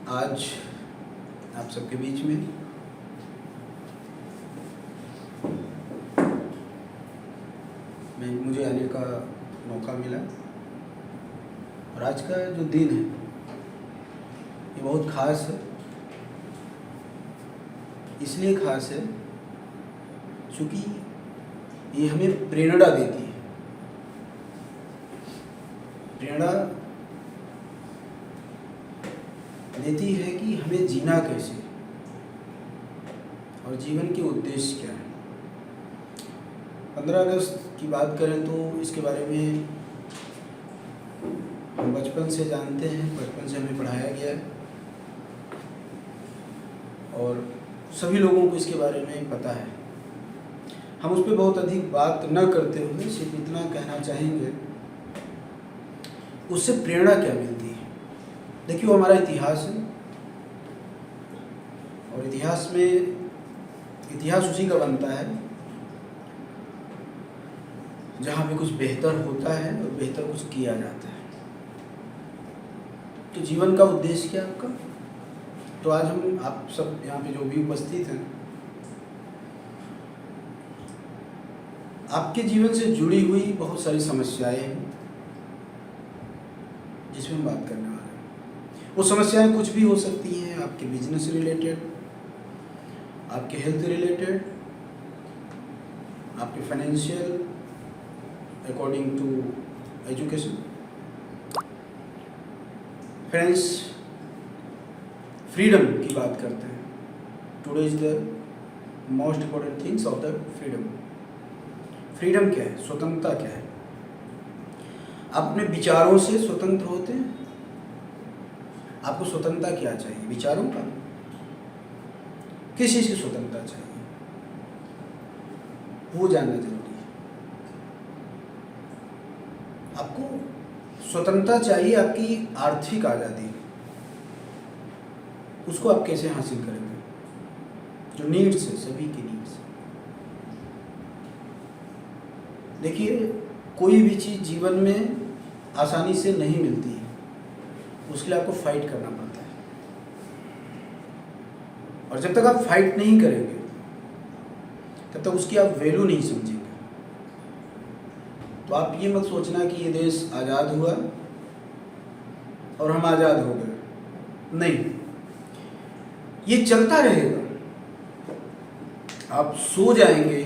आज आप सबके बीच में मुझे आने का मौका मिला और आज का जो दिन है ये बहुत ख़ास है। इसलिए ख़ास है क्योंकि ये हमें प्रेरणा देती है। प्रेरणा देती है कि हमें जीना कैसे और जीवन के उद्देश्य क्या है। 15 अगस्त की बात करें तो इसके बारे में हम बचपन से जानते हैं, बचपन से हमें पढ़ाया गया है और सभी लोगों को इसके बारे में पता है। हम उस पर बहुत अधिक बात न करते हुए सिर्फ इतना कहना चाहेंगे उससे प्रेरणा क्या मिलती है। देखिए, वो हमारा इतिहास है और इतिहास उसी का बनता है जहाँ पे कुछ बेहतर होता है और बेहतर कुछ किया जाता है। तो जीवन का उद्देश्य क्या है आपका? तो आज हम आप सब यहाँ पे जो भी उपस्थित हैं, आपके जीवन से जुड़ी हुई बहुत सारी समस्याएं हैं जिसमें हम बात करने वाले हैं। वो समस्याएं कुछ भी हो सकती हैं, आपके बिजनेस रिलेटेड, आपके हेल्थ रिलेटेड, आपके financial, according to education. Friends, freedom की बात करते हैं। Today is the most important things of the freedom. Freedom क्या है? स्वतंत्रता क्या है? आप अपने विचारों से स्वतंत्र होते हैं। आपको स्वतंत्रता क्या चाहिए? विचारों का? किस चीज़ की स्वतंत्रता चाहिए? वो जानना जरूरी है। आपको स्वतंत्रता चाहिए, आपकी आर्थिक आज़ादी। उसको आप कैसे हासिल करेंगे? जो नीड्स है, सभी की नीड्स। देखिए, कोई भी चीज़ जीवन में आसानी से नहीं मिलती है, उसके लिए आपको फाइट करना पड़ता है। और जब तक आप फाइट नहीं करेंगे तब तक उसकी आप वैल्यू नहीं समझेंगे। तो आप ये मत सोचना कि ये देश आज़ाद हुआ और हम आज़ाद हो गए। नहीं, ये चलता रहेगा। आप सो जाएंगे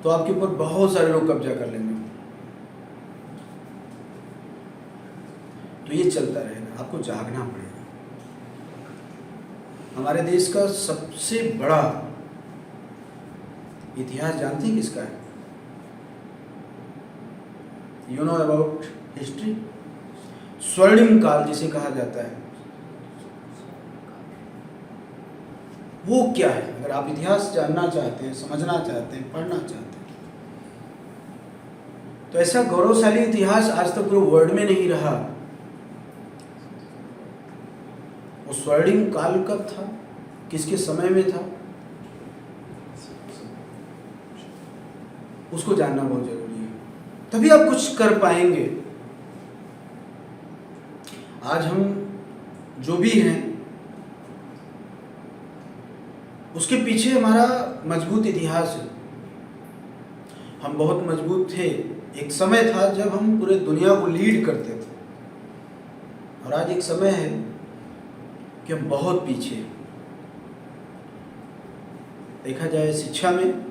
तो आपके ऊपर बहुत सारे लोग कब्जा कर लेंगे। तो ये चलता रहेगा, आपको जागना पड़ेगा। हमारे देश का सबसे बड़ा इतिहास जानते हैं किसका है? You know about history? स्वर्णिम काल जिसे कहा जाता है, वो क्या है? अगर आप इतिहास जानना चाहते हैं, समझना चाहते हैं, पढ़ना चाहते हैं, तो ऐसा गौरवशाली इतिहास आज तक पूरे वर्ल्ड में नहीं रहा। वो स्वर्णिम काल कब था, किसके समय में था, उसको जानना बहुत जरूरी है। तभी आप कुछ कर पाएंगे। आज हम जो भी हैं उसके पीछे हमारा मजबूत इतिहास है। हम बहुत मजबूत थे। एक समय था जब हम पूरे दुनिया को लीड करते थे और आज एक समय है कि हम बहुत पीछे हैं। देखा जाए शिक्षा में,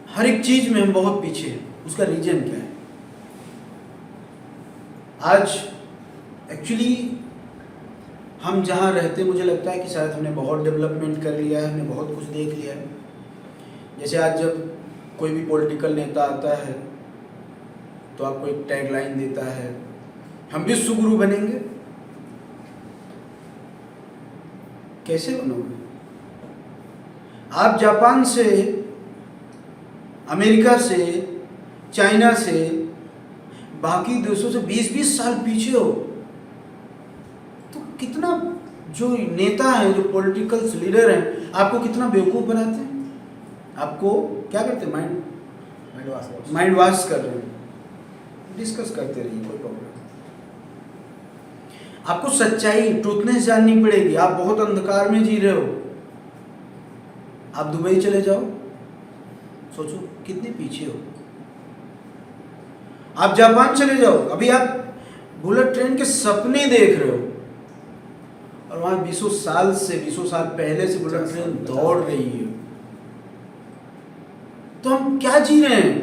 हर एक चीज में हम बहुत पीछे हैं। उसका रीजन क्या है? आज एक्चुअली हम जहाँ रहते, मुझे लगता है कि शायद हमने बहुत डेवलपमेंट कर लिया है, हमने बहुत कुछ देख लिया है। जैसे आज जब कोई भी पॉलिटिकल नेता आता है तो आपको एक टैगलाइन देता है, हम विश्व गुरु बनेंगे। कैसे बनोगे? आप जापान से, अमेरिका से, चाइना से, बाकी देशों से 20-20 साल पीछे हो। तो कितना जो नेता हैं, जो पॉलिटिकल लीडर हैं, आपको कितना बेवकूफ़ बनाते हैं। आपको क्या करते हैं? माइंड वॉश कर रहे हैं। डिस्कस करते रहिए, कोई प्रॉब्लम। आपको सच्चाई, ट्रूथनेस जाननी पड़ेगी। आप बहुत अंधकार में जी रहे हो। आप दुबई चले जाओ, सोचो कितने पीछे हो। आप जापान चले जाओ, अभी आप बुलेट ट्रेन के सपने देख रहे हो, और वहां 20 साल पहले से बुलेट ट्रेन दौड़ रही है। तो हम क्या जी रहे हैं?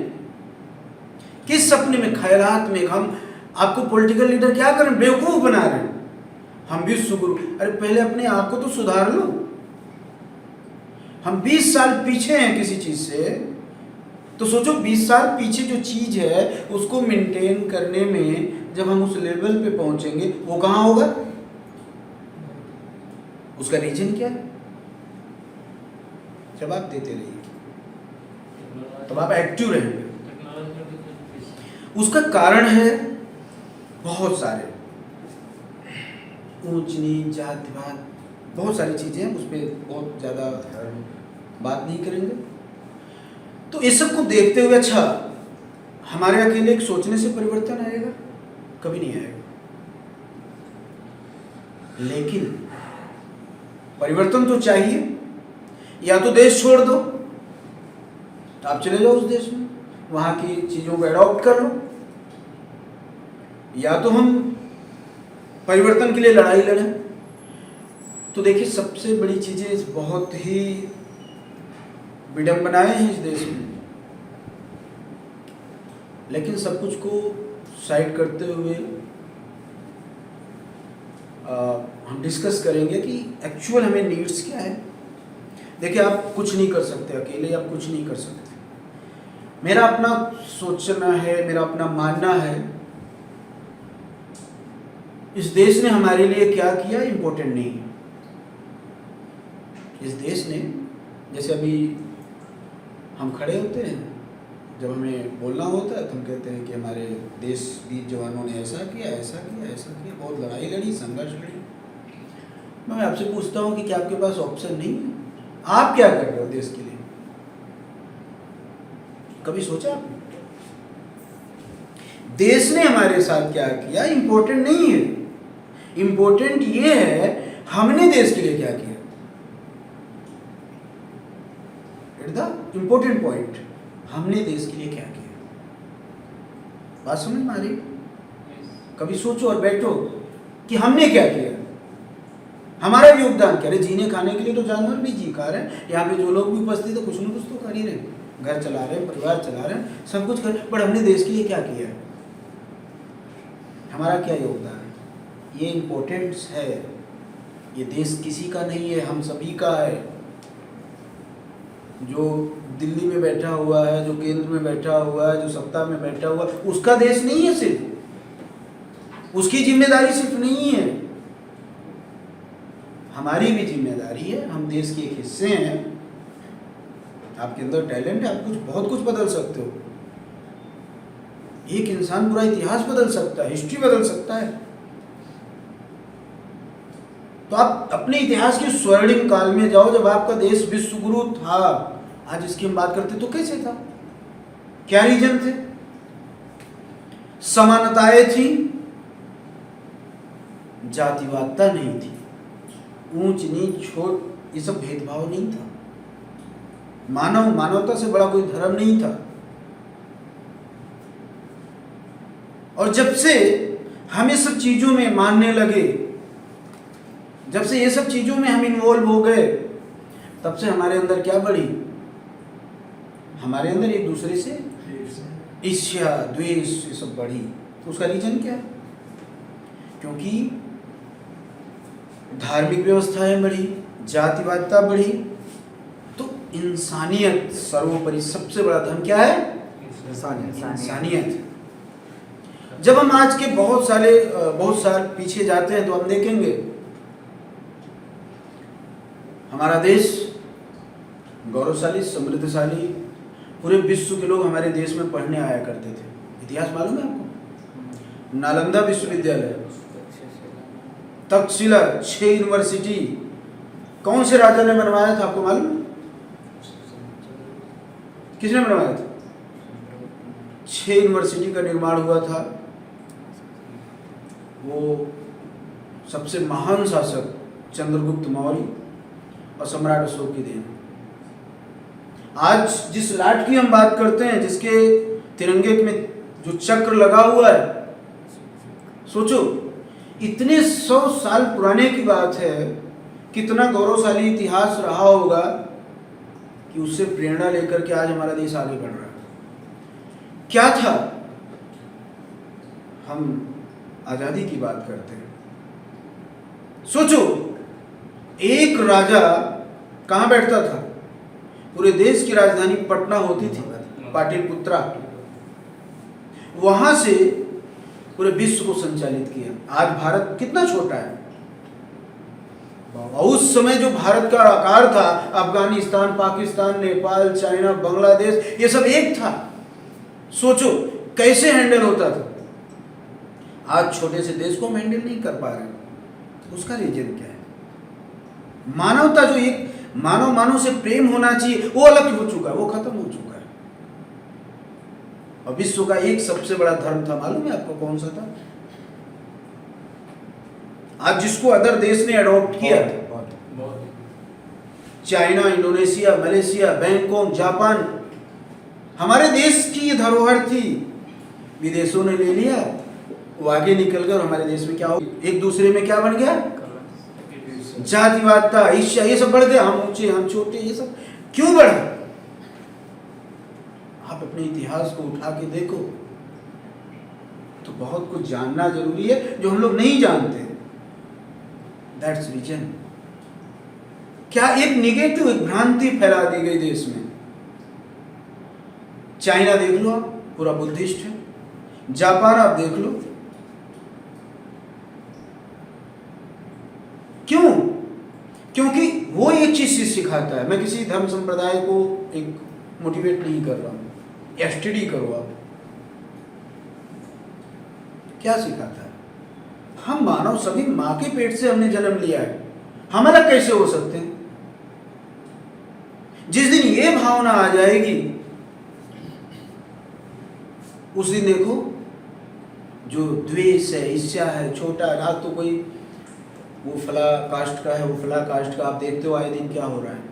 किस सपने में, ख्यालात में? हम आपको पॉलिटिकल लीडर क्या करें? बेवकूफ बना रहे हैं। हम विश्व गुरु, अरे पहले अपने आप को तो सुधार लो। हम 20 साल पीछे हैं किसी चीज से, तो सोचो 20 साल पीछे जो चीज है उसको मेंटेन करने में जब हम उस लेवल पे पहुंचेंगे, वो कहां होगा? उसका रीजन क्या है? जवाब देते रहिए, तब आप एक्टिव रहेंगे। उसका कारण है बहुत सारे, ऊंच नीच, जातिवाद, बहुत सारी चीजें हैं, उस पर बहुत ज्यादा बात नहीं करेंगे। तो इस सब को देखते हुए, अच्छा हमारे अकेले एक सोचने से परिवर्तन आएगा? कभी नहीं आएगा। लेकिन परिवर्तन तो चाहिए। या तो देश छोड़ दो, आप चले जाओ उस देश में, वहां की चीजों को एडॉप्ट कर लो, या तो हम परिवर्तन के लिए लड़ाई लड़ें। तो देखिए, सबसे बड़ी चीजें बहुत ही विडंबनाएं हैं इस देश में, लेकिन सब कुछ को साइड करते हुए हम डिस्कस करेंगे कि एक्चुअल हमें नीड्स क्या है। देखिए, आप कुछ नहीं कर सकते अकेले, आप कुछ नहीं कर सकते। मेरा अपना सोचना है, मेरा अपना मानना है, इस देश ने हमारे लिए क्या किया इम्पोर्टेंट नहीं है। इस देश ने, जैसे अभी हम खड़े होते हैं, जब हमें बोलना होता है तो हम कहते हैं कि हमारे देश वीर जवानों ने ऐसा किया, ऐसा किया, ऐसा किया, बहुत लड़ाई लड़ी, संघर्ष लड़ी। मैं आपसे पूछता हूँ कि क्या आपके पास ऑप्शन नहीं है? आप क्या कर रहे हो देश के लिए? कभी सोचा आपने? देश ने हमारे साथ क्या किया इम्पोर्टेंट नहीं है। इम्पोर्टेंट ये है हमने देश के लिए क्या किया। इट द इम्पोर्टेंट पॉइंट, हमने देश के लिए क्या किया। बात समझ में आ रही? कभी सोचो और बैठो कि हमने क्या किया, हमारा योगदान क्या है। जीने खाने के लिए तो जानवर भी जी खा रहे हैं, यहाँ पे जो लोग भी उपस्थित है कुछ ना कुछ तो कर ही रहे, घर चला रहे हैं, परिवार चला रहे हैं, सब कुछ कर, पर हमने देश के लिए क्या किया है, हमारा क्या योगदान है, ये इम्पोर्टेंस है। ये देश किसी का नहीं है, हम सभी का है। जो दिल्ली में बैठा हुआ है, जो केंद्र में बैठा हुआ है, जो सत्ता में बैठा हुआ है, उसका देश नहीं है सिर्फ, उसकी जिम्मेदारी सिर्फ नहीं है, हमारी भी जिम्मेदारी है। हम देश के एक हिस्से हैं। आपके अंदर टैलेंट है, आप कुछ बहुत कुछ बदल सकते हो। एक इंसान पूरा इतिहास बदल सकता है, हिस्ट्री बदल सकता है। तो आप अपने इतिहास के स्वर्णिम काल में जाओ, जब आपका देश विश्व गुरु था। आज इसकी हम बात करते तो कैसे था, क्या रीजन थे? समानताएं थी, जातिवादता नहीं थी, ऊंच नीच छोट ये सब भेदभाव नहीं था, मानवता से बड़ा कोई धर्म नहीं था। और जब से हम ये सब चीजों में मानने लगे, जब से ये सब चीजों में हम इन्वॉल्व हो गए, तब से हमारे अंदर क्या बढ़ी? हमारे अंदर एक दूसरे से ईर्ष्या, द्वेष, ये सब बढ़ी। तो उसका रीजन क्या है? क्योंकि धार्मिक व्यवस्थाएं बढ़ी, जातिवादता बढ़ी। तो इंसानियत सर्वोपरि, सबसे बड़ा धर्म क्या है? इंसानियत। जब हम आज के बहुत साल पीछे जाते हैं तो हम देखेंगे हमारा देश गौरवशाली, समृद्धशाली, पूरे विश्व के लोग हमारे देश में पढ़ने आया करते थे। इतिहास मालूम है आपको? नालंदा विश्वविद्यालय, तक्षशिला, 6 यूनिवर्सिटी कौन से राजा ने बनवाया था, आपको मालूम? किसने बनवाया था? 6 यूनिवर्सिटी का निर्माण हुआ था। वो सबसे महान शासक चंद्रगुप्त मौर्य और सम्राट अशोक की देन। आज जिस लाट की हम बात करते हैं, जिसके तिरंगे में जो चक्र लगा हुआ है, सोचो इतने 100 साल पुराने की बात है, कितना गौरवशाली इतिहास रहा होगा कि उससे प्रेरणा लेकर के आज हमारा देश आगे बढ़ रहा है। क्या था? हम आजादी की बात करते हैं। सोचो एक राजा कहां बैठता था? पूरे देश की राजधानी पटना होती थी, पाटलिपुत्रा। वहां से पूरे विश्व को संचालित किया। आज भारत कितना छोटा है, और उस समय जो भारत का आकार था, अफगानिस्तान, पाकिस्तान, नेपाल, चाइना, बांग्लादेश, ये सब एक था। सोचो कैसे हैंडल होता था। आज छोटे से देश को हम हैंडल नहीं कर पा रहे। उसका रीजन क्या है? मानवता, जो एक मानव से प्रेम होना चाहिए, वो अलग हो चुका है, वो खत्म हो चुका है। और विश्व का एक सबसे बड़ा धर्म था, मालूम है आपको कौन सा था? आज जिसको अदर देश ने अडॉप्ट किया, China, Indonesia, Malaysia, Bangkok, Japan, हमारे देश की ये धरोहर थी, विदेशों ने ले लिया। वो आगे निकल कर हमारे देश में क्या हो, एक दूसरे में क्या बन गया? जातिवादता, ईर्ष्या, ये सब बढ़ गया। हम ऊंचे, हम छोटे, ये सब क्यों बढ़ा? आप अपने इतिहास को उठा के देखो तो बहुत कुछ जानना जरूरी है जो हम लोग नहीं जानते। That's reason. क्या एक निगेटिव, एक भ्रांति फैला दी गई देश में। चाइना देख लो आप, पूरा बुद्धिस्ट है। जापान आप देख लो, क्यों? क्योंकि वो एक चीज सिखाता है। मैं किसी धर्म संप्रदाय को एक मोटिवेट नहीं कर रहा हूं, स्टडी करो आप, क्या सिखाता है। हम मानव सभी मां के पेट से हमने जन्म लिया है, हम अलग कैसे हो सकते हैं? जिस दिन ये भावना आ जाएगी, उस दिन देखो जो द्वेष है, ईर्ष्या है, छोटा, आज तो कोई वो फला कास्ट का है, वो फला कास्ट का, आप देखते हो आए दिन क्या हो रहा है।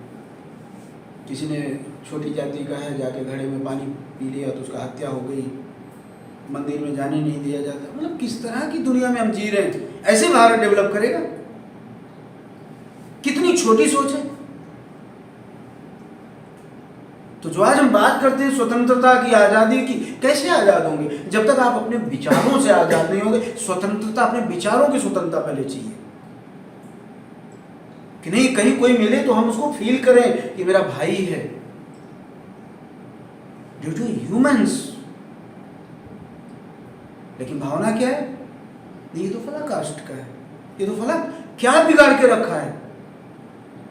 किसी ने छोटी जाति का है, जाके घड़े में पानी पी लिया तो उसका हत्या हो गई, मंदिर में जाने नहीं दिया जाता। मतलब किस तरह की दुनिया में हम जी रहे हैं। ऐसे भारत डेवलप करेगा? कितनी छोटी सोच है। तो जो आज हम बात करते हैं स्वतंत्रता की, आजादी की, कैसे आजाद होंगे जब तक आप अपने विचारों से आजाद नहीं होंगे। स्वतंत्रता, अपने विचारों की स्वतंत्रता पहले चाहिए कि नहीं, कहीं कोई मिले तो हम उसको फील करें कि मेरा भाई है। Due to humans. लेकिन भावना क्या है? ये तो फला कास्ट का है, ये तो फला, क्या बिगाड़ के रखा है?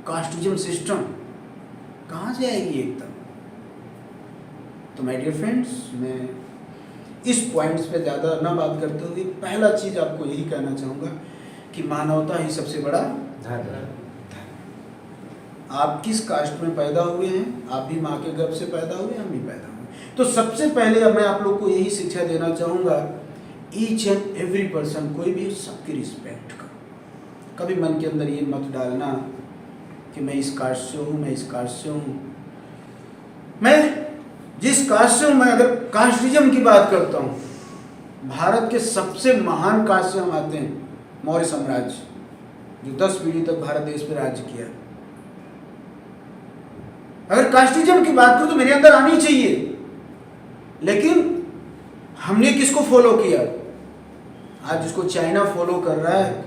कास्टिज्म सिस्टम कहां से आएगी एकदम? तो माय डियर फ्रेंड्स, मैं इस पॉइंट्स पे ज़्यादा ना बात करते हुए पहला चीज़ आपको यही कहना चाहूँगा कि मानवता ही सबसे बड़ा धर्म है। आप किस कास्ट में पैदा हुए हैं, आप भी माँ के गर्भ से पैदा हुए, हम भी पैदा हुए। तो सबसे पहले मैं आप लोग को यही शिक्षा देना चाहूँगा, ईच एंड एवरी पर्सन, कोई भी सबकी रिस्पेक्ट करो। कभी मन के अंदर ये मत डालना कि मैं इस कास्ट से हूँ, मैं इस कास्ट से हूँ, मैं जिस कास्ट से हूँ। मैं अगर कास्टिज्म की बात करता हूँ, भारत के सबसे महान कास्ट से हम आते हैं, मौर्य साम्राज्य, जो 10 पीढ़ी तक भारत देश पे राज्य किया। अगर कास्टिज्म की बात करूं तो मेरे अंदर आनी चाहिए, लेकिन हमने किसको फॉलो किया? आज जिसको चाइना फॉलो कर रहा है,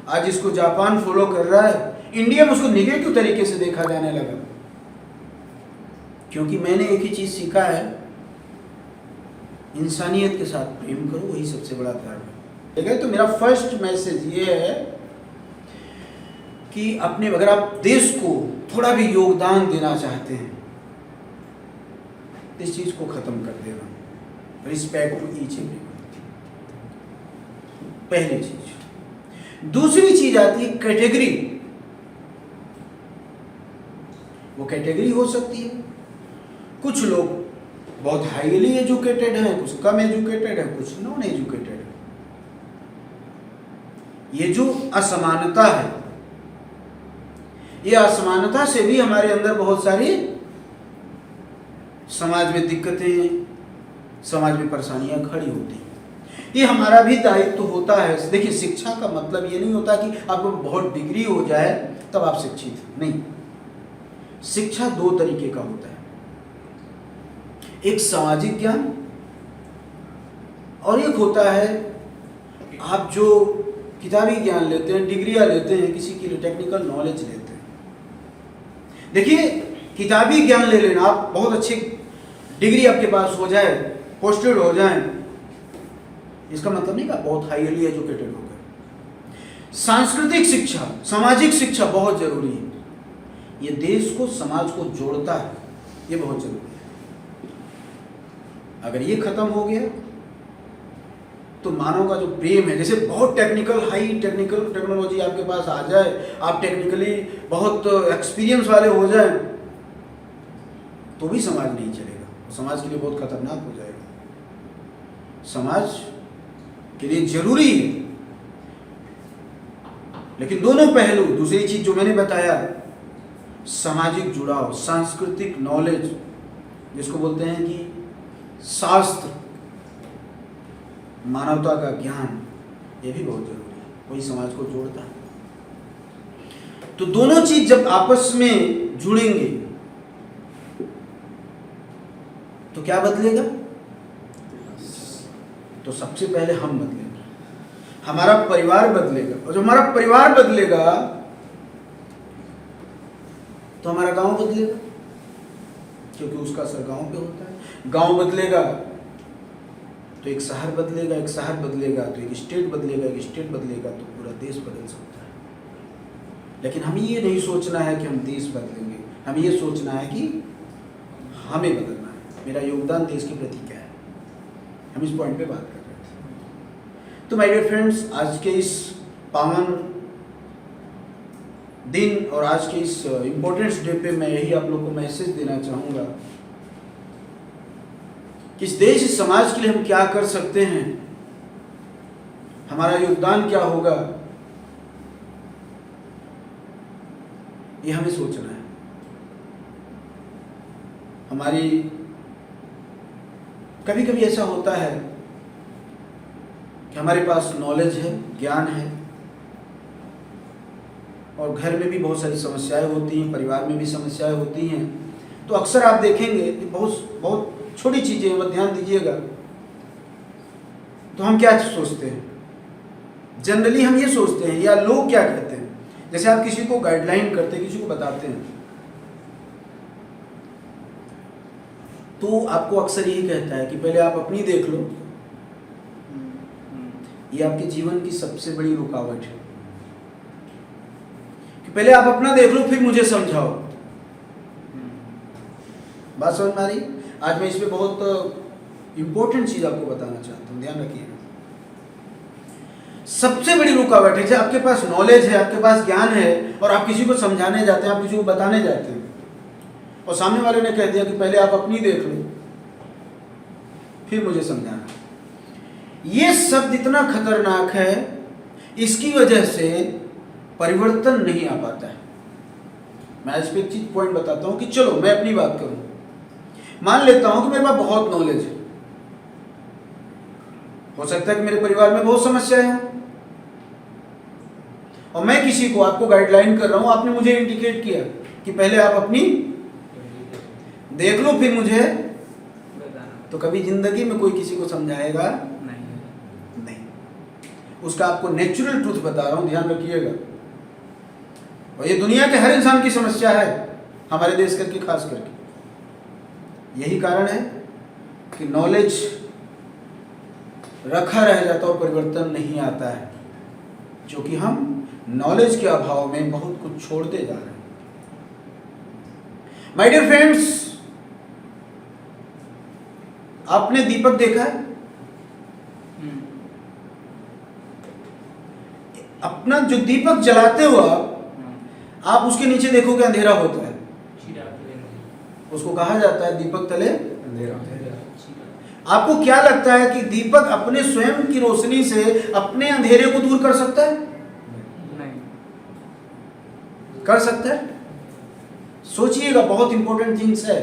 आज जिसको जापान फॉलो कर रहा है, इंडिया में उसको निगेटिव तरीके से देखा जाने लगा। क्योंकि मैंने एक ही चीज सीखा है, इंसानियत के साथ प्रेम करो, वही सबसे बड़ा धर्म है। ठीक है? तो मेरा फर्स्ट मैसेज ये है कि अपने, अगर आप देश को थोड़ा भी योगदान देना चाहते हैं, इस चीज को खत्म कर देना, रिस्पेक्ट टू ईच एवरी। पहली चीज। दूसरी चीज आती है कैटेगरी। वो कैटेगरी हो सकती है, कुछ लोग बहुत हाईली एजुकेटेड हैं, कुछ कम एजुकेटेड हैं, कुछ नॉन एजुकेटेड हैं। ये जो असमानता है, ये असमानता से भी हमारे अंदर बहुत सारी समाज में दिक्कतें, समाज में परेशानियां खड़ी होती हैं। ये हमारा भी दायित्व होता है। देखिए, शिक्षा का मतलब ये नहीं होता कि आपको बहुत डिग्री हो जाए तब आप शिक्षित, नहीं। शिक्षा दो तरीके का होता है, एक सामाजिक ज्ञान और एक होता है आप जो किताबी ज्ञान लेते हैं, डिग्रियां लेते हैं, किसी के लिए टेक्निकल नॉलेज लेते हैं। देखिए, किताबी ज्ञान ले लेना, आप बहुत अच्छी डिग्री आपके पास हो जाए, पोस्टेड हो जाए, इसका मतलब नहीं कि आप बहुत हाईली एजुकेटेड हो गए। सांस्कृतिक शिक्षा, सामाजिक शिक्षा बहुत जरूरी है। ये देश को, समाज को जोड़ता है, ये बहुत जरूरी है। अगर ये खत्म हो गया तो मानव का जो प्रेम है, जैसे बहुत टेक्निकल, हाई टेक्निकल टेक्नोलॉजी आपके पास आ जाए, आप टेक्निकली बहुत एक्सपीरियंस वाले हो जाए, तो भी समाज नहीं चलेगा, समाज के लिए बहुत खतरनाक हो जाएगा। समाज के लिए जरूरी है, लेकिन दोनों पहलू, दूसरी चीज जो मैंने बताया, सामाजिक जुड़ाव, सांस्कृतिक नॉलेज, जिसको बोलते हैं कि शास्त्र, मानवता का ज्ञान, ये भी बहुत जरूरी है, वही समाज को जोड़ता है। तो दोनों चीज जब आपस में जुड़ेंगे तो क्या बदलेगा? तो सबसे पहले हम बदलेंगे, हमारा परिवार बदलेगा, और जब हमारा परिवार बदलेगा तो हमारा गांव बदलेगा, क्योंकि उसका असर गांव पे होता है। गांव बदलेगा तो एक शहर बदलेगा, एक शहर बदलेगा तो एक स्टेट बदलेगा, एक स्टेट बदलेगा तो पूरा देश बदल सकता है। लेकिन हमें ये नहीं सोचना है कि हम देश बदलेंगे, हमें ये सोचना है कि हमें बदलना है, मेरा योगदान देश के प्रति क्या है। हम इस पॉइंट पे बात कर रहे थे। तो माय डियर फ्रेंड्स, आज के इस पावन दिन और आज के इस इम्पोर्टेंस डे पे मैं यही आप लोग को मैसेज देना चाहूँगा कि इस देश, इस समाज के लिए हम क्या कर सकते हैं, हमारा योगदान क्या होगा, ये हमें सोचना है। हमारी कभी कभी ऐसा होता है कि हमारे पास नॉलेज है, ज्ञान है, और घर में भी बहुत सारी समस्याएं होती हैं, परिवार में भी समस्याएं होती हैं। तो अक्सर आप देखेंगे कि बहुत छोटी चीज़ें, मत ध्यान दीजिएगा, तो हम क्या सोचते हैं, जनरली हम ये सोचते हैं, या लोग क्या कहते हैं, जैसे आप किसी को गाइडलाइन करते हैं, किसी को बताते हैं, तो आपको अक्सर यही कहता है कि पहले आप अपनी देख लो। ये आपके जीवन की सबसे बड़ी रुकावट है कि पहले आप अपना देख लो, फिर मुझे समझाओ। बात समझ में आ रही? आज मैं इस पे बहुत इंपॉर्टेंट चीज आपको बताना चाहता हूँ, ध्यान रखिएगा। सबसे बड़ी रुकावट है, जब आपके पास नॉलेज है, आपके पास ज्ञान है, और आप किसी को समझाने जाते हैं, आप किसी को बताने जाते हैं, और सामने वाले ने कह दिया कि पहले आप अपनी देख लो, फिर मुझे समझाना। ये शब्द इतना खतरनाक है, इसकी वजह से परिवर्तन नहीं आ पाता है। मैं इस पे एक चीज पॉइंट बताता हूँ कि चलो मैं अपनी बात करूँ। मान लेता हूँ कि मेरे पास बहुत नॉलेज है, हो सकता है कि मेरे परिवार में बहुत समस्याएं हों, और मैं किसी को, आपको गाइडलाइन कर रहा हूँ, आपने मुझे इंडिकेट किया कि पहले आप अपनी देख लो फिर मुझे, तो कभी जिंदगी में कोई किसी को समझाएगा नहीं। उसका आपको नेचुरल ट्रूथ बता रहा हूं, ध्यान रखिएगा। और ये दुनिया के हर इंसान की समस्या है, हमारे देश करके खास करके। यही कारण है कि नॉलेज रखा रह जाता और परिवर्तन नहीं आता है, क्योंकि हम नॉलेज के अभाव में बहुत कुछ छोड़ते जा रहे हैं। माय डियर फ्रेंड्स, आपने दीपक देखा है? अपना जो दीपक जलाते हो आप उसके नीचे देखोगे अंधेरा होता है, उसको कहा जाता है दीपक तले अंधेरा। आपको क्या लगता है कि दीपक अपने स्वयं की रोशनी से अपने अंधेरे को दूर कर सकता है? कर सकता है? सोचिएगा, बहुत इंपॉर्टेंट थिंग्स है।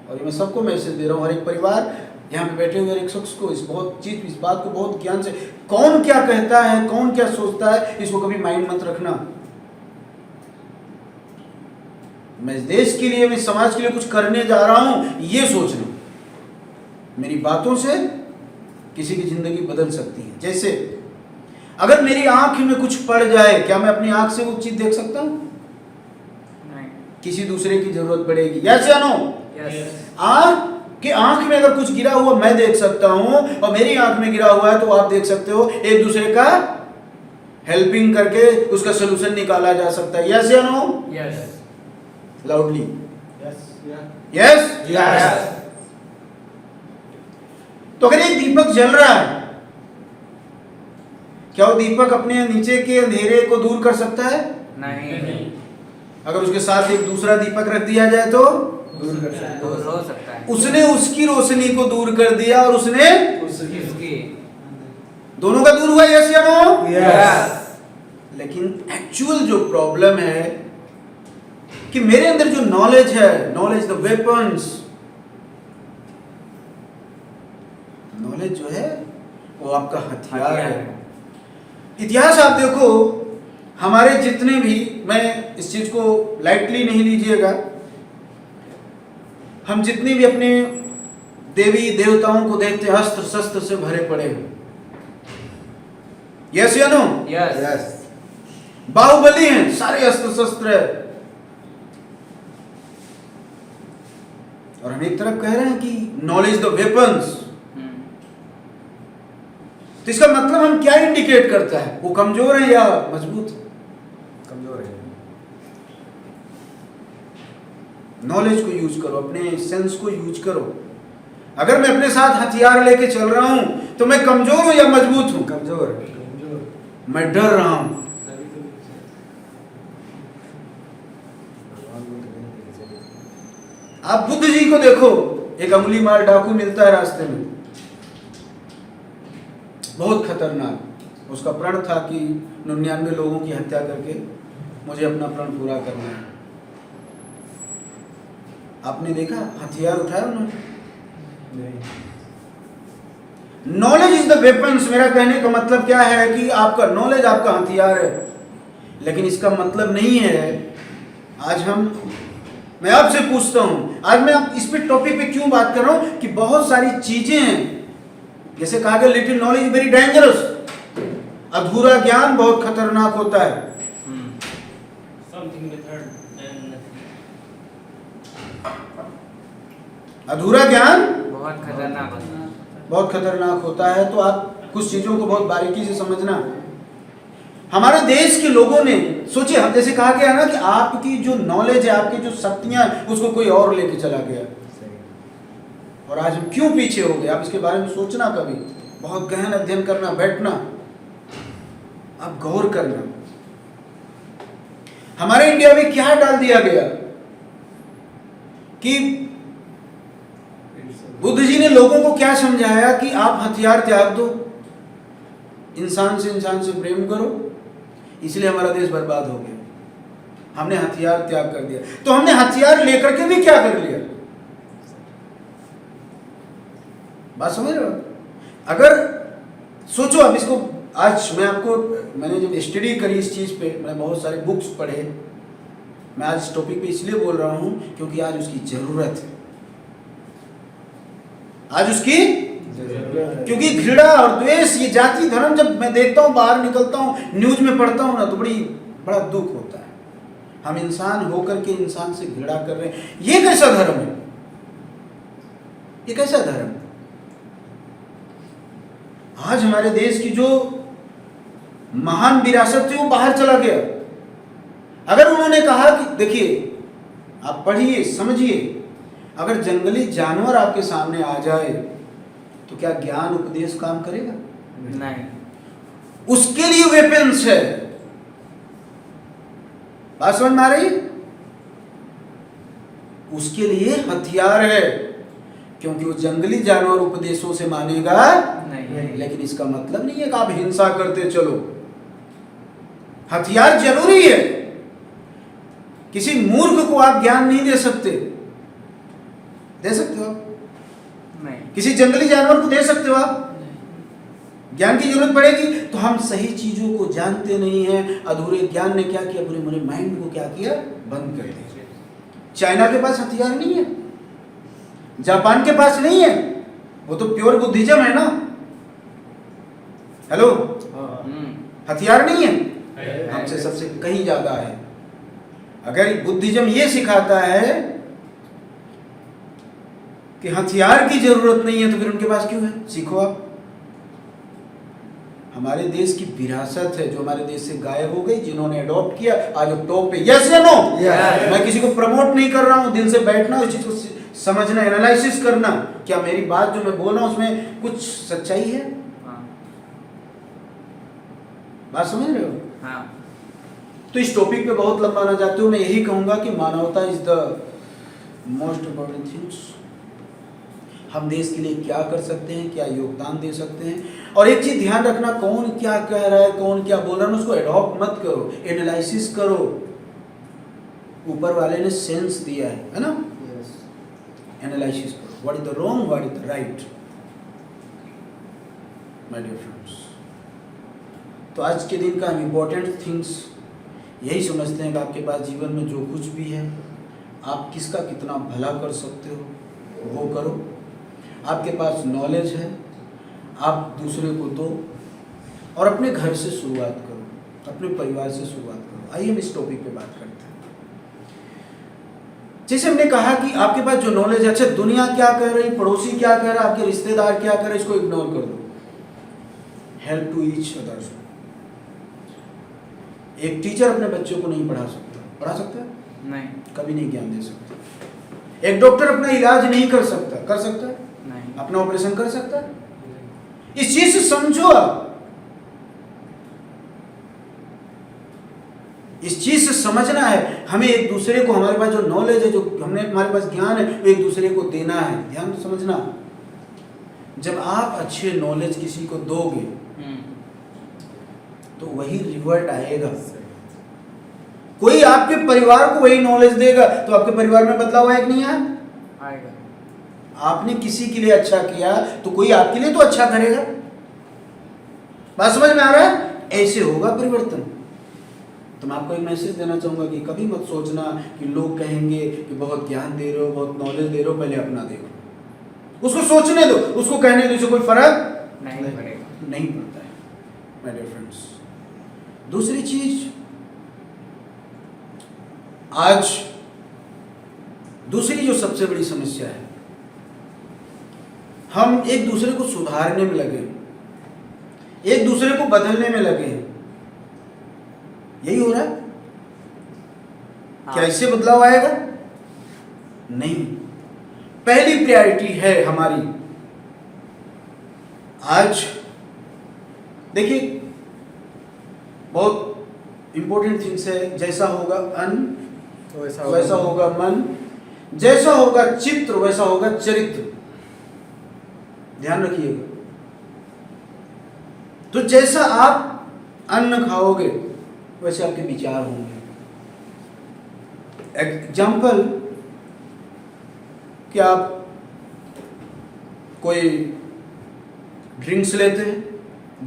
और ये मैं सबको मैसेज दे रहा हूँ, हर एक परिवार यहाँ पे बैठे हुए हर एक शख्स को इस बात को बहुत ज्ञान से, कौन क्या कहता है, कौन क्या सोचता है, इसको कभी माइंड मत रखना। मैं इस देश के लिए, मैं समाज के लिए कुछ करने जा रहा हूं, ये सोचना। मेरी बातों से किसी की जिंदगी बदल सकती है। जैसे अगर मेरी आंख में कुछ पड़ जाए, क्या मैं अपनी आंख से वो चीज देख सकता हूं? नहीं। किसी दूसरे की जरूरत पड़ेगी। यस या नो? यस। आंख में अगर कुछ गिरा हुआ मैं देख सकता हूं, और मेरी आंख में गिरा हुआ है तो आप देख सकते हो। एक दूसरे का हेल्पिंग करके उसका सोल्यूशन निकाला जा सकता है। यस या no? Yes. Loudly. Yes. Yes. Yes. तो अगर एक दीपक जल रहा है, क्या वो दीपक अपने नीचे के अंधेरे को दूर कर सकता है? नहीं। अगर उसके साथ एक दूसरा दीपक रख दिया जाए तो दूर कर सकते दूर हो सकता है। उसने उसकी रोशनी को दूर कर दिया और उसने किसकी? दोनों का दूर हुआ। यस या नो? यस। लेकिन एक्चुअल जो प्रॉब्लम है कि मेरे अंदर जो नॉलेज है, नॉलेज द वेपन्स, नॉलेज जो है वो आपका हथियार है। इतिहास आप देखो, हमारे जितने भी, मैं इस चीज को लाइटली नहीं लीजिएगा, हम जितने भी अपने देवी देवताओं को देखते हैं, अस्त्र शस्त्र से भरे पड़े हैं। यस या नो? यस। यस। बाहुबली हैं, सारे अस्त्र शस्त्र है। और हम एक तरफ कह रहे हैं कि नॉलेज द वेपन्स, तो इसका मतलब हम क्या इंडिकेट करता है? वो कमजोर है या मजबूत? कमजोर है। नॉलेज को यूज करो, अपने सेंस को यूज करो। अगर मैं अपने साथ हथियार लेके चल रहा हूं तो मैं कमजोर हूं या मजबूत हूं? कमजोर। मैं डर रहा हूं। आप बुद्ध जी को देखो, एक अंगुली मार डाकू मिलता है रास्ते में, बहुत खतरनाक। उसका प्रण था कि 99 लोगों की हत्या करके मुझे अपना प्रण पूरा करना है। आपने देखा हथियार उठाया उन्होंने? Knowledge is the weapons. मेरा कहने का मतलब क्या है कि आपका नॉलेज आपका हथियार है, लेकिन इसका मतलब नहीं है मैं आपसे पूछता हूं, आज मैं इस पे टॉपिक पे क्यों बात कर रहा हूं कि बहुत सारी चीजें हैं, जैसे कहा गया लिटिल नॉलेज वेरी डेंजरस। अधूरा ज्ञान बहुत खतरनाक होता है। अधूरा ज्ञान बहुत खतरनाक होता है। तो आप कुछ चीजों को बहुत बारीकी से समझना। हमारे देश के लोगों ने सोचिए, हम जैसे कहा गया ना कि आपकी जो नॉलेज है, आपकी जो शक्तियां, उसको कोई और लेके चला गया, और आज हम क्यों पीछे हो गए। आप इसके बारे में सोचना, कभी बहुत गहन अध्ययन करना, बैठना, आप गौर करना। हमारे इंडिया में क्या डाल दिया गया कि बुद्ध जी ने लोगों को क्या समझाया कि आप हथियार त्याग दो, इंसान से प्रेम करो। इसलिए हमारा देश बर्बाद हो गया। हमने हथियार त्याग कर दिया। तो हमने हथियार लेकर के भी क्या कर लिया? बात समझ रहे हो? अगर सोचो, अब इसको आज मैंने जब स्टडी करी इस चीज पे, मैंने बहुत सारे बुक्स पढ़े। मैं आज इस टॉपिक पे इसलिए बोल रहा हूं क्योंकि आज उसकी जरूरत है। आज उसकी क्योंकि घृणा और द्वेष, ये जाति धर्म, जब मैं देखता हूं, बाहर निकलता हूं, न्यूज में पढ़ता हूं ना, तो बड़ा दुख होता है। हम इंसान होकर के इंसान से घृणा कर रहे हैं। ये कैसा धर्म है? ये कैसा धर्म? आज हमारे देश की जो महान विरासत थी वो बाहर चला गया। अगर उन्होंने कहा कि देखिए, आप पढ़िए, समझिए, अगर जंगली जानवर आपके सामने आ जाए तो क्या ज्ञान उपदेश काम करेगा? नहीं। उसके लिए वेपन्स है। बात समझ में आ रही? उसके लिए हथियार है, क्योंकि वो जंगली जानवर उपदेशों से मानेगा नहीं। लेकिन इसका मतलब नहीं है कि आप हिंसा करते चलो। हथियार जरूरी है। किसी मूर्ख को आप ज्ञान नहीं दे सकते। दे सकते हो आप? नहीं। किसी जंगली जानवर को दे सकते हो आप? ज्ञान की जरूरत पड़ेगी। तो हम सही चीजों को जानते नहीं हैं। अधूरे ज्ञान ने क्या किया, पूरे मेरे माइंड को क्या किया, बंद कर दिया। चाइना के पास हथियार नहीं है, जापान के पास नहीं है, वो तो प्योर बुद्धिज्म है ना। हेलो, हथियार नहीं है, हमसे सबसे कहीं ज्यादा है। अगर बुद्धिज्म ये सिखाता है कि हथियार की जरूरत नहीं है, तो फिर उनके पास क्यों है? सीखो आप। हमारे देश की विरासत है जो हमारे देश से गायब हो गई, जिन्होंने अडॉप्ट किया, आज वो टॉप पे। यस या नो? मैं किसी को प्रमोट नहीं कर रहा हूं, दिल से बैठना, उस चीज को समझना, एनालिसिस करना, क्या मेरी बात जो मैं बोल रहा हूं उसमें कुछ सच्चाई है? बात समझ रहे हो? हाँ। तो इस टॉपिक पे बहुत लंबा ना जाते हुए मैं यही कहूंगा कि मानवता is the most important things. हम देश के लिए क्या कर सकते हैं, क्या योगदान दे सकते हैं। और एक चीज ध्यान रखना, कौन क्या कह रहा है, कौन क्या बोल रहा है, उसको एडॉप्ट मत करो, एनालिसिस करो। ऊपर वाले ने सेंस दिया है ना? एनालिसिस करो, what is the wrong, what is the right, my dear friends. तो आज के दिन का हम इम्पोर्टेंट थिंग्स यही समझते हैं कि आपके पास जीवन में जो कुछ भी है, आप किसका कितना भला कर सकते हो वो करो। आपके पास नॉलेज है, आप दूसरे को दो, और अपने घर से शुरुआत करो, अपने परिवार से शुरुआत करो। आइए हम इस टॉपिक पे बात करते हैं। जैसे हमने कहा कि आपके पास जो नॉलेज है, अच्छा दुनिया क्या कह रही, पड़ोसी क्या कह रहा है, आपके रिश्तेदार क्या कर रहे, इसको इग्नोर कर दो। Help to each others. एक टीचर अपने बच्चों को नहीं पढ़ा सकता, पढ़ा सकता है? नहीं। कभी नहीं ज्ञान दे सकता। एक डॉक्टर अपना इलाज नहीं कर सकता, कर सकता है? नहीं। अपना ऑपरेशन कर सकता है? इस चीज से समझो आप, इस चीज से समझना है। हमें एक दूसरे को, हमारे पास जो नॉलेज है, जो हमने हमारे पास ज्ञान है, वो एक दूसरे को देना है। ध्यान से समझना, जब आप अच्छे नॉलेज किसी को दोगे तो वही रिवर्ट आएगा। कोई आपके परिवार को वही नॉलेज देगा तो आपके परिवार में बदलाव आएगा नहीं आएगा? आपने किसी के लिए अच्छा किया तो कोई आपके लिए तो अच्छा करेगा। बात समझ में आ रहा है? ऐसे होगा परिवर्तन। तो मैं आपको एक मैसेज देना चाहूंगा कि कभी मत सोचना कि लोग कहेंगे कि बहुत ज्ञान दे रहे हो, बहुत नॉलेज दे रहे हो, पहले अपना देखो। उसको सोचने दो, उसको कहने दो, कोई फर्क नहीं पड़ेगा, नहीं पड़ता है माय डियर फ्रेंड्स। दूसरी चीज, आज दूसरी जो सबसे बड़ी समस्या है, हम एक दूसरे को सुधारने में लगे, एक दूसरे को बदलने में लगे। यही हो रहा है? क्या इससे बदलाव आएगा? नहीं। पहली प्रायोरिटी है हमारी, आज देखिए बहुत इंपॉर्टेंट थिंग्स है। जैसा होगा अन्न वैसा होगा मन, जैसा होगा चित्र वैसा होगा चरित्र। ध्यान रखिएगा। तो जैसा आप अन्न खाओगे वैसे आपके विचार होंगे। एग्जाम्पल कि आप कोई ड्रिंक्स लेते हैं,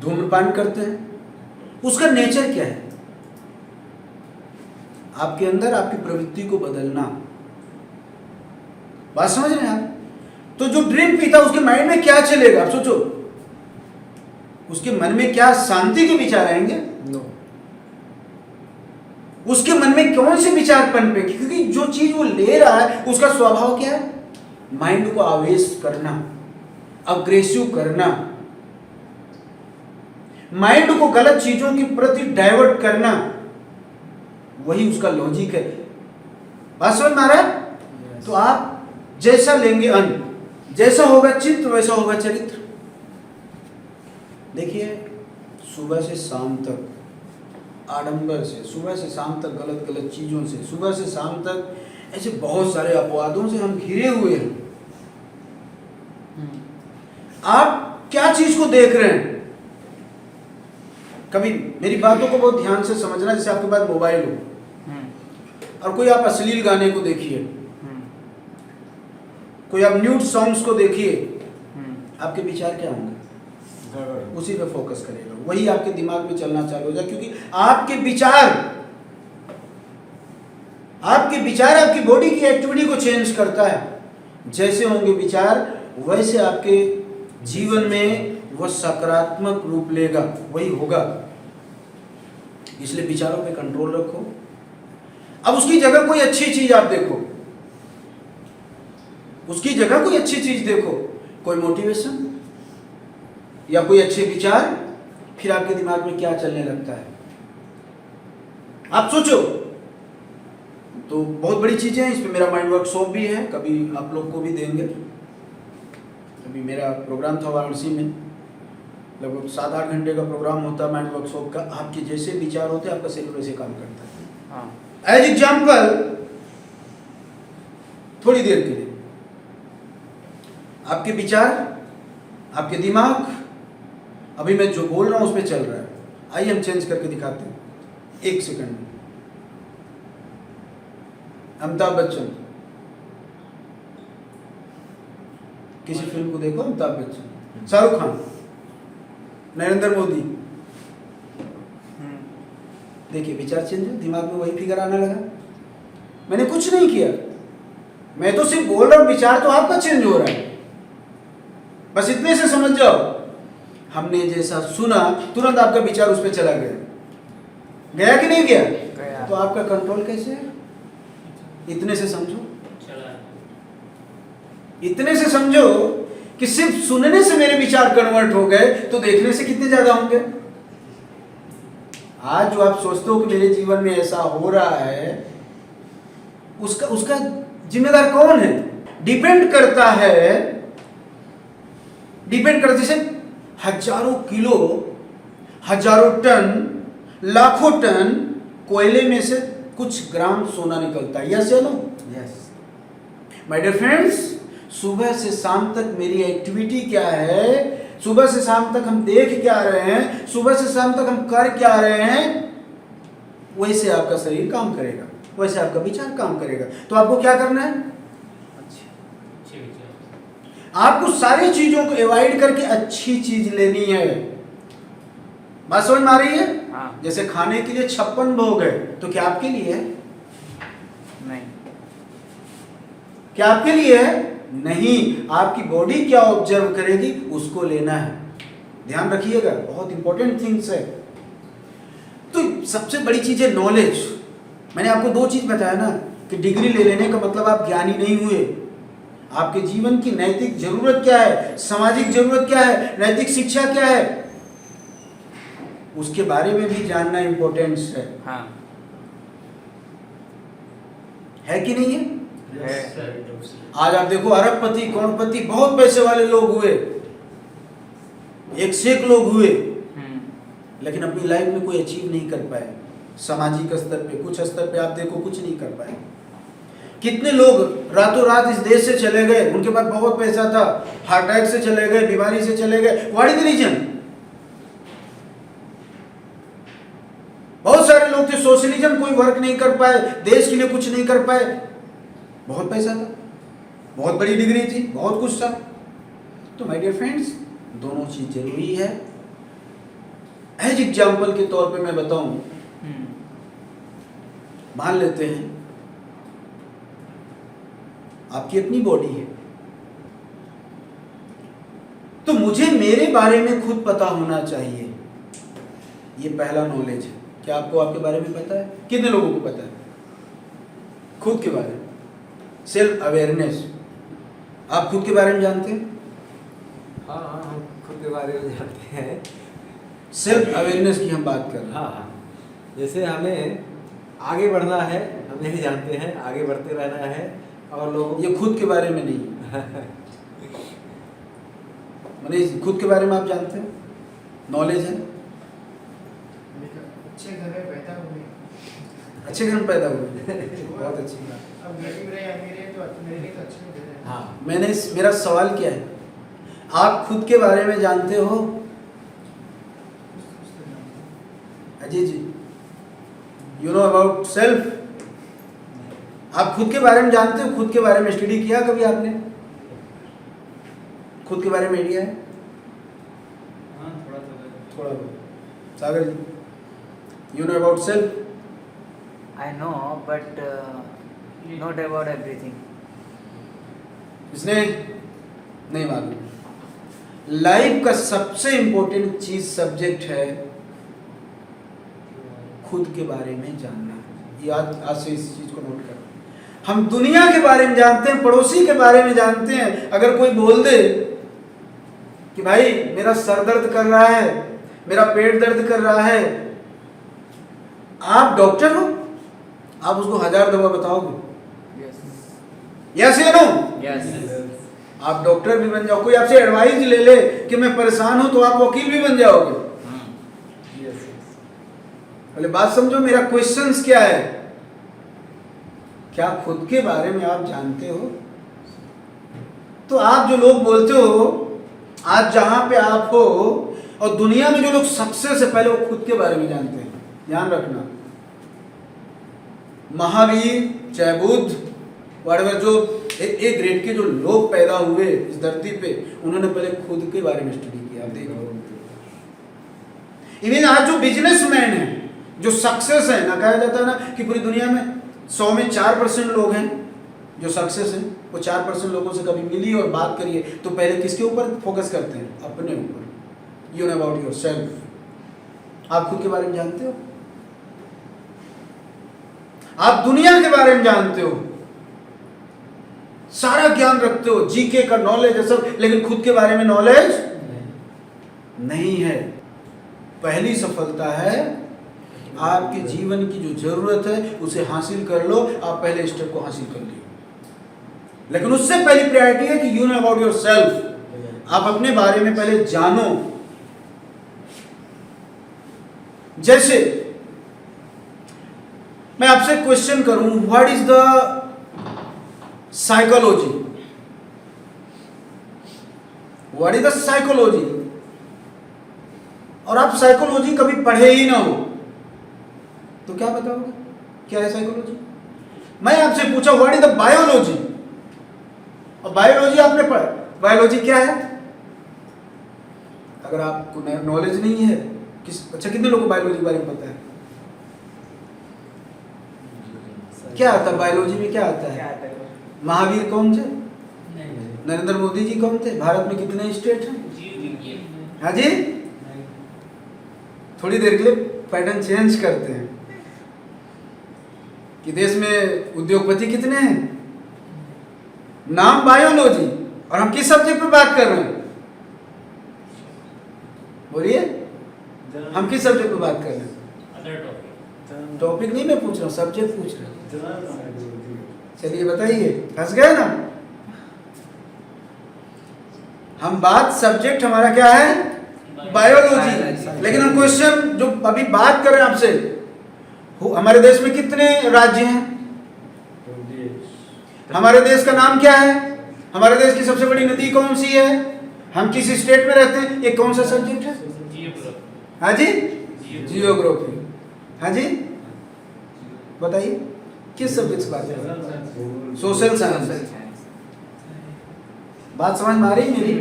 धूम्रपान करते हैं, उसका नेचर क्या है? आपके अंदर आपकी प्रवृत्ति को बदलना। बात समझ रहे हैं आप? तो जो ड्रिंक पीता उसके माइंड में क्या चलेगा आप सोचो। उसके मन में क्या शांति के विचार आएंगे? नो। उसके मन में कौन से विचार पनपे? क्योंकि जो चीज वो ले रहा है उसका स्वभाव क्या है? माइंड को आवेश करना, अग्रेसिव करना, माइंड को गलत चीजों के प्रति डाइवर्ट करना। वही उसका लॉजिक है। बात समझ में आ रहा है? तो आप जैसा लेंगे अन्न, जैसा होगा चित्र वैसा होगा चरित्र। देखिए, सुबह से शाम तक आडंबर से, सुबह से शाम तक गलत गलत चीजों से, सुबह से शाम तक ऐसे बहुत सारे अपवादों से हम घिरे हुए हैं। आप क्या चीज को देख रहे हैं? कभी मेरी बातों को बहुत ध्यान से समझना, जैसे आपके पास मोबाइल हो और कोई आप अश्लील गाने को देखिए, कोई आप न्यूड सॉन्ग्स को देखिए, आपके विचार क्या होंगे? उसी पे फोकस करेगा, वही आपके दिमाग में चलना चालू हो जाए, क्योंकि आपके विचार आपकी बॉडी की एक्टिविटी को चेंज करता है। जैसे होंगे विचार वैसे आपके जीवन में वह सकारात्मक रूप लेगा, वही होगा। इसलिए विचारों पे कंट्रोल रखो। अब उसकी जगह कोई अच्छी चीज आप देखो, उसकी जगह कोई अच्छी चीज देखो, कोई मोटिवेशन या कोई अच्छे विचार, फिर आपके दिमाग में क्या चलने लगता है आप सोचो। तो बहुत बड़ी चीजें हैं, इस पे मेरा माइंड वर्कशॉप भी है, कभी आप लोग को भी देंगे। अभी मेरा प्रोग्राम था वाराणसी में, लगभग 7-8 घंटे का प्रोग्राम होता है माइंड वर्कशॉप का। आपके जैसे विचार होते हैं आपका शरीर वैसे काम करता है। एज एग्जाम्पल, थोड़ी देर के लिए आपके विचार, आपके दिमाग, अभी मैं जो बोल रहा हूं उस पर चल रहा है। आइए हम चेंज करके दिखाते हैं 1 सेकंड में। अमिताभ बच्चन, किसी फिल्म को देखो, अमिताभ बच्चन, शाहरुख खान, नरेंद्र मोदी, देखिए विचार चेंज है, दिमाग में वही फिगर आने लगा। मैंने कुछ नहीं किया, मैं तो सिर्फ बोल रहा हूं, विचार तो आपका चेंज हो रहा है। बस इतने से समझ जाओ, हमने जैसा सुना तुरंत आपका विचार उस पर चला गया कि नहीं गया? तो आपका कंट्रोल कैसे है? इतने से समझो, इतने से समझो कि सिर्फ सुनने से मेरे विचार कन्वर्ट हो गए, तो देखने से कितने ज्यादा होंगे। आज जो आप सोचते हो कि मेरे जीवन में ऐसा हो रहा है, उसका जिम्मेदार कौन है? डिपेंड करता है, जैसे हजारों किलो, हजारों टन, लाखों टन कोयले में से कुछ ग्राम सोना निकलता है। यस या no? Yes. My dear friends, सुबह से शाम तक मेरी एक्टिविटी क्या है, सुबह से शाम तक हम देख क्या रहे हैं, सुबह से शाम तक हम कर क्या रहे हैं, वैसे आपका शरीर काम करेगा, वैसे आपका विचार काम करेगा। तो आपको क्या करना है? आपको सारी चीजों को अवॉइड करके अच्छी चीज लेनी है। बात समझ में आ रही है? हाँ। जैसे खाने के लिए 56 भोग है, तो क्या आपके लिए है? नहीं। क्या आपके लिए है? नहीं। आपकी बॉडी क्या ऑब्जर्व करेगी उसको लेना है। ध्यान रखिएगा, बहुत इंपॉर्टेंट थिंग्स है। तो सबसे बड़ी चीज है नॉलेज। मैंने आपको 2 चीज बताया ना, कि डिग्री ले लेने का मतलब आप ज्ञानी नहीं हुए। आपके जीवन की नैतिक जरूरत क्या है, सामाजिक जरूरत क्या है, नैतिक शिक्षा क्या है, उसके बारे में भी जानना इंपॉर्टेंस है। हाँ। है कि नहीं है? है। आज आप देखो, अरबपति, करोड़पति, बहुत पैसे वाले लोग हुए, एक से एक लोग हुए, लेकिन अपनी लाइफ में कोई अचीव नहीं कर पाए। सामाजिक स्तर पे, कुछ स्तर पे आप देखो कुछ नहीं कर पाए। कितने लोग रातों रात इस देश से चले गए, उनके पास बहुत पैसा था, हार्ट अटैक से चले गए, बीमारी से चले गए। What is the reason? बहुत सारे लोग थे, सोशलिज्म, कोई वर्क नहीं कर पाए, देश के लिए कुछ नहीं कर पाए। बहुत पैसा था, बहुत बड़ी डिग्री थी, बहुत कुछ था। तो माय डियर फ्रेंड्स, दोनों चीज जरूरी है। एज एग्जाम्पल के तौर पे मैं बताऊं, मान लेते हैं आपकी अपनी बॉडी है, तो मुझे मेरे बारे में खुद पता होना चाहिए। ये पहला नॉलेज है। क्या आपको आपके बारे में पता है? कितने लोगों को पता है खुद के बारे में? Self awareness. आप खुद के बारे में जानते हैं? हाँ हाँ, हम खुद के बारे में जानते हैं। सेल्फ अवेयरनेस की हम बात कर रहे हैं। हाँ हाँ, जैसे हमें आगे बढ़ना है, हम यही जानते हैं, आगे बढ़ते रहना है, और लोग ये खुद के बारे में नहीं मैंने खुद के बारे में आप जानते हैं, नॉलेज है। अच्छे घर में पैदा हुए, अच्छे घर में पैदा हुए बहुत अच्छी बात। अब गरीब रहे अमीर रहे तो मेरे लिए तो अच्छे घर है। हाँ, मेरा सवाल क्या है, आप खुद के बारे में जानते हो? Ajay ji, you know about self? आप खुद के बारे में जानते हो? खुद के बारे में स्टडी किया कभी आपने? खुद के बारे में आइडिया है? हाँ थोड़ा थोड़ा बहुत। Sagar ji, you know about self? I know but not about everything. इसने नहीं मालूम। लाइफ का सबसे इंपॉर्टेंट चीज सब्जेक्ट है खुद के बारे में जानना। याद आज से इस चीज को नोट करो। हम दुनिया के बारे में जानते हैं, पड़ोसी के बारे में जानते हैं। अगर कोई बोल दे कि भाई मेरा सर दर्द कर रहा है, मेरा पेट दर्द कर रहा है, आप डॉक्टर हो, आप उसको 1000 दवा बताओगे? Yes. यस या नो? Yes. आप डॉक्टर भी बन जाओ। कोई आपसे एडवाइस ले ले कि मैं परेशान हूं, तो आप वकील भी बन जाओगे। पहले बात समझो, मेरा क्वेश्चंस क्या है? क्या खुद के बारे में आप जानते हो? तो आप जो लोग बोलते हो, आज जहां पे आप हो और दुनिया में जो लोग सक्सेस है, पहले वो खुद के बारे में जानते हैं। ध्यान रखना, महावीर चाहे बुद्ध, whatever, जो एक ग्रेड के जो लोग पैदा हुए इस धरती पे, उन्होंने पहले खुद के बारे में स्टडी किया। देखो, इवन आज जो बिजनेसमैन है, जो सक्सेस है ना, कहा जाता है ना कि पूरी दुनिया में 100 में 4% लोग हैं जो सक्सेस हैं। वो 4% लोगों से कभी मिलिए और बात करिए तो पहले किसके ऊपर फोकस करते हैं? अपने ऊपर। You know about your self. आप खुद के बारे में जानते हो? आप दुनिया के बारे में जानते हो, सारा ज्ञान रखते हो, जीके का नॉलेज है सब, लेकिन खुद के बारे में नॉलेज नहीं है। पहली सफलता है आपके जीवन की जो जरूरत है उसे हासिल कर लो। आप पहले स्टेप को हासिल कर लियो, लेकिन उससे पहली प्रायोरिटी है कि you know about your self. आप अपने बारे में पहले जानो। जैसे मैं आपसे क्वेश्चन करूं, what is the psychology? What is the psychology? और आप साइकोलॉजी कभी पढ़े ही ना हो तो क्या बताओगे क्या है साइकोलॉजी? मैं आपसे पूछा व्हाट इज द बायोलॉजी, और बायोलॉजी आपने पढ़ा। बायोलॉजी क्या है? अगर आपको नॉलेज नहीं है, अच्छा कितने लोगों को बायोलॉजी के बारे में पता है? क्या आता है बायोलॉजी में? क्या आता है? महावीर कौन थे? नरेंद्र मोदी जी कौन थे? भारत में कितने स्टेट हैं? हाँ जी, थोड़ी देर के लिए पैटर्न चेंज करते हैं कि देश में उद्योगपति कितने हैं। नाम बायोलॉजी, और हम किस सब्जेक्ट पे बात कर रहे हैं? बोलिए, हम किस सब्जेक्ट पे बात कर रहे हैं? टॉपिक नहीं मैं पूछ रहा हूँ, सब्जेक्ट पूछ रहा हूँ। चलिए बताइए, फंस गए ना? हम बात, सब्जेक्ट हमारा क्या है? बायोलॉजी। लेकिन हम क्वेश्चन जो अभी बात कर रहे हैं आपसे, हमारे देश में कितने राज्य हैं? हमारे देश का नाम क्या है? हमारे देश की सबसे बड़ी नदी कौन सी है? हम किस स्टेट में रहते हैं? ये कौन सा सब्जेक्ट है? हाँ जी, जियोग्राफी। हाँ जी, बताइए किस सब्जेक्ट से बात कर रहे हैं? Social science. बात समझ में आ रही मेरी?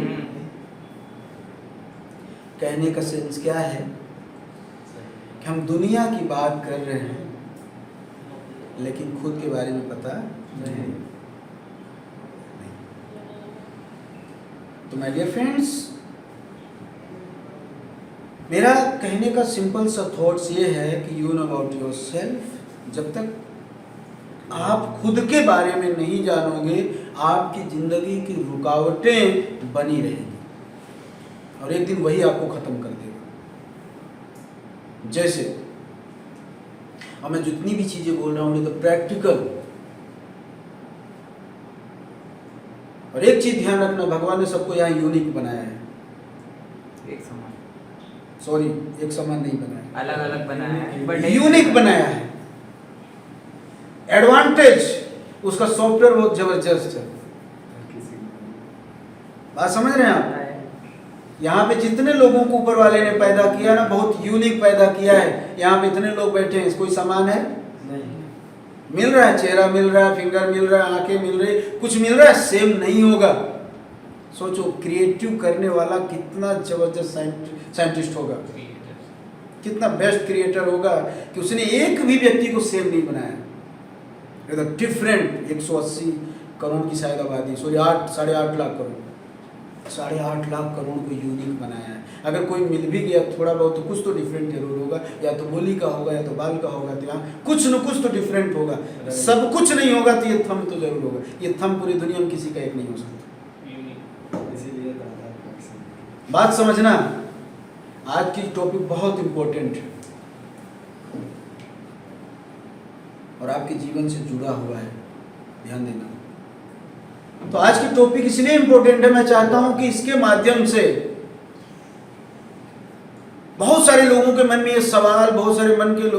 कहने का सेंस क्या है कि हम दुनिया की बात कर रहे हैं लेकिन खुद के बारे में पता नहीं। तो माय डियर फ्रेंड्स, मेरा कहने का सिंपल सा थॉट्स ये है कि you know about your self. जब तक आप खुद के बारे में नहीं जानोगे, आपकी जिंदगी की रुकावटें बनी रहेंगी और एक दिन वही आपको खत्म कर देगा। जैसे अब मैं जितनी भी चीजें बोल रहा हूँ तो प्रैक्टिकल। और एक चीज ध्यान रखना, भगवान ने सबको यहाँ यूनिक बनाया है। एक समान, सॉरी, एक समान नहीं बनाया, अलग अलग बनाया है, but यूनिक बनाया है। एडवांटेज उसका सॉफ्टवेयर बहुत जबरदस्त है। बात समझ रहे हैं आप? यहाँ पे जितने लोगों को ऊपर वाले ने पैदा किया ना, बहुत यूनिक पैदा किया है। यहाँ पे इतने लोग बैठे हैं, कोई समान है? नहीं। मिल रहा है, चेहरा मिल रहा है, फिंगर मिल रहा है, आंखें मिल रही, कुछ मिल रहा है, सेम नहीं होगा। सोचो क्रिएटिव करने वाला कितना जबरदस्त साइंटिस्ट होगा, कितना बेस्ट क्रिएटर होगा कि उसने एक भी व्यक्ति को सेम नहीं बनाया। डिफरेंट 180 करोड़ की शायद आबादी, सॉरी 8.5 लाख करोड़, 8.5 लाख करोड़ को यूनिक बनाया है। अगर कोई मिल भी गया थोड़ा बहुत तो कुछ तो डिफरेंट जरूर होगा, या तो बोली का होगा, या तो बाल का होगा, तो यहाँ कुछ न कुछ तो डिफरेंट होगा। सब कुछ नहीं होगा तो ये थंब तो जरूर होगा। ये थंब पूरी दुनिया में किसी का एक नहीं हो सकता। इसीलिए दादा का बात समझना, आज की टॉपिक बहुत इंपॉर्टेंट है और आपके जीवन से जुड़ा हुआ है, ध्यान देना। तो आज की टॉपिक इसलिए इंपॉर्टेंट है, मैं चाहता हूं कि इसके माध्यम से बहुत सारे लोगों के मन में ये सवाल, बहुत सारे मन के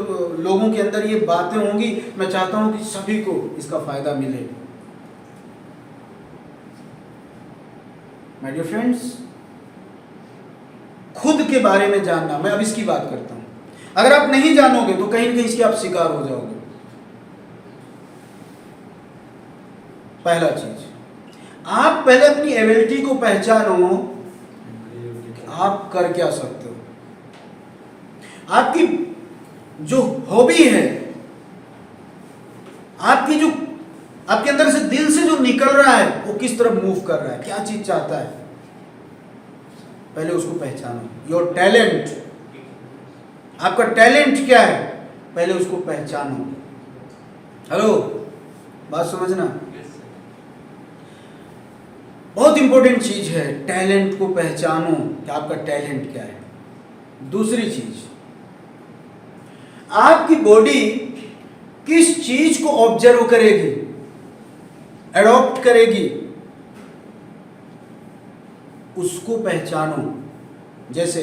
लोगों के अंदर ये बातें होंगी। मैं चाहता हूं कि सभी को इसका फायदा मिले। माय डियर फ्रेंड्स, खुद के बारे में जानना, मैं अब इसकी बात करता हूं। अगर आप नहीं जानोगे तो कहीं न कहीं इसके आप शिकार हो जाओगे। पहला चीज, आप पहले अपनी एबिलिटी को पहचानो, आप कर क्या सकते हो। आपकी जो हॉबी है, आपकी जो आपके अंदर से दिल से जो निकल रहा है, वो किस तरफ मूव कर रहा है, क्या चीज चाहता है, पहले उसको पहचानो। योर टैलेंट, आपका टैलेंट क्या है, पहले उसको पहचानो। हेलो, बात समझना, बहुत इंपॉर्टेंट चीज है। टैलेंट को पहचानो कि आपका टैलेंट क्या है। दूसरी चीज, आपकी बॉडी किस चीज को ऑब्जर्व करेगी, एडॉप्ट करेगी, उसको पहचानो। जैसे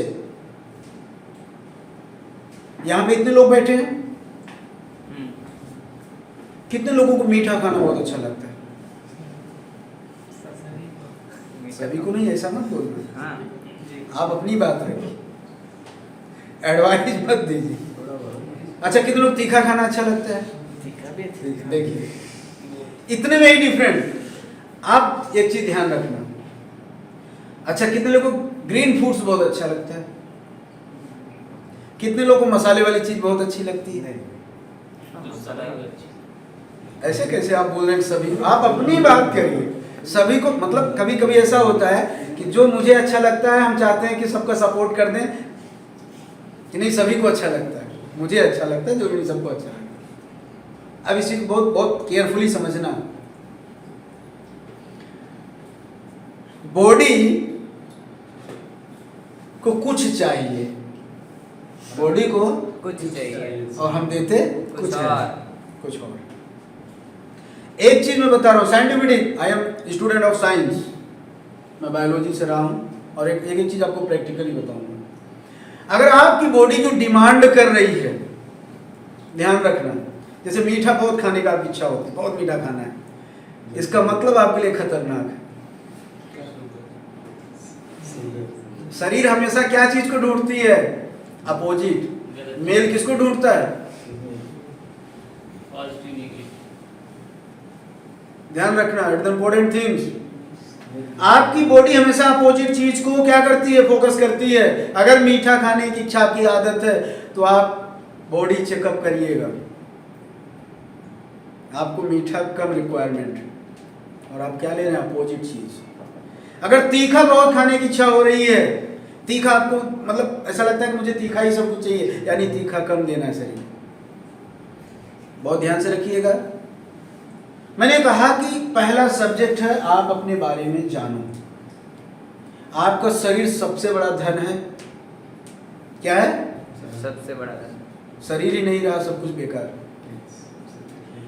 यहां पे इतने लोग बैठे हैं, कितने लोगों को मीठा खाना बहुत अच्छा लगता है? सभी को नहीं, ऐसा मत बोलना। हाँ, आप अपनी बात रखिए, एडवाइस मत दीजिए। थोड़ा बहुत। अच्छा, कितने लोग तीखा खाना अच्छा लगता है? तीखा भी अच्छा। देखिए, इतने में ही डिफरेंट। आप एक चीज ध्यान रखना। अच्छा, कितने लोगों को ग्रीन फूड्स बहुत अच्छा लगता है? कितने लोगों को मसाले वाली चीज बहुत अच्छी लगती है? ऐसे कैसे आप बोल रहे हैं सभी? आप अपनी बात करिए। सभी को, मतलब कभी कभी ऐसा होता है कि जो मुझे अच्छा लगता है, हम चाहते हैं कि सबका सपोर्ट कर दें कि नहीं, सभी को अच्छा लगता है, मुझे अच्छा लगता है, जो नहीं सबको अच्छा लगता है। अब इसी को बहुत बहुत केयरफुली समझना। बॉडी को कुछ चाहिए, बॉडी को कुछ चाहिए और हम देते कुछ है, और। कुछ और। एक चीज मैं बता रहा हूँ, scientific, I am student of science, मैं बायोलॉजी से रहा हूँ, और एक चीज आपको प्रैक्टिकली बताऊंगा। अगर आपकी बॉडी जो डिमांड कर रही है, ध्यान रखना, जैसे मीठा बहुत खाने का आपकी इच्छा होती है, बहुत मीठा खाना है, इसका मतलब आपके लिए खतरनाक है। शरीर हमेशा क्या चीज को ढूंढती है? अपोजिट। मेल किसको ढूंढता है? ध्यान रखना, इट द इम्पोर्टेंट थिंग्स। आपकी बॉडी हमेशा अपोजिट चीज को क्या करती है? फोकस करती है। अगर मीठा खाने की इच्छा की आदत है तो आप बॉडी चेकअप करिएगा, आपको मीठा कम रिक्वायरमेंट, और आप क्या ले रहे हैं? अपोजिट चीज। अगर तीखा बहुत खाने की इच्छा हो रही है, तीखा आपको मतलब ऐसा लगता है कि मुझे तीखा ही सब कुछ चाहिए, यानी तीखा कम देना है शरीर। बहुत ध्यान से रखिएगा। मैंने कहा कि पहला सब्जेक्ट है, आप अपने बारे में जानो। आपका शरीर सबसे बड़ा धन है। क्या है? सबसे बड़ा धन। शरीर ही नहीं रहा, सब कुछ बेकार।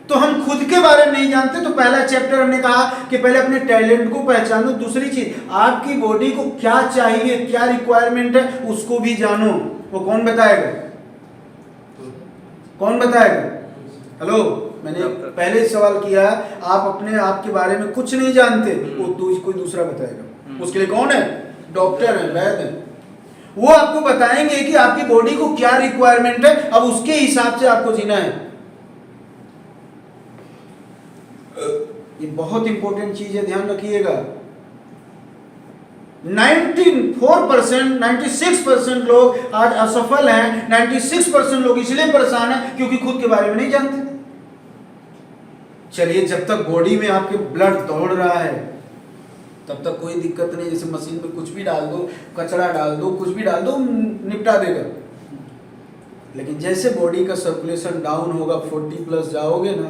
तो हम खुद के बारे में नहीं जानते, तो पहला चैप्टर हमने कहा कि पहले अपने टैलेंट को पहचानो। दूसरी चीज, आपकी बॉडी को क्या चाहिए, क्या रिक्वायरमेंट है, उसको भी जानो। वो कौन बताएगा? कौन बताएगा? हेलो, मैंने पहले सवाल किया, आप अपने आप के बारे में कुछ नहीं जानते, वो कोई दूसरा बताएगा। उसके लिए कौन है? डॉक्टर हैं, वैद्य हैं, वो आपको बताएंगे कि आपकी बॉडी को क्या रिक्वायरमेंट है, अब उसके हिसाब से आपको जीना है। ये बहुत इंपॉर्टेंट चीज है, ध्यान रखिएगा। 94%, 96% लोग आज असफल हैं। 96% लोग इसलिए परेशान हैं क्योंकि खुद के बारे में नहीं जानते। चलिए, जब तक बॉडी में आपके ब्लड दौड़ रहा है तब तक कोई दिक्कत नहीं। जैसे मशीन में कुछ भी डाल दो, कचरा डाल दो, कुछ भी डाल दो, निपटा देगा। लेकिन जैसे बॉडी का सर्कुलेशन डाउन होगा, 40 प्लस जाओगे ना,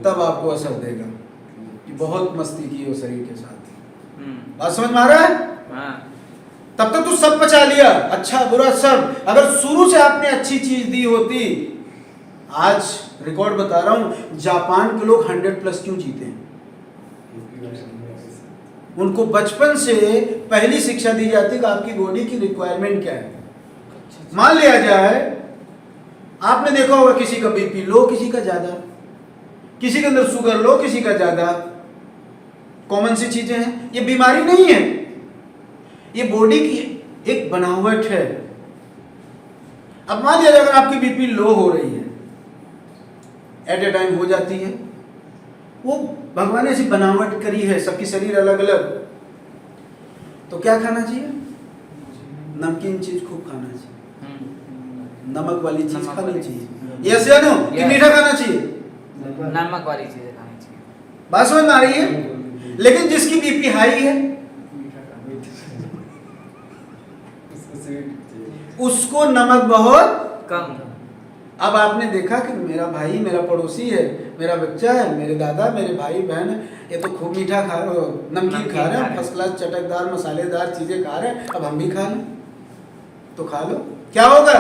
तब आपको असर देगा कि बहुत मस्ती की हो शरीर के साथ। बात समझ में आ रहा है? हाँ। तब तक तो सब पचा लिया, अच्छा बुरा सब। अगर शुरू से आपने अच्छी चीज दी होती, आज रिकॉर्ड बता रहा हूं, जापान के लोग 100 प्लस क्यों जीते हैं? उनको बचपन से पहली शिक्षा दी जाती है कि आपकी बॉडी की रिक्वायरमेंट क्या है। मान लिया जाए, आपने देखा होगा किसी का बीपी लो, किसी का ज्यादा, किसी के अंदर शुगर लो, किसी का ज्यादा। कॉमन सी चीजें हैं, ये बीमारी नहीं है, ये बॉडी की एक बनावट है। अब मान लिया जाए अगर आपकी बीपी लो हो रही है, एट ए टाइम हो जाती है, वो भगवान ने ऐसी बनावट करी है, सबकी शरीर अलग अलग, तो क्या खाना चाहिए? नमकीन चीज खूब खाना चाहिए, नमक वाली चीज खानी चाहिए। यस या नो? कि मीठा खाना चाहिए? नमक वाली चीजें खानी चाहिए। बात समझ में आ रही है? लेकिन जिसकी बीपी हाई है उसको नमक बहुत कम। अब आपने देखा कि मेरा भाई, मेरा पड़ोसी है, मेरा बच्चा है, मेरे दादा, मेरे भाई बहन, ये तो खूब मीठा खा रहे, नमकीन खा रहे हैं, फर्स्ट क्लास चटकदार मसालेदार चीजें खा रहे हैं, अब हम भी खा लें तो खा लो। क्या होगा?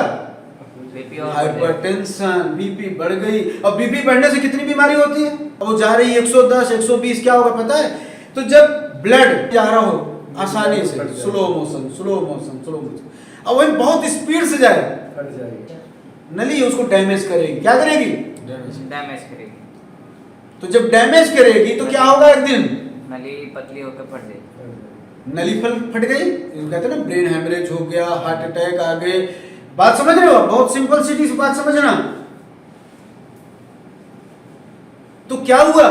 हाइपरटेंशन, बीपी बढ़ गई। और बीपी बढ़ने से कितनी बीमारी होती है? अब वो जा रही 110, 120, क्या होगा पता है? तो जब ब्लड जा रहा हो आसानी से, slow motion, slow motion, slow motion, अब वही बहुत स्पीड से जाए, नली उसको डैमेज करेगी। क्या करेगी? डैमेज करेगी। तो जब डैमेज करेगी तो क्या होगा? एक दिन नली पतली होकर फट जाएगी। नली फट गई, कहते हैं ना ब्रेन हेमरेज हो गया, हार्ट अटैक आ गए। बात समझ रहे हो? बहुत सिंपल सिटी से बात समझना। तो क्या हुआ?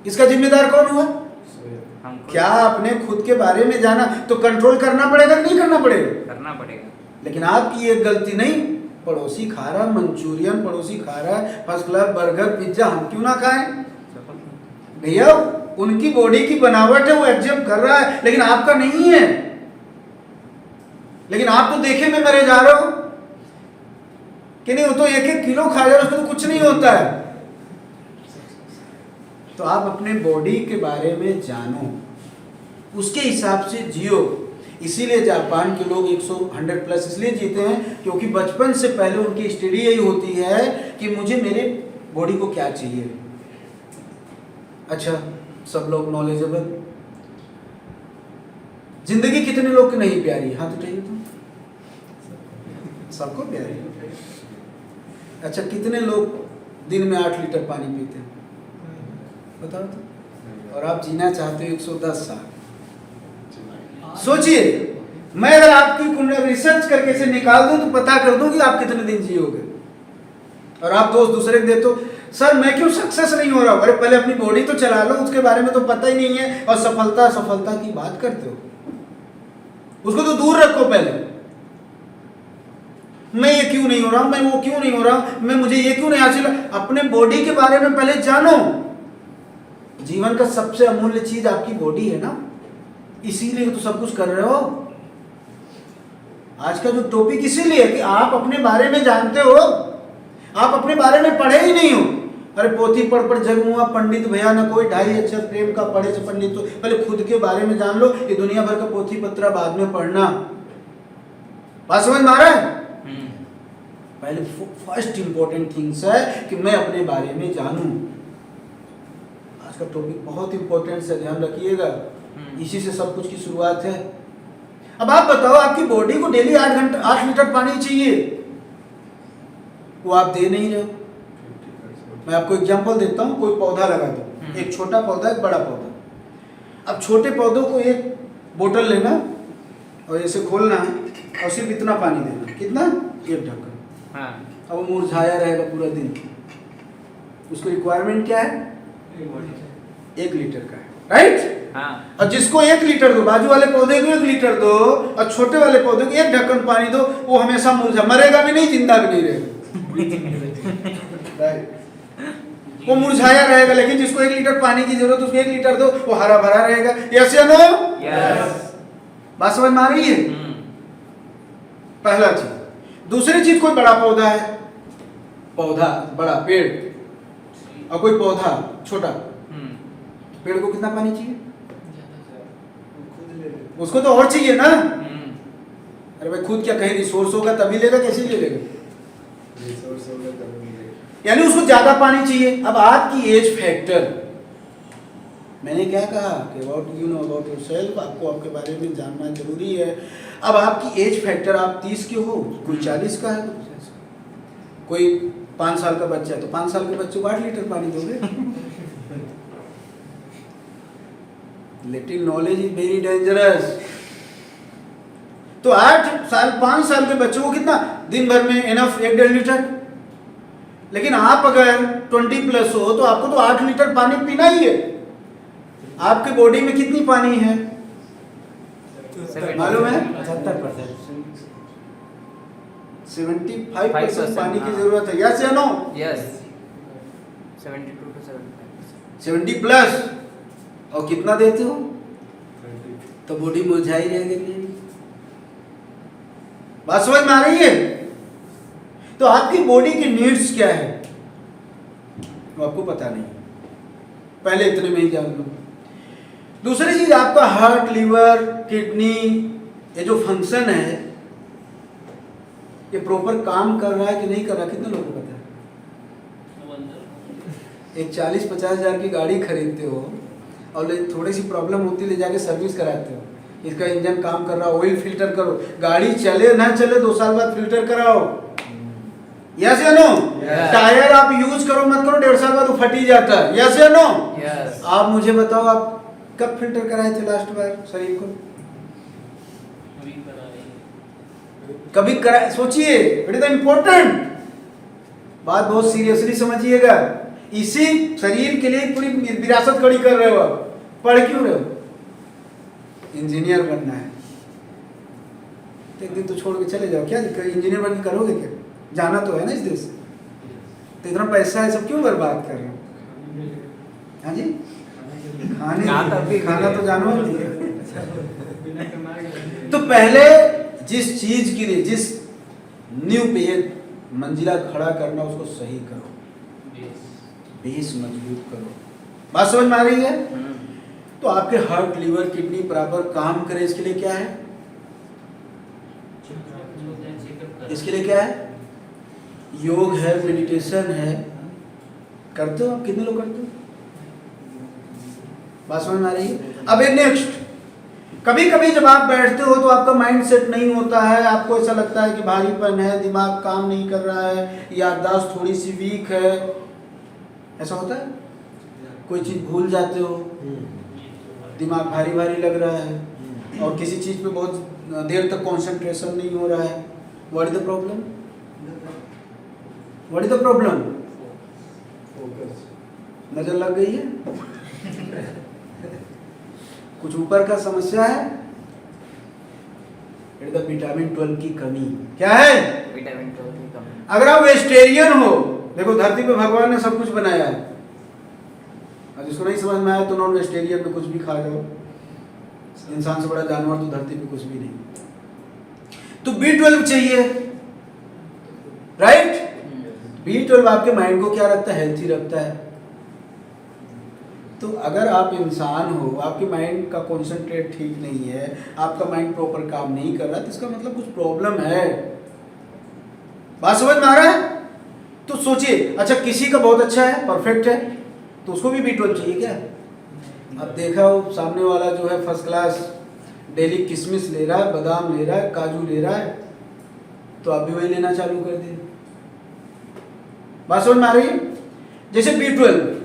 इसका जिम्मेदार कौन हुआ? क्या आपने खुद के बारे में जाना? तो कंट्रोल करना पड़ेगा, नहीं करना पड़ेगा? करना पड़ेगा। लेकिन आपकी एक गलती नहीं, पड़ोसी खा रहा मंचूरियन, पड़ोसी खा रहा है फर्स्ट क्लास बर्गर, पिज्जा, हम क्यों ना खाएं? भैया, उनकी बॉडी की बनावट है, वो एग्जाम कर रहा है, लेकिन आपका नहीं है। लेकिन आप तो देखे में मरे जा रहे हो कि नहीं? वो तो 1-1 किलो खा जा रहा है, उसमें तो कुछ नहीं होता है। तो आप अपने बॉडी के बारे में जानो, उसके हिसाब से जियो। इसीलिए जापान के लोग 100 प्लस इसलिए जीते हैं क्योंकि बचपन से पहले उनकी स्टडी यही होती है कि मुझे मेरे बॉडी को क्या चाहिए। अच्छा, सब लोग नॉलेजेबल। जिंदगी कितने लोग की नहीं प्यारी? हाथ उठाइए तो। सबको प्यारी। अच्छा, कितने लोग दिन में 8 लीटर पानी पीते हैं? बताओ तो। और आप जीना चाहते हो 110 साल। सोचिए, मैं अगर आपकी कुंडली रिसर्च करके इसे निकाल दूं तो पता कर दूं कि आप कितने दिन जियोगे। और आप दोस्त दूसरे को देते हो, सर मैं क्यों सक्सेस नहीं हो रहा? अरे पहले अपनी बॉडी तो चला लो, उसके बारे में तो पता ही नहीं है, और सफलता की बात करते हो। उसको तो दूर रखो पहले। मैं ये क्यों नहीं हो रहा, मैं वो क्यों नहीं हो रहा, मैं मुझे ये क्यों नहीं हासिल। अपने बॉडी के बारे में पहले जानो। जीवन का सबसे अमूल्य चीज आपकी बॉडी है ना, इसीलिए तो सब कुछ कर रहे हो। आज का जो टॉपिक इसीलिए कि आप अपने बारे में जानते हो, आप अपने बारे में पढ़े ही नहीं हो। अरे पोथी पढ़ जग मुआ पंडित भैया न कोई, 2.5 अक्षर प्रेम का पढ़े से पंडित। तो पहले खुद के बारे में जान लो, ये दुनिया भर का पोथी पत्रा बाद में पढ़ना। बात समझ में आ रहा है? पहले फर्स्ट इंपॉर्टेंट थिंग्स है कि मैं अपने बारे में जानूं। आज का टॉपिक बहुत इंपॉर्टेंट है, ध्यान रखिएगा। इसी से सब कुछ की शुरुआत है। अब आप बताओ, आपकी बॉडी को डेली 8 लीटर पानी चाहिए, वो आप दे नहीं रहे हो। मैं आपको एग्जांपल देता हूँ, कोई पौधा लगा दो, एक छोटा पौधा, एक बड़ा पौधा। अब छोटे पौधों को एक बोतल लेना, और ऐसे खोलना और सिर्फ इतना पानी देना, कितना, एक ढक्कन। हाँ अब वो मुरझाया रहेगा पूरा दिन। उसको रिक्वायरमेंट क्या है, 1 लीटर का है, राइट। हाँ और जिसको 1 लीटर दो, बाजू वाले पौधे को 1 लीटर दो और छोटे वाले पौधे को 1 ढक्कन पानी दो, वो हमेशा मुरझा, मरेगा भी नहीं, जिंदा भी नहीं रहेगा, राइट। वो मुरझाया रहेगा। लेकिन जिसको 1 लीटर पानी की जरूरत, उसको 1 लीटर दो, वो हरा भरा रहेगा। यस या नो? यस। बात समझ में आ रही है? पहला चीज। दूसरी चीज, कोई बड़ा पौधा है, पौधा बड़ा पेड़, और कोई पौधा छोटा, पेड़ को कितना पानी चाहिए? उसको तो और चाहिए ना। अरे भाई खुद क्या कहीं रिसोर्स होगा तभी लेगा, कैसे ले लेगा? यानी उसको ज्यादा पानी चाहिए। अब आपकी एज फैक्टर, मैंने क्या कहा कि about you know about yourself, आपको आपके बारे में जानना जरूरी है। अब आपकी एज फैक्टर, आप 30 के हो, कोई 40 का है, कोई 5 साल का बच्चा है, तो 5 साल के बच्चे को 8 लीटर पानी दोगे। Little knowledge is very dangerous. तो 5 साल के बच्चों को कितना, दिन भर में इनफ 1-1.5 लीटर। लेकिन आप अगर 20 प्लस हो तो आपको तो 8 लीटर पानी पीना ही है। आपकी बॉडी में कितनी पानी है मालूम है? 75% पानी की जरूरत है। यस या नो? यस। 72 to 75%। 70 प्लस। और कितना देते हो तो बॉडी मुरझाई रहेगी। बात समझ में आ रही है? तो आपकी बॉडी की नीड्स क्या है वो आपको पता नहीं, पहले इतने में ही जान लो। दूसरी चीज, आपका हार्ट, लीवर, किडनी, ये जो फंक्शन है ये प्रॉपर काम कर रहा है कि नहीं कर रहा, कितने लोगों को पता है? एक 40-50 हजार की गाड़ी खरीदते हो और थोड़ी सी प्रॉब्लम होती है, ले जाके सर्विस कराते हो, इसका इंजन काम कर रहा, ऑयल फिल्टर करो, गाड़ी चले ना चले 2 साल बाद फिल्टर कराओ। यस या नो? टायर आप यूज करो मत करो, 1.5 साल बाद वो फट ही जाता है। यस या नो? यस। आप मुझे बताओ, आप कब फिल्टर कराए थे लास्ट बार शरीर को? कभी करा, सोचिए, इट इज इम्पोर्टेंट बात, बहुत सीरियसली समझिएगा। इसी शरीर के लिए पूरी विरासत खड़ी कर रहे हो आप। पढ़ क्यों रहे हो? इंजीनियर बनना है, तो एक दिन तो छोड़ के चले जाओ, क्या इंजीनियर बन के करोगे क्या? जाना तो है ना इस देश से, तो इतना पैसा है सब क्यों बर्बाद कर रहे हो? हाँ जी, खाना तो जानवर नहीं है। तो पहले जिस चीज के लिए, जिस नींव पे ये मंजिला खड़ा करना, उसको सही करो, बेस मजबूत करो। बात समझ में आ रही है? तो आपके हार्ट, लीवर, किडनी बराबर काम करे, इसके लिए क्या है? इसके लिए क्या है? योग है, मेडिटेशन है। करते हो आप? कितने लोग करते हो? बात समझ में आ रही है? अब नेक्स्ट, कभी कभी जब आप बैठते हो तो आपका माइंड सेट नहीं होता है, आपको ऐसा लगता है कि भारीपन है, दिमाग काम नहीं कर रहा है, याददाश्त थोड़ी सी वीक है, ऐसा होता है? कोई चीज भूल जाते हो, दिमाग भारी भारी लग रहा है, और किसी चीज पे बहुत देर तक कंसंट्रेशन नहीं हो रहा है। What is the problem? What is the problem? नजर लग गई है? कुछ ऊपर का समस्या है? इट इज द विटामिन 12 की कमी। क्या है? विटामिन 12 की कमी। अगर आप वेजिटेरियन हो, देखो धरती पे भगवान ने सब कुछ बनाया है, और जिसको नहीं समझ में आया तो नॉन वेजिटेरियन पे कुछ भी खा जाओ, इंसान से बड़ा जानवर तो धरती पे कुछ भी नहीं। तो B12 चाहिए, राइट? B12 आपके माइंड को क्या रखता है? हेल्थी रखता है। तो अगर आप इंसान हो, आपके माइंड का कॉन्सेंट्रेट ठीक नहीं है, आपका माइंड प्रॉपर काम नहीं कर रहा, तो इसका मतलब कुछ प्रॉब्लम है। बात समझ में आ रहा है? तो सोचिए, अच्छा किसी का बहुत अच्छा है, परफेक्ट है, तो उसको भी B12 चाहिए क्या? अब देखा हो सामने वाला जो है फर्स्ट क्लास डेली किशमिश ले रहा है, बादाम ले रहा है, काजू ले रहा है, तो आप भी वही लेना चालू कर दें। बात समझ में आ रही है? जैसे B12,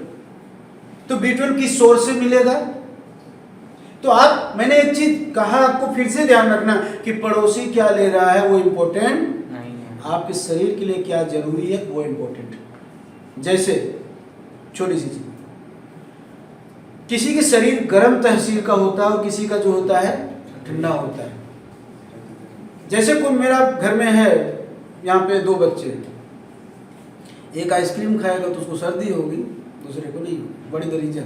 तो B12 किस सोर्स से मिलेगा? तो आप, मैंने एक चीज कहा आपको, फिर से ध्यान रखना कि पड़ोसी क्या ले रहा है वो इम्पोर्टेंट नहीं है। आपके शरीर के लिए क्या जरूरी है वो इम्पोर्टेंट है। जैसे छोटी सी चीज, किसी के शरीर गर्म तहसील का होता है और किसी का जो होता है ठंडा होता है। जैसे कोई मेरा घर में है, यहाँ पे 2 बच्चे, एक आइसक्रीम खाएगा तो उसको सर्दी होगी, दूसरे को नहीं होगी, बड़ी दरीजा।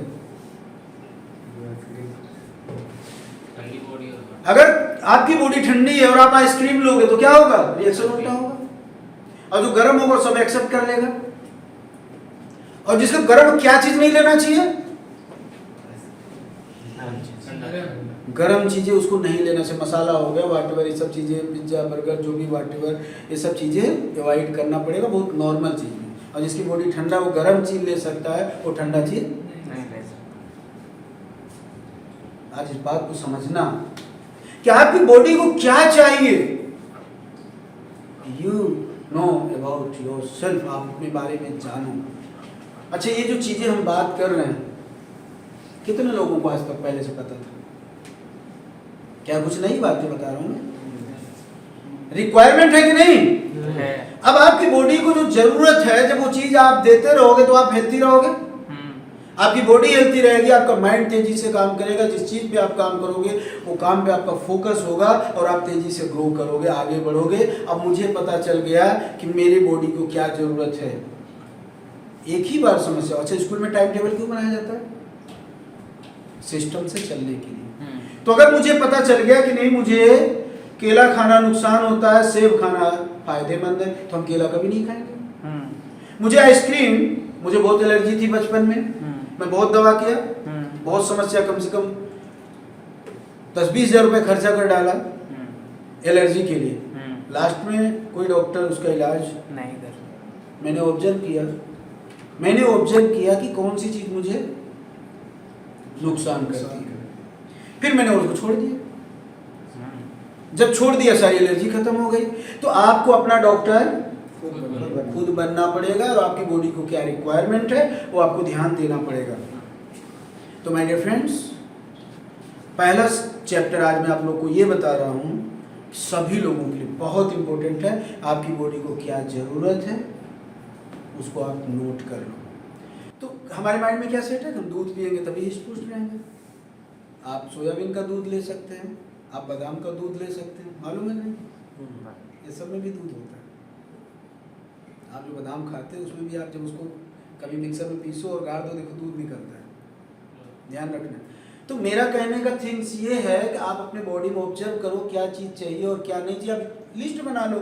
ठंडी बॉडी और अगर आपकी बॉडी ठंडी है और आप आइसक्रीम लोगे तो क्या होगा, रिएक्शन उल्टा होगा, और जो गर्म होगा सब एक्सेप्ट कर लेगा। और जिसको गर्म क्या चीज नहीं लेना चाहिए, गर्म चीजें उसको नहीं लेना चाहिए, मसाला हो गया, वाटेवर, ये सब चीजें, पिज्जा बर्गर जो भी वाटेवर, ये सब चीजें अवॉइड करना पड़ेगा, बहुत नॉर्मल चीज है। और जिसकी बॉडी ठंडा वो गर्म चीज ले सकता है, वो ठंडा चीज नहीं ले सकते। आज इस बात को समझना कि आपकी बॉडी को क्या चाहिए। You know about your self, आप अपने बारे में जानो। अच्छा, ये जो चीजें हम बात कर रहे हैं, कितने लोगों को आज तक पहले से पता था? क्या कुछ नई बातें बता रहा हूं मैं? रिक्वायरमेंट है कि नहीं? है। अब आपकी बॉडी को जो जरूरत है, जब वो चीज आप देते रहोगे तो आप हेल्थी रहोगे। आपकी बॉडी हेल्थी रहेगी, आपका माइंड तेजी से काम करेगा, जिस चीज पे आप काम करोगे वो काम पे आपका फोकस होगा और आप तेजी से ग्रो करोगे, आगे बढ़ोगे। अब मुझे पता चल गया कि मेरी बॉडी को क्या जरूरत है। एक ही बार समस्या। अच्छा, स्कूल में टाइम टेबल क्यों बनाया जाता है? सिस्टम से चलने के लिए। तो अगर मुझे पता चल गया कि नहीं, मुझे केला खाना नुकसान होता है, सेब खाना फायदेमंद है, तो हम केला कभी नहीं खाएंगे। मुझे आइसक्रीम, मुझे बहुत एलर्जी थी बचपन में, मैं बहुत दवा किया, बहुत समस्या, कम से कम 10-20 हज़ार रुपये खर्चा कर डाला एलर्जी के लिए। लास्ट में कोई डॉक्टर उसका इलाज नहीं कर। मैंने ऑब्जर्व किया कि कौन सी चीज मुझे नुकसान करती है, फिर मैंने उसको छोड़ दिया। जब छोड़ दिया सारी एलर्जी खत्म हो गई। तो आपको अपना डॉक्टर खुद बनना पड़ेगा और आपकी बॉडी को क्या रिक्वायरमेंट है वो आपको ध्यान देना पड़ेगा। तो माय डियर फ्रेंड्स, पहला चैप्टर आज मैं आप लोग को ये बता रहा हूँ, सभी लोगों के लिए बहुत इंपॉर्टेंट है। आपकी बॉडी को क्या जरूरत है उसको आप नोट कर लो। तो हमारे माइंड में क्या सेट है, हम दूध पिएंगे तभी हिस्ट पुष्ट रहेंगे। आप सोयाबीन का दूध ले सकते हैं, आप बादाम का दूध ले सकते हैं, मालूम है नहीं? ये सब में भी दूध होता है। आप जो बादाम खाते हैं उसमें भी आप जब उसको कभी मिक्सर में पीसो और गाड़ दो, देखो दूध निकलता है, ध्यान रखना। तो मेरा कहने का थिंग्स ये है कि आप अपने बॉडी में ऑब्जर्व करो क्या चीज़ चाहिए और क्या नहीं चाहिए। आप लिस्ट बना लो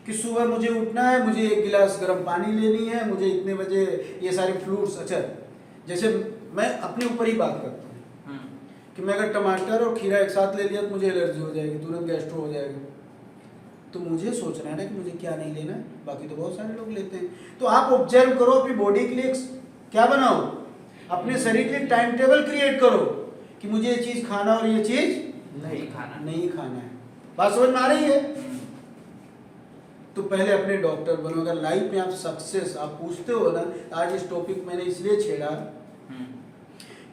कि सुबह मुझे उठना है, मुझे 1 गिलास गर्म पानी लेनी है, मुझे इतने बजे ये सारे फ्रूट्स। अच्छा, जैसे मैं अपने ऊपर ही बात करता हूँ कि मैं अगर टमाटर और खीरा एक साथ ले लिया तो मुझे एलर्जी हो जाएगी, तुरंत गैस्ट्रो हो जाएगा। तो मुझे सोचना है ना कि मुझे क्या नहीं लेना है, बाकी तो बहुत सारे लोग लेते हैं। तो आप ऑब्जर्व करो, अपनी बॉडी के लिए क्या बनाओ, अपने शरीर के लिए टाइम टेबल क्रिएट करो कि मुझे ये चीज़ खाना और ये चीज़ नहीं खाना है। बात समझ में आ रही है? तो पहले अपने डॉक्टर बनो। अगर लाइफ में आप सक्सेस आप पूछते हो ना, आज इस टॉपिक मैंने इसलिए छेड़ा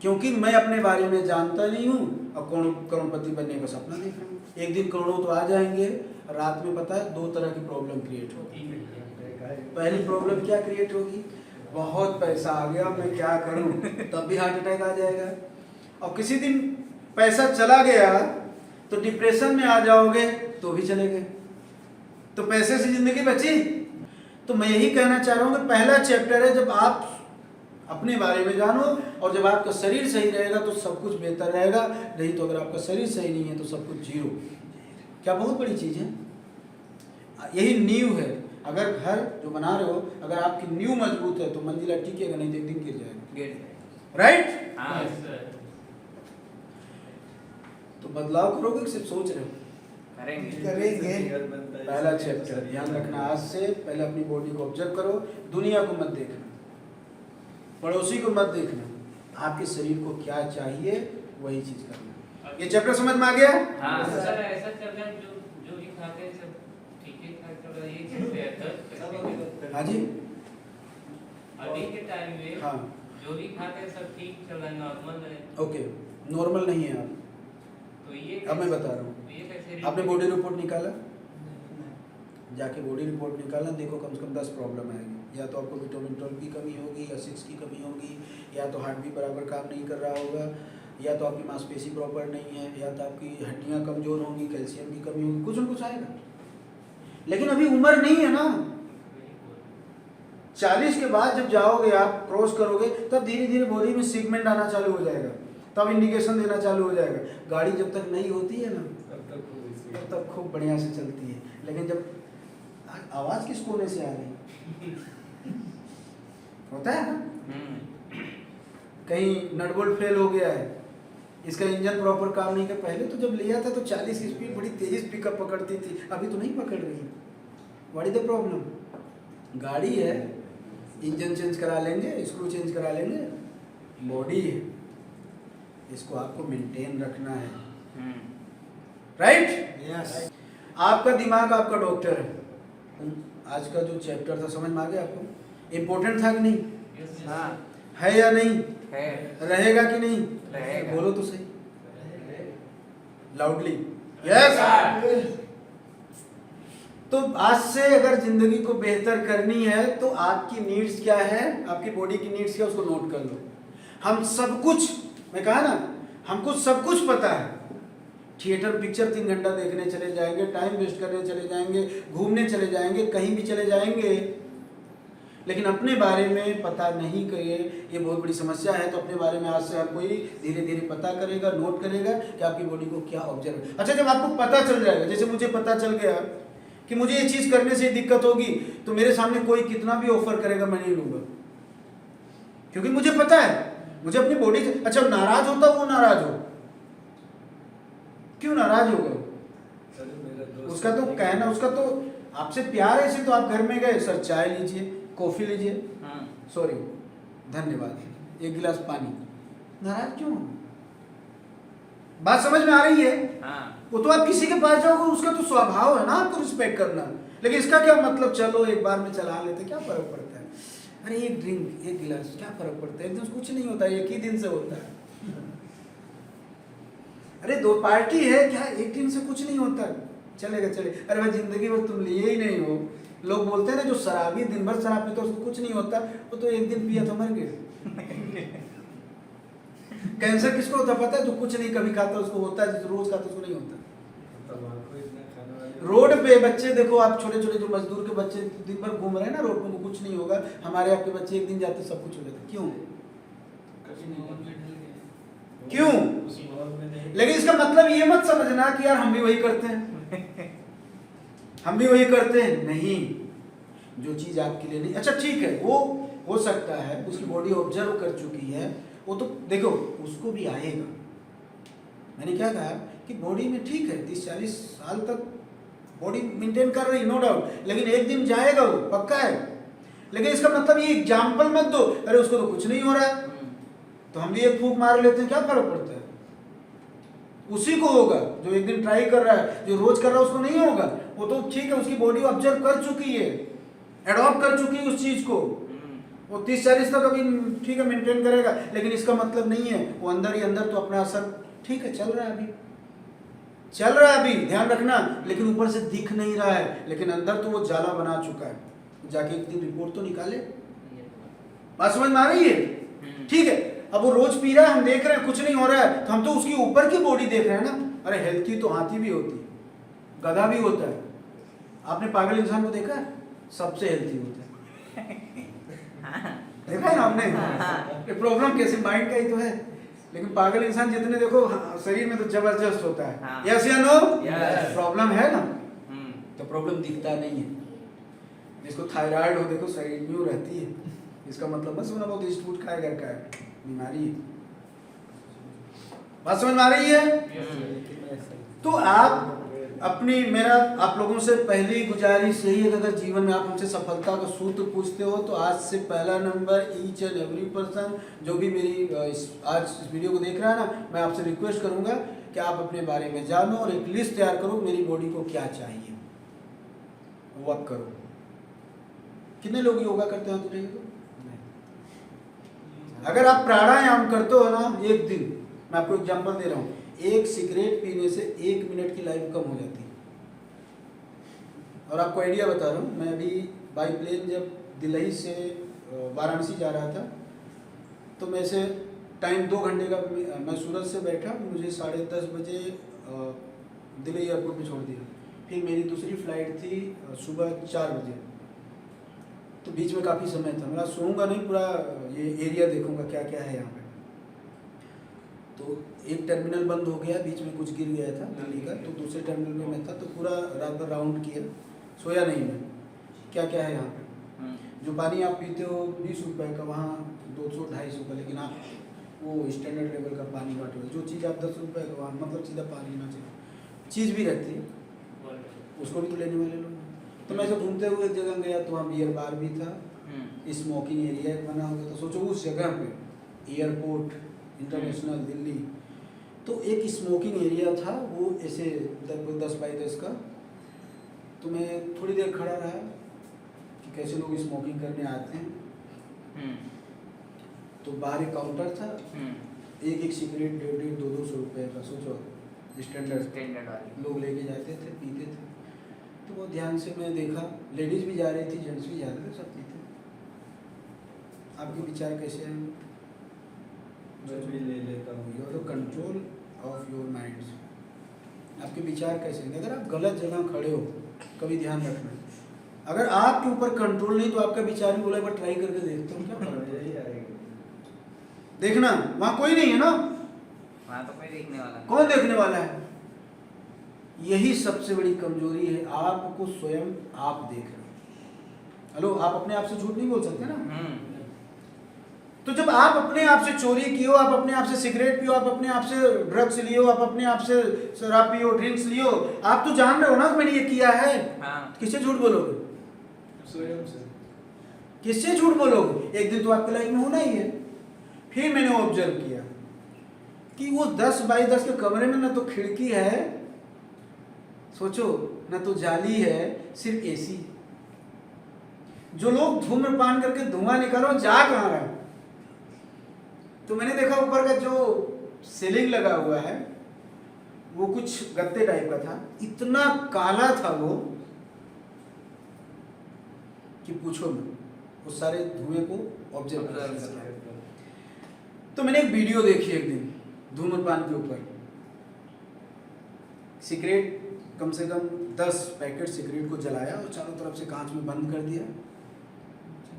क्योंकि मैं अपने बारे में जानता नहीं हूँ और करोड़पति बनने का सपना देख रहा हूँ। एक दिन करोड़ों तो आ जाएंगे, रात में पता है 2 तरह की प्रॉब्लम क्रिएट होगी। पहली प्रॉब्लम क्या क्रिएट होगी, बहुत पैसा आ गया, मैं क्या करूं, तब भी हार्ट अटैक आ जाएगा। और किसी दिन पैसा चला गया तो डिप्रेशन में आ जाओगे, तो भी चले गए। तो पैसे से जिंदगी बची। तो मैं यही कहना चाह रहा हूं कि पहला चैप्टर है, जब आप अपने बारे में जानो और जब आपका शरीर सही रहेगा तो सब कुछ बेहतर रहेगा, नहीं तो अगर आपका शरीर सही नहीं है तो सब कुछ जीरो। क्या बहुत बड़ी चीज़ है, यही नींव है। अगर घर जो बना रहे हो, अगर आपकी नींव मजबूत है तो मंजिला टिकेगा, नहीं तो एक दिन गिर जाएगा। राइट? हाँ। तो बदलाव करोगे कि सिर्फ सोच रहे हो? करेंगे। पहला चैप्टर ध्यान रखना, आज से पहले अपनी बॉडी को ऑब्जर्व करो, दुनिया को मत देखना, पड़ोसी को मत देखना, आपके शरीर को क्या चाहिए वही चीज करना। ये चैप्टर समझ में आ गया? हाँ। सर ऐसा चल रहा है, जो भी खाते हैं सब ठीक ठाक चल रहा है, ये चल रहा है। हाँ जी, अभी के टाइम में हाँ जो भी खाते हैं सब ठीक चल रहा है, नॉर्मल है। ओके। नॉर्मल नहीं है आप। तो ये अब मैं बता रहा हूँ, ये कैसे आपने बॉडी रिपोर्ट निकाला, जाके बॉडी रिपोर्ट निकालना, देखो कम से कम 10 प्रॉब्लम आएगी। या तो आपको विटामिन 12 की कमी होगी, या 6 की कमी होगी, या तो हार्ट भी बराबर काम नहीं कर रहा होगा, या तो आपकी मांसपेशी प्रॉपर नहीं है, या तो आपकी हड्डियाँ कमज़ोर होंगी, कैल्शियम की कमी होगी, कुछ न कुछ आएगा। लेकिन अभी उम्र नहीं है ना, 40 के बाद जब जाओगे आप, क्रॉस करोगे, तब धीरे धीरे बॉडी में सीगमेंट आना चालू हो जाएगा, तब इंडिकेशन देना चालू हो जाएगा। गाड़ी जब तक नई होती है ना, तब तक खूब बढ़िया से चलती है, लेकिन जब आवाज़ किस कोने से आ रही होता है ना, कहीं नट बोल्ट फेल हो गया है, इसका इंजन प्रॉपर काम नहीं कर, पहले तो जब लिया था तो 40 की स्पीड बड़ी तेजी से पिकअप पकड़ती थी, अभी तो नहीं पकड़ रही। What is the problem? गाड़ी है, इंजन चेंज करा लेंगे, स्क्रू चेंज करा लेंगे, बॉडी है, इसको आपको मेंटेन रखना है, राइट? यस। आपका दिमाग आपका डॉक्टर है। आज का जो चैप्टर था समझ में आ गया आपको? इम्पोर्टेंट था कि नहीं? हाँ है या नहीं? है रहेगा कि नहीं? रहेगा। बोलो तो सही, लाउडली। यस। तो आज से अगर जिंदगी को बेहतर करनी है तो आपकी नीड्स क्या है, आपकी बॉडी की नीड्स क्या, उसको नोट कर लो। हम सब कुछ, मैं कहा ना, हमको सब कुछ पता है। थिएटर पिक्चर 3 घंटा देखने चले जाएंगे, टाइम वेस्ट करने चले जाएंगे, घूमने चले जाएंगे, कहीं भी चले जाएंगे, लेकिन अपने बारे में पता नहीं करे, ये बहुत बड़ी समस्या है। तो अपने बारे में आज से आपको ही धीरे धीरे पता करेगा, नोट करेगा कि आपकी बॉडी को क्या ऑब्जर्व। अच्छा, जब आपको पता चल जाएगा, जैसे मुझे पता चल गया कि मुझे ये चीज़ करने से दिक्कत होगी, तो मेरे सामने कोई कितना भी ऑफर करेगा मैं नहीं लूँगा, क्योंकि मुझे पता है, मुझे अपनी बॉडी से। अच्छा, नाराज होता वो नाराज हो, क्यों नाराज होगा? उसका तो कहना, उसका तो आपसे प्यार है, इसे तो आप घर में गए, सर चाय लीजिए, कॉफी लीजिए, सॉरी धन्यवाद, 1 गिलास पानी, नाराज क्यों? बात समझ में आ रही है? वो तो आप किसी के पास जाओगे, उसका तो स्वभाव है ना आपको रिस्पेक्ट करना, लेकिन इसका क्या मतलब, चलो एक बार में चला लेते, क्या फर्क पड़ता है? अरे एक ड्रिंक, 1 गिलास, क्या फर्क पड़ता है? एकदम कुछ नहीं होता, एक ही दिन से होता है। अरे 2 पार्टी है, क्या एक दिन से कुछ नहीं होता, चलेगा चले। अरे भाई जिंदगी भर तुम लिए ही नहीं हो। लोग बोलते हैं ना, जो शराबी दिन भर शराब पीता उसको कुछ नहीं होता, वो तो एक दिन पिया तो मर गए। कैंसर किसको होता पता है? जो कुछ नहीं कभी खाता उसको होता है, जो रोज खाता उसको नहीं होता। रोड पे बच्चे देखो आप, छोटे छोटे जो मजदूर के बच्चे दिन भर घूम रहे हैं ना रोड पे, कुछ नहीं होगा। हमारे आपके बच्चे एक दिन जाते सब कुछ हो जाता, क्यों? क्यों? लेकिन इसका मतलब ये मत समझना कि यार हम भी वही करते हैं, हम भी वही करते हैं, नहीं। जो चीज आपके लिए नहीं, अच्छा ठीक है, वो हो सकता है उसकी बॉडी ऑब्जर्व कर चुकी है, वो तो देखो उसको भी आएगा। मैंने क्या कहा कि बॉडी में ठीक है 30-40 साल तक बॉडी मेंटेन कर रही, नो डाउट, लेकिन एक दिन जाएगा वो, पक्का है। लेकिन इसका मतलब ये एग्जाम्पल मत दो, अरे उसको तो कुछ नहीं हो रहा है तो हम भी एक फूंक मार लेते हैं, क्या फर्क पड़ता है? उसी को होगा जो एक दिन ट्राई कर रहा है, जो रोज कर रहा है उसको नहीं होगा। वो तो ठीक है, उसकी बॉडी ऑब्जर्व कर चुकी है, एडॉप्ट कर चुकी है उस चीज को, वो 30-40 तक अभी ठीक है मेंटेन करेगा, लेकिन इसका मतलब नहीं है वो अंदर ही अंदर तो अपना असर ठीक है चल रहा है, अभी चल रहा है, अभी ध्यान रखना, लेकिन ऊपर से दिख नहीं रहा है, लेकिन अंदर तो वो जाला बना चुका है। जाके एक दिन रिपोर्ट तो निकाले। बात समझ में आ रही है? ठीक है, अब वो रोज पी रहा है, हम देख रहे हैं कुछ नहीं हो रहा है, तो हम तो उसकी ऊपर की बॉडी देख रहे हैं ना। अरे हेल्थी तो हाथी भी होती है, गधा भी होता है। आपने पागल इंसान को देखा है? सबसे हेल्थी होता है। देखा है ना आपने? ये प्रॉब्लम कैसे माइंड का ही तो है, लेकिन पागल इंसान जितने देखो शरीर में तो जबरदस्त होता है। यस या नो? प्रॉब्लम है ना, तो प्रॉब्लम दिखता नहीं है। जिसको थायराइड हो देखो शरीर न्यू रहती है, इसका मतलब बस सुना बहुत स्टूट खाएगा का है, बीमारी है। बात समझ में आ रही है? तो आप अपनी, मेरा आप लोगों से पहली गुजारिश यही है कि अगर जीवन में आप हमसे सफलता का सूत्र पूछते हो तो आज से पहला number, each and every person जो भी मेरी आज इस वीडियो को देख रहा है ना, मैं आपसे रिक्वेस्ट करूंगा कि आप अपने बारे में जानो और एक लिस्ट तैयार करो, मेरी बॉडी को क्या चाहिए, वो आप करो। कितने लोग योगा करते हैं तो? अगर आप प्राणायाम करते हो ना एक दिन, मैं आपको एग्जांपल दे रहा हूँ, एक सिगरेट पीने से 1 मिनट की लाइफ कम हो जाती है। और आपको आइडिया बता रहा हूँ, मैं अभी बाई प्लेन जब दिल्ली से वाराणसी जा रहा था, तो मैं से टाइम 2 घंटे का, मैं सूरत से बैठा, मुझे 10:30 बजे दिल्ली एयरपोर्ट पे छोड़ दिया। फिर मेरी दूसरी फ्लाइट थी सुबह 4 बजे, तो बीच में काफ़ी समय था। मैं सोऊंगा नहीं, पूरा ये एरिया देखूंगा क्या क्या है यहाँ पे। तो एक टर्मिनल बंद हो गया, बीच में कुछ गिर गया था दिल्ली का, तो दूसरे टर्मिनल में मैं था, तो पूरा रात भर राउंड किया, सोया नहीं मैं, क्या क्या है यहाँ पे। जो पानी आप पीते हो 20 रुपए का, वहाँ 200-250 का, लेकिन आप वो स्टैंडर्ड लेवल का पानी बांटोगे। जो चीज़ आप 10 रुपए का, वहाँ मतलब सीधा पानी ना चाहिए, चीज़ भी रहती है, उसको भी तो लेने वाले लोग। तो मैं जब घूमते हुए एक जगह गया, तो वहाँ बियर बार भी था, स्मोकिंग एरिया बना हुआ था। सोचो उस जगह पे एयरपोर्ट इंटरनेशनल दिल्ली, तो एक स्मोकिंग एरिया था, वो ऐसे 10 बाई 10 का। तो मैं थोड़ी देर खड़ा रहा कि कैसे लोग स्मोकिंग करने आते हैं। तो बाहर एक काउंटर था, एक सिगरेट 150-200 रुपये का, सोचो स्टैंडर्ड वाली लोग लेके जाते थे, पीते थे। तो वो ध्यान से मैं देखा, लेडीज भी जा रही थी, जेंट्स भी जा रहे थे, सब पीते। आपके विचार कैसे हैं? मैं भी ले लेता हूँ। You the control of your minds. आपके विचार कैसे हैं? अगर आप गलत जगह खड़े हो, कभी ध्यान रखना, अगर आपके ऊपर कंट्रोल नहीं तो आपका विचार भी बोला, एक बार ट्राई करके देखते हो क्या फर्क यही आएगा। देखना, वहाँ कोई नहीं है ना, वहाँ तो कोई देखने वाला नहीं। कौन देखने वाला है? यही सबसे बड़ी कमजोरी है, आपको स्वयं आप देख रहे हो। हेलो, आप अपने आप से झूठ नहीं बोल सकते ना। तो जब आप अपने आप से चोरी किए हो, आप अपने आप से सिगरेट पियो, आप अपने आप से ड्रग्स लियो, आप अपने आप से शराब पियो, ड्रिंक्स लियो, आप तो जान रहे हो ना कि मैंने ये किया है। हाँ। किससे झूठ बोलोगे? स्वयं से। किससे झूठ बोलोगे? एक दिन तो आपके लाइफ में होना ही है। फिर मैंने ऑब्जर्व किया कि वो 10 बाई 10 के कमरे में ना तो खिड़की है, सोचो, ना तो जाली है, सिर्फ एसी। जो लोग धूम्रपान करके धुआं निकालो, जा कहाँ रहा है? तो मैंने देखा ऊपर का जो सीलिंग लगा हुआ है, वो कुछ गत्ते टाइप का था, इतना काला था वो कि पूछो मत। उस सारे धुएं को ऑब्जर्व कर रहा। तो मैंने एक वीडियो देखी एक दिन धूम्रपान के ऊपर। सिगरेट कम से कम 10 पैकेट सिगरेट को जलाया और चारों तरफ से कांच में बंद कर दिया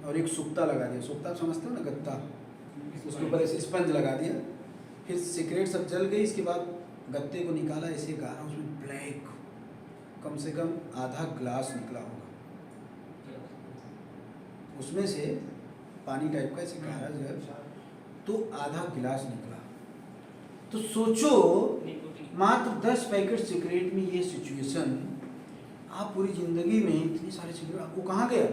और एक सुक्ता लगा दिया। सुक्ता आप समझते हो ना, गत्ता, उसके ऊपर ऐसे स्पंज लगा दिया। फिर सिगरेट सब जल गई, इसके बाद गत्ते को निकाला, ऐसे गारा, उसमें ब्लैक कम से कम आधा ग्लास निकला होगा, उसमें से पानी टाइप का ऐसे गारा जो है, तो आधा गिलास निकला। तो सोचो, मात्र 10 पैकेट सिगरेट में ये सिचुएशन, आप पूरी जिंदगी में इतनी सारी सिगरेट, आपको कहाँ गया?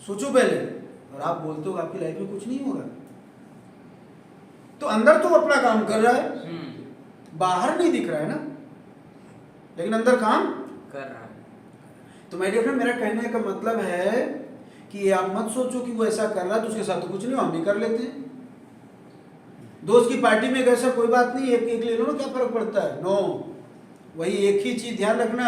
सोचो पहले। और आप बोलते हो आपकी लाइफ में कुछ नहीं होगा। तो अंदर तो अपना काम कर रहा है, बाहर नहीं दिख रहा है ना, लेकिन अंदर काम कर रहा है। तो मेरे फ्रेंड, मेरा कहने का मतलब है कि आप मत सोचो कि वो ऐसा कर रहा है तो उसके साथ तो कुछ नहीं, हम भी कर लेते हैं। दोस्त की पार्टी में कैसा कोई बात नहीं, एक ले लो ना, क्या फर्क पड़ता है? नो, वही एक ही चीज ध्यान रखना।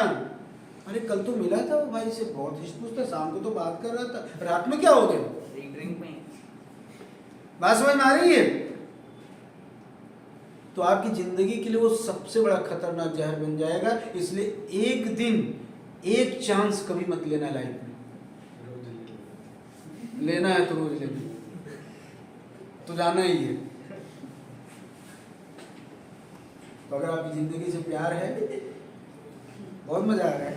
अरे कल तो मिला था वो भाई से, बहुत हिचपुच था, शाम को तो बात कर रहा था, रात में क्या हो गया? एक ड्रिंक में। बात समझ में आ रही है? तो आपकी जिंदगी के लिए वो सबसे बड़ा खतरनाक जहर बन जाएगा। इसलिए एक दिन, एक चांस कभी मत लेना लाइफ में। लेना है तो रोज लेना, तो जाना ही है। तो अगर आपकी जिंदगी से प्यार है, बहुत मजा आ रहा है,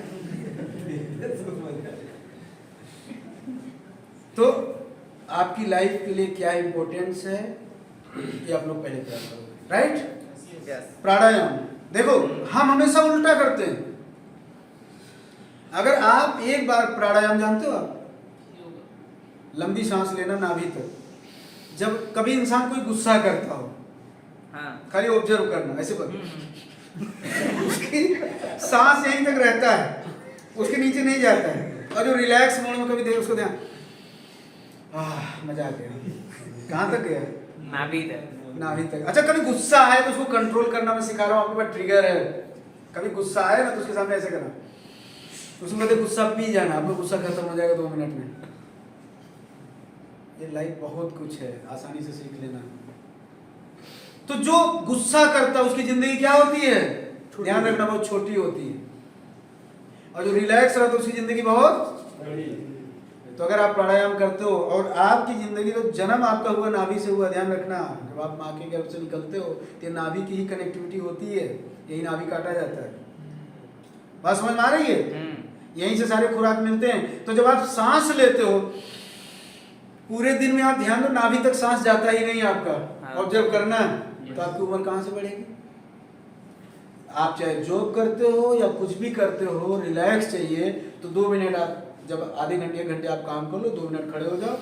तो आपकी लाइफ के लिए क्या इंपॉर्टेंस है, ये आप लोग पहले प्यार करोगे, राइट? प्राणायाम देखो, हम हमेशा उल्टा करते हैं। अगर आप एक बार प्राणायाम जानते हो, आप लंबी सांस लेना नाभि तक, जब कभी इंसान कोई गुस्सा करता हो, हाँ। खाली ऑब्जर्व करना, ऐसे कर उसकी सांस यहीं तक रहता है, उसके नीचे नहीं जाता है। और जो रिलैक्स मोड में कभी देख, उसको ध्यान, मजा आ गया, कहाँ तक गया? नाभि तक। नाभि तक। अच्छा, कभी गुस्सा आए तो उसको कंट्रोल करना मैं सिखा रहा हूँ, आपके पास ट्रिगर है। कभी गुस्सा आए ना तो उसके सामने ऐसे करना, उसमें कहते गुस्सा पी जाना, आपका गुस्सा खत्म हो जाएगा 2 मिनट में। ये लाइफ बहुत कुछ है, आसानी से सीख लेना। तो जो गुस्सा करता है उसकी जिंदगी क्या होती है, ध्यान रखना, बहुत छोटी होती है। और जो रिलैक्स रहता है उसकी जिंदगी बहुत बड़ी। तो अगर आप प्राणायाम करते हो और आपकी जिंदगी का जन्म आपका हुआ नाभि से हुआ, ध्यान रखना, जब आप माँ के गर्भ से निकलते हो तो नाभि की ही कनेक्टिविटी होती है, यही नाभि काटा जाता है। बात समझ में आ रही है? यहीं से सारे खुराक मिलते हैं। तो जब आप सांस लेते हो पूरे दिन में, आप ध्यान दो नाभि तक सांस जाता ही नहीं आपका। और जब करना है तो आपकी उम्र कहाँ से बढ़ेगी? आप चाहे जॉब करते हो या कुछ भी करते हो, रिलैक्स चाहिए तो 2 मिनट, आप जब आधे घंटे 1 घंटे आप काम कर लो, 2 मिनट खड़े हो जाओ,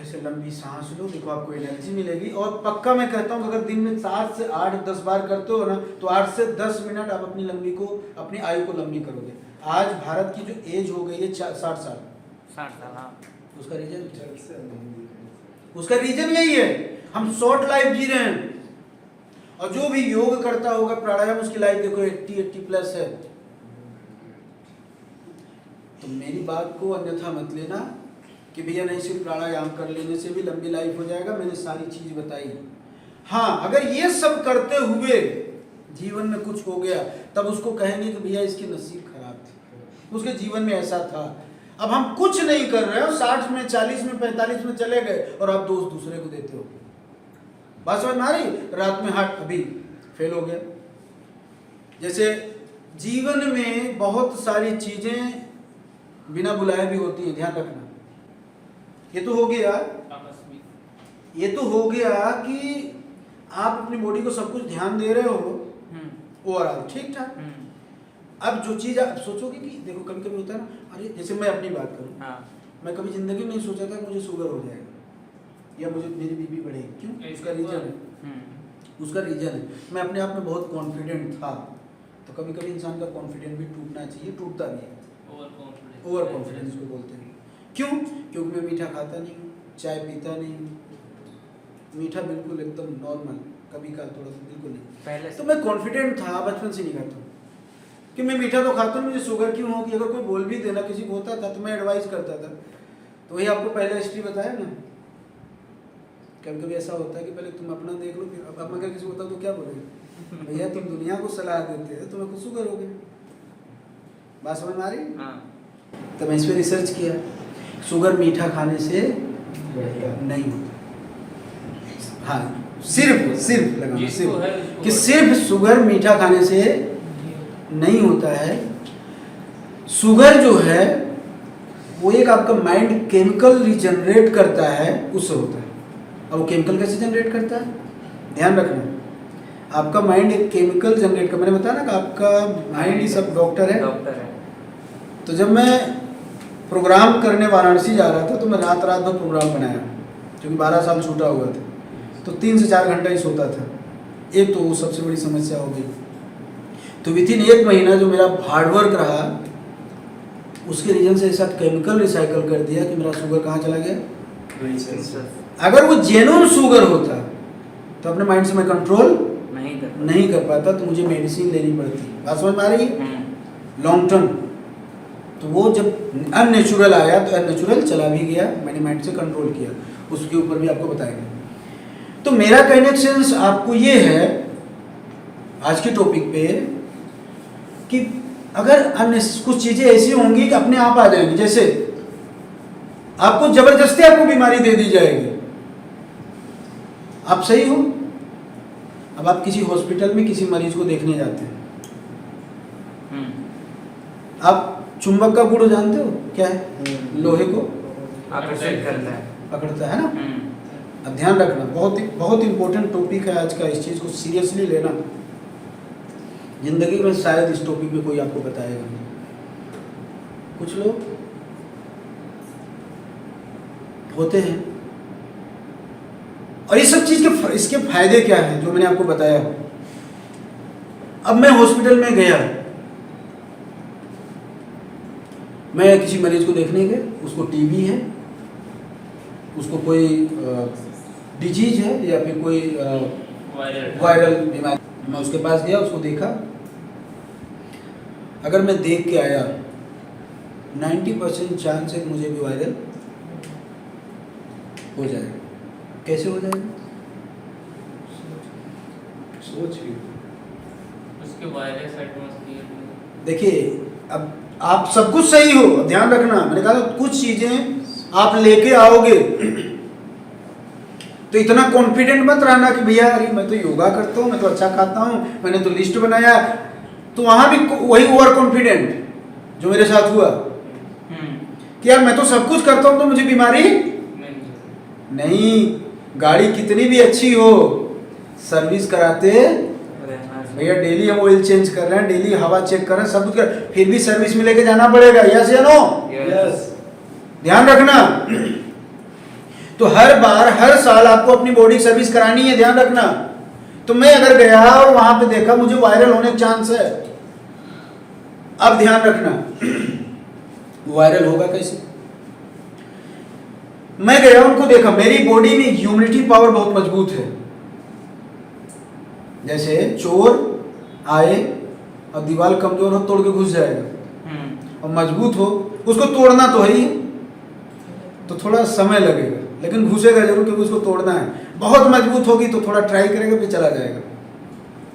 ऐसे लंबी सांस लो, देखो आपको एनर्जी मिलेगी। और पक्का मैं कहता हूँ अगर दिन में 7 से 8 10 बार करते हो ना तो 8 से 10 मिनट आप अपनी आयु को लंबी करोगे। आज भारत की जो एज हो गई है 60 साल, 60 साल, हाँ। उसका रीजन यही है, हम शॉर्ट लाइफ जी रहे हैं। और जो भी योग करता होगा प्राणायाम, उसकी लाइफ देखो 80 प्लस है। तो मेरी बात को अन्यथा मत लेना कि भैया नहीं, सिर्फ प्राणायाम कर लेने से भी लंबी लाइफ हो जाएगा। मैंने सारी चीज बताई। हाँ, अगर ये सब करते हुए जीवन में कुछ हो गया तब उसको कहेंगे कि भैया इसकी नसीब खराब थी, उसके जीवन में ऐसा था। अब हम कुछ नहीं कर रहे हो, 60 में 40 में 45 में चले गए और आप दोस्त दूसरे को देते हो। बात समझ में आ रही? रात में हार्ट अभी फेल हो गया। जैसे जीवन में बहुत सारी चीजें बिना बुलाए भी होती हैं, ध्यान रखना। ये तो हो गया कि आप अपनी बॉडी को सब कुछ ध्यान दे रहे हो ओवरऑल ठीक ठाक। अब जो चीज आप सोचोगे कि देखो कभी कभी होता है ना, अरे जैसे मैं अपनी बात करूँ, मैं कभी जिंदगी में नहीं सोचा था मुझे शुगर हो जाएगा या मुझे मेरी बीपी बढ़ेगी। क्यों? उसका रीजन है मैं अपने आप में बहुत कॉन्फिडेंट था। तो कभी कभी इंसान का कॉन्फिडेंस भी टूटना चाहिए, टूटता भी है। ओवर कॉन्फिडेंस को बोलते हैं। क्यों? क्योंकि मैं मीठा खाता नहीं हूँ, चाय पीता नहीं हूँ, मीठा बिल्कुल एकदम नॉर्मल, कभी का थोड़ा सा, बिल्कुल नहीं। पहले तो मैं कॉन्फिडेंट था, बचपन से नहीं खाता हूँ कि मैं मीठा तो खाता हूँ, मुझे शुगर क्यों होगी। अगर कोई बोल भी देना किसी को होता था तो मैं एडवाइस करता था। तो वही आपको पहले हिस्ट्री बताया ना, कभी कभी ऐसा होता है कि पहले तुम अपना देख लो, फिर अब अगर किसी को होता तो क्या बोलेगा, भैया तुम दुनिया को सलाह देते हैं, तुम्हें कुछ शुगर हो गया। बात समझ में आ रही? तो मैं इस पर रिसर्च किया, शुगर मीठा खाने से नहीं होता। हाँ, सिर्फ लगाना, सिर्फ कि सिर्फ शुगर मीठा खाने से नहीं होता है। शुगर जो है वो एक आपका माइंड केमिकल रिजनरेट करता है, उससे होता है। अब वो केमिकल कैसे जनरेट करता है, ध्यान रखना। आपका माइंड एक केमिकल जनरेट कर, मैंने बताया ना कि आपका माइंड ही सब डॉक्टर है। तो जब मैं प्रोग्राम करने वाराणसी जा रहा था तो मैं रात भर प्रोग्राम बनाया, क्योंकि 12 साल छूटा हुआ था, तो 3 से 4 घंटा ही सोता था। एक तो वो सबसे बड़ी समस्या हो गई। तो विथिन 1 महीना जो मेरा हार्डवर्क रहा, उसके रीजन से ऐसा केमिकल रिसाइकल कर दिया कि मेरा शुगर कहाँ चला गया। अगर वो जेन्युइन शुगर होता तो अपने माइंड से मैं कंट्रोल नहीं कर पाता, तो मुझे मेडिसिन लेनी पड़ती। बात समझ में आ रही है? Long term. तो वो जब अननेचुरल आया तो अननेचुरल चला भी गया, मैंने माइंड से कंट्रोल किया, उसके ऊपर भी आपको बताएंगे। तो मेरा कहने का सेंस आपको ये है आज के टॉपिक पे कि अगर कुछ चीजें ऐसी होंगी कि अपने आप आ जाएंगी, जैसे आपको जबरदस्ती आपको बीमारी दे दी जाएगी, आप सही हो। अब आप किसी हॉस्पिटल में किसी मरीज को देखने जाते हैं, आप चुंबक का गुण जानते हो क्या है? लोहे को आकर्षित करता है, पकड़ता है ना। अब ध्यान रखना, बहुत इंपॉर्टेंट टॉपिक है आज का, इस चीज को सीरियसली लेना। जिंदगी में शायद इस टॉपिक में कोई आपको बताएगा नहीं। कुछ लोग होते हैं, और ये सब चीज के इसके फायदे क्या हैं जो मैंने आपको बताया। अब मैं हॉस्पिटल में गया, मैं किसी मरीज को देखने गया, उसको टीबी है, उसको कोई डिजीज है या फिर कोई वायरल बीमारी। मैं उसके पास गया, उसको देखा। अगर मैं देख के आया 90% चांस है मुझे भी वायरल हो जाएगा। कैसे हो जाएगा? सोच भी उसके वायरस एटमॉस्फेयर में देखिए, अब आप सब कुछ सही हो, ध्यान रखना, मैंने कहा कुछ चीजें आप लेके आओगे तो इतना कॉन्फिडेंट मत रहना कि भैया अरे मैं तो योगा करता हूँ, मैं तो अच्छा खाता हूँ, मैंने तो लिस्ट बनाया, तो वहां भी वही ओवर कॉन्फिडेंट जो मेरे साथ हुआ कि यार मैं तो सब कुछ करता हूँ तो मुझे बीमारी नहीं। गाड़ी कितनी भी अच्छी हो, सर्विस कराते भैया डेली हम ऑयल चेंज कर रहे हैं, डेली हवा चेक कर रहे हैं, सब कुछ कर, फिर भी सर्विस में लेके जाना पड़ेगा। यस या नो? यस। ध्यान रखना। तो हर बार हर साल आपको अपनी बॉडी सर्विस करानी है, ध्यान रखना। तो मैं अगर गया और वहां पे देखा मुझे वायरल होने के चांस है, अब ध्यान रखना वायरल होगा कैसे? मैं गया, उनको देखा, मेरी बॉडी में ह्यूमिडिटी पावर बहुत मजबूत है। जैसे चोर आए और दीवार कमजोर हो तोड़ के घुस जाएगा, और मजबूत हो उसको तोड़ना तो है ही, तो थोड़ा समय लगेगा लेकिन घुसेगा जरूर, क्योंकि उसको तोड़ना है। बहुत मजबूत होगी तो थोड़ा ट्राई करेगा फिर चला जाएगा।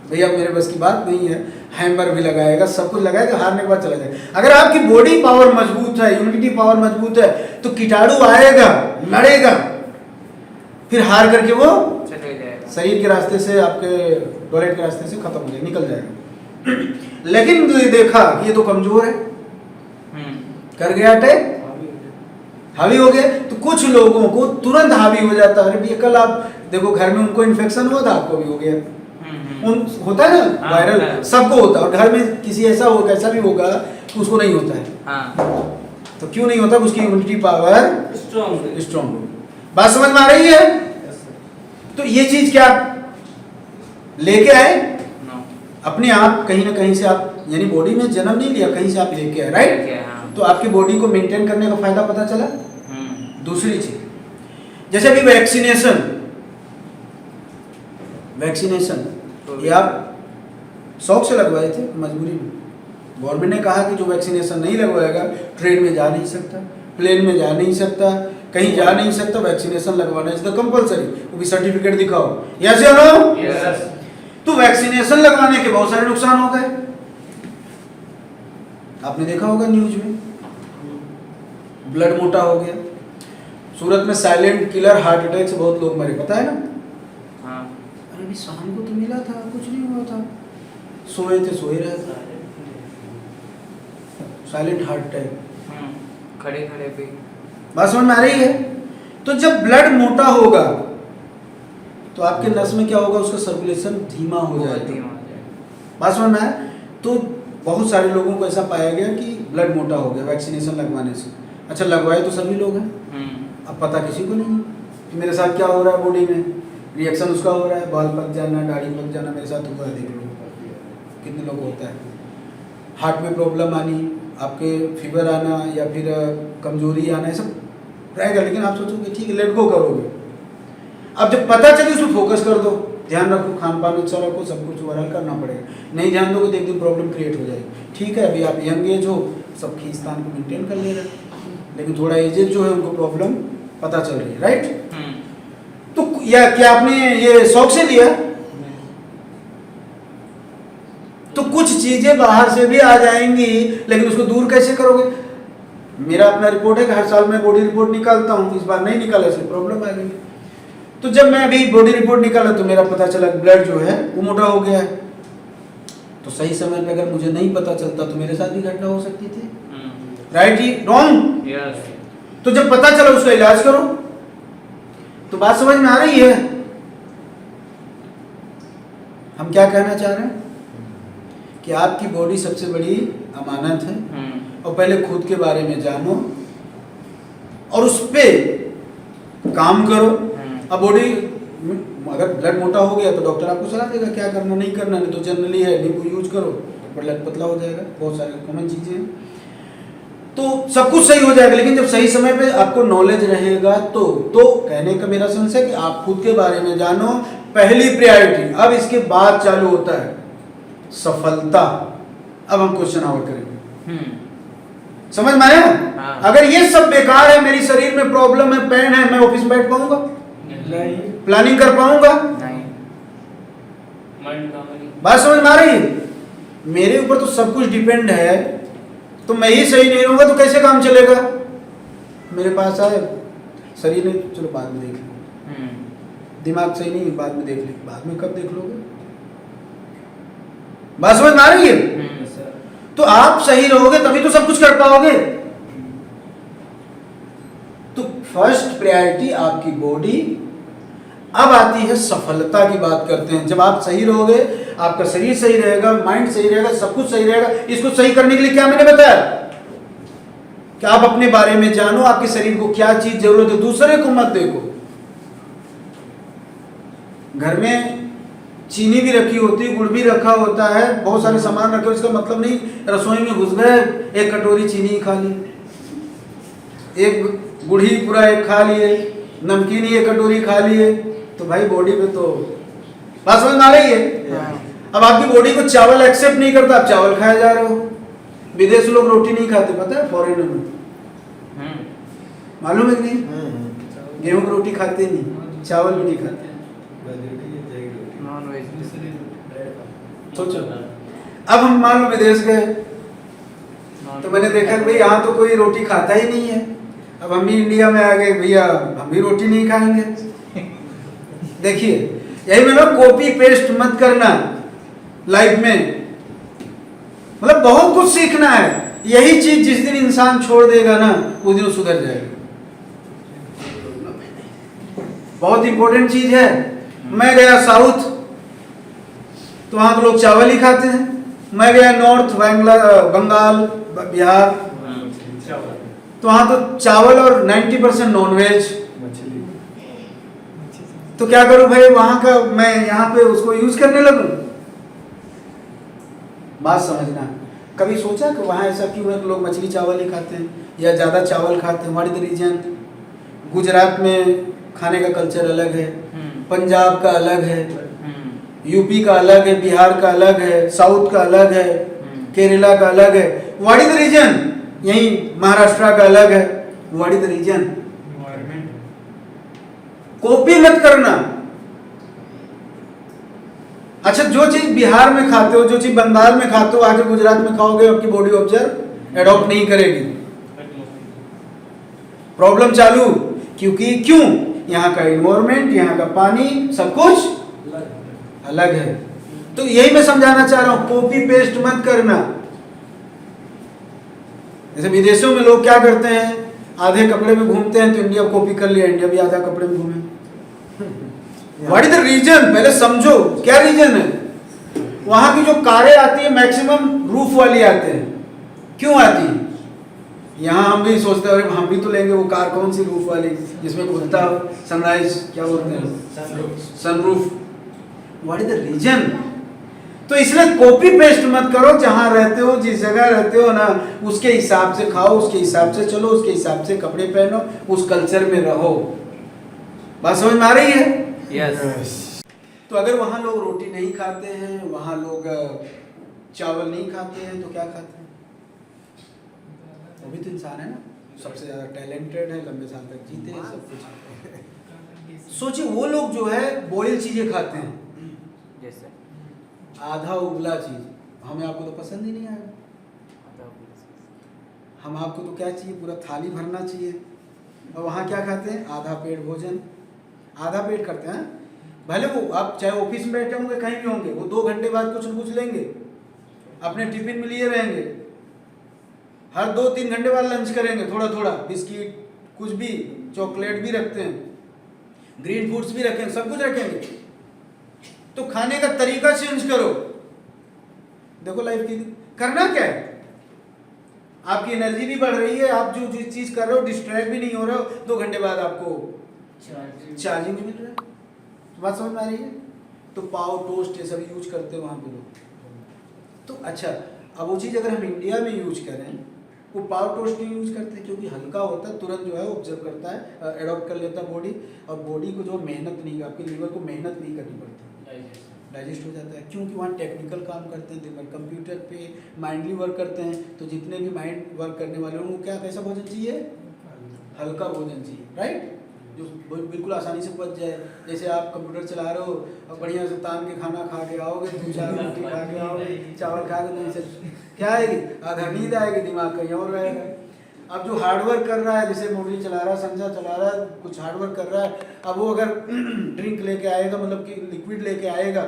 भैया मेरे बस की बात नहीं है, हैमर भी लगाएगा, सब कुछ लगाएगा, हारने के बाद चला जाएगा। अगर आपकी बॉडी पावर मजबूत है, ह्यूमिडिटी पावर मजबूत है, तो कीटाणु आएगा, लड़ेगा, फिर हार करके वो चले जाएगा, शरीर के रास्ते से, आपके टॉयलेट के रास्ते से खत्म हो जाएगा, निकल जाएगा। लेकिन देखा कि ये तो कमजोर है, कर गया अटैक, हावी हो गया। तो कुछ लोगों को तुरंत हावी हो जाता है। अरे कल आप देखो घर में उनको इन्फेक्शन हुआ था, आपको भी हो गया। होता है ना वायरल, सबको होता है, और घर में किसी ऐसा हो कैसा भी होगा कि उसको नहीं होता है। तो क्यों नहीं होता? उसकी इम्यूनिटी पावर स्ट्रॉन्ग हो। बात समझ में आ रही है? तो ये चीज क्या लेके आए अपने आप, कहीं ना कहीं से आप, यानी बॉडी में जन्म नहीं लिया, कहीं से आप लेके आए, राइट? तो आपकी बॉडी को मेंटेन करने का फायदा पता चला। दूसरी चीज, जैसे अभी वैक्सीनेशन ये आप शौक से लगवाए थे, मजबूरी में? गवर्नमेंट ने कहा कि जो वैक्सीनेशन नहीं लगवाएगा ट्रेन में जा नहीं सकता, प्लेन में जा नहीं सकता, कहीं जा नहीं सकता, वैक्सीनेशन लगवाना इज द कंपलसरी, वो भी सर्टिफिकेट दिखाओ। यस या नो? यस। तो वैक्सीनेशन लगवाने के बहुत सारे नुकसान हो गए, आपने देखा होगा न्यूज में, ब्लड मोटा हो गया। सूरत में साइलेंट किलर हार्ट अटैक से बहुत लोग मरे, पता है ना? अरे अभी शाम को तो मिला था, कुछ नहीं हुआ था, सोए थे, सोए रहे थे, साइलेंट हार्ट अटैक, खड़े खड़े पे। बात समझ में आ रही है? तो जब ब्लड मोटा होगा तो आपके नस में क्या होगा? उसका सर्कुलेशन धीमा हो जाएगा। बात समझ में आया? तो बहुत सारे लोगों को ऐसा पाया गया कि ब्लड मोटा हो गया वैक्सीनेशन लगवाने से। अच्छा, लगवाए तो सभी लोग हैं, अब पता किसी को नहीं कि मेरे साथ क्या हो रहा है, बॉडी में रिएक्शन उसका हो रहा है, बाल पक जाना, दाढ़ी पक जाना, मेरे साथ हुआ है, देख लो कितने लोग होता है। हार्ट में प्रॉब्लम आनी, आपके फीवर आना, या फिर कमजोरी आना, ये सब रहेगा, लेकिन आप सोचोगे ठीक है, लेट गो करोगे। अब जब पता चले उसमें फोकस कर दो, ध्यान रखो, खान पान अच्छा रखो, सब कुछ ओवरऑल करना पड़ेगा। नहीं ध्यान दोगे तो एक दिन प्रॉब्लम क्रिएट हो जाएगी। ठीक है, अभी आप यंग एज हो, सब खींचतान को मेंटेन कर ले रहे हैं, लेकिन थोड़ा एजेड जो है उनको प्रॉब्लम पता चल रही है, राइट? तो या क्या आपने ये शौक से लिया? तो कुछ चीजें बाहर से भी आ जाएंगी, लेकिन उसको दूर कैसे करोगे? मेरा अपना रिपोर्ट है कि हर साल मैं बॉडी रिपोर्ट निकालता हूँ, इस बार नहीं निकाला इसलिए प्रॉब्लम आ गई। तो जब मैं अभी बॉडी रिपोर्ट निकाला तो मेरा पता चला ब्लड जो है वो मोटा हो गया है। तो सही समय पे अगर मुझे नहीं पता चलता तो मेरे साथ भी घटना हो सकती थी, राइट? ही रॉन्ग? यस। तो जब पता चला उसका इलाज करो। तो बात समझ में आ रही है? हम क्या कहना चाह रहे हैं कि आपकी बॉडी सबसे बड़ी अमानत है, और पहले खुद के बारे में जानो और उस पे काम करो। अब बॉडी अगर ब्लड मोटा हो गया तो डॉक्टर आपको सलाह देगा क्या करना नहीं करना, नहीं तो जनरली है नींबू यूज करो, ब्लड पतला हो जाएगा, बहुत सारे कॉमन चीजें हैं। तो सब कुछ सही हो जाएगा। लेकिन जब सही समय पे आपको नॉलेज रहेगा तो कहने का मेरा सेंस है कि आप खुद के बारे में जानो, पहली प्रायोरिटी। अब इसके बाद चालू होता है सफलता। अब हम क्वेश्चन आवर करेंगे, समझ में आया? हाँ। अगर ये सब बेकार है, मेरी शरीर में प्रॉब्लम है, पेन है, मैं ऑफिस में बैठ पाऊंगा? नहीं। प्लानिंग कर पाऊंगा? नहीं। माइंड कामनी। बात समझ में आ रही है? मेरे ऊपर तो सब कुछ डिपेंड है, तो मैं ही सही नहीं रहूंगा तो कैसे काम चलेगा? मेरे पास आए शरीर ने, चलो बाद में देख लो, दिमाग सही नहीं, बाद में देख लेंगे। बाद में कब देख लोगे? बात समझ में आ रही है? तो आप सही रहोगे तभी तो सब कुछ कर पाओगे। तो फर्स्ट प्रायोरिटी आपकी बॉडी। अब आती है सफलता की बात करते हैं। जब आप सही रहोगे, आपका शरीर सही रहेगा, माइंड सही रहेगा, सब कुछ सही रहेगा। इसको सही करने के लिए क्या मैंने बताया कि आप अपने बारे में जानो, आपके शरीर को क्या चीज जरूरत है, दूसरे को मत देखो। घर में चीनी भी रखी होती है, गुड़ भी रखा होता है, बहुत सारे सामान रखे हो, इसका मतलब नहीं रसोई में घुस गए एक कटोरी चीनी खा ली, एक गुड़ी पूरा एक खा लिए, नमकीन ही एक कटोरी खा लिए, तो भाई बॉडी पे तो बात समझ में आ रही है? अब आपकी बॉडी को चावल एक्सेप्ट नहीं करता, आप चावल खाए जा रहे हो। विदेश लोग रोटी नहीं खाते, पता है? फॉरेनर में मालूम है कि नहीं? गेहूं की रोटी खाते नहीं, चावल भी नहीं खाते। Non veg. सोचो, अब हम मान लो विदेश गए, तो मैंने देखा कि भाई यहाँ तो कोई रोटी खाता ही नहीं है। अब हम भी इंडिया में आ गए, भैया हम भी रोटी नहीं खाएंगे। देखिए, यही मतलब कॉपी पेस्ट मत करना लाइफ में। मतलब बहुत कुछ सीखना है। यही चीज जिस दिन इंसान छोड़ देगा ना, उस दिन सुधर जाएगा। बहुत इंपॉर्टेंट चीज है। मैं गया साउथ, तो वहां के लोग चावल ही खाते हैं। मैं गया नॉर्थ, बंगाल, बिहार, तो वहां तो चावल और 90% नॉनवेज। तो क्या करूं भाई, वहां का मैं यहाँ पे उसको यूज करने लगूं? बात समझना। कभी सोचा कि वहां ऐसा क्यों है कि लोग मछली चावल ही खाते हैं या ज्यादा चावल खाते हैं? What is the reason? Gujarat में खाने का कल्चर अलग है, पंजाब का अलग है, यूपी का अलग है, बिहार का अलग है, साउथ का अलग है, केरला का अलग है। What is the reason? यही महाराष्ट्र का अलग है। What is the reason? Copy मत करना। अच्छा, जो चीज बिहार में खाते हो, जो चीज बंगाल में खाते हो, आगे गुजरात में खाओगे, आपकी बॉडी ऑब्जर्व एडॉप्ट नहीं करेगी। प्रॉब्लम चालू। क्यों? यहाँ का इन्वायरमेंट, यहाँ का पानी, सब कुछ अलग है। तो यही मैं समझाना चाह रहा हूं, कॉपी पेस्ट मत करना। जैसे विदेशों में लोग क्या करते हैं, आधे कपड़े में घूमते हैं, तो इंडिया कॉपी कर लिया, इंडिया भी आधा कपड़े में घूमे। What is the reason? पहले समझो क्या रीजन है। वहां की जो कारें आती है मैक्सिमम रूफ वाली आते हैं। क्यों आती है? यहाँ हम भी सोचते हैं हम भी तो लेंगे वो कार, कौन सी रूफ वाली जिसमें खुलता हो, सनराइज क्या बोलते हैं, sunroof. What is the reason? तो इसलिए कॉपी पेस्ट मत करो। जहां रहते हो, जिस जगह रहते हो ना, उसके हिसाब से खाओ, उसके हिसाब से चलो, उसके हिसाब से कपड़े पहनो, उस कल्चर में रहो। बात समझ में आ रही है? यस। तो अगर वहां लोग रोटी नहीं खाते हैं, वहां लोग चावल नहीं खाते हैं, तो क्या खाते हैं? वो भी तो इंसान है ना, सबसे ज्यादा टैलेंटेड है, लंबे साल तक जीते हैं, सब कुछ। सोचिए वो लोग जो है बॉइल चीजें खाते हैं, जैसे आधा उबला चीज। हमें आपको तो पसंद ही नहीं आएगा। हम आपको तो क्या चाहिए, पूरा थाली भरना चाहिए। और वहाँ क्या खाते हैं? आधा पेट भोजन, आधा पेट करते हैं। भले वो आप चाहे ऑफिस में बैठे होंगे, कहीं भी होंगे, वो 2 घंटे बाद कुछ न कुछ लेंगे, अपने टिफिन में लिए रहेंगे। हर 2-3 घंटे बाद लंच करेंगे, थोड़ा थोड़ा बिस्किट, कुछ भी, चॉकलेट भी रखते हैं, ग्रीन फूड्स भी रखेंगे, सब कुछ रखेंगे। तो खाने का तरीका चेंज करो। देखो लाइफ की करना क्या है, आपकी एनर्जी भी बढ़ रही है, आप जो चीज कर रहे हो डिस्ट्रैक्ट भी नहीं हो रहे हो, 2 घंटे बाद आपको चार्जिंग भी मिल रहा है। तो बात समझ में आ रही है? तो पाव टोस्ट ये सब यूज करते हैं वहां पे लोग। तो अच्छा, अब वो चीज अगर हम इंडिया में यूज करें वो पाव टोस्ट क्यों यूज करते हैं? क्योंकि हल्का होता है, तुरंत जो है ऑब्जर्व करता है, एडॉप्ट कर लेता है बॉडी, और बॉडी को जो मेहनत नहीं, आपके लीवर को मेहनत नहीं करनी पड़ती, डाइजेस्ट हो जाता है। क्योंकि वहाँ टेक्निकल काम करते हैं, दिन भर कंप्यूटर पे माइंडली वर्क करते हैं, तो जितने भी माइंड वर्क करने वाले उनको क्या कैसा भोजन चाहिए? हल्का भोजन चाहिए, राइट, जो बिल्कुल आसानी से पच जाए। जैसे आप कंप्यूटर चला रहे हो और बढ़िया से तान के खाना खा के आओगे, 2-4 रोटी खा के आओगे, चावल खा के नहीं चल, क्या आएगी? आधा नींद आएगी, दिमाग कहीं और रहेगा। अब जो हार्डवर्क कर रहा है, जैसे मोदी चला रहा है, संजय चला रहा है, कुछ हार्डवर्क कर रहा है, अब वो अगर ड्रिंक लेके आएगा, मतलब कि लिक्विड लेके आएगा,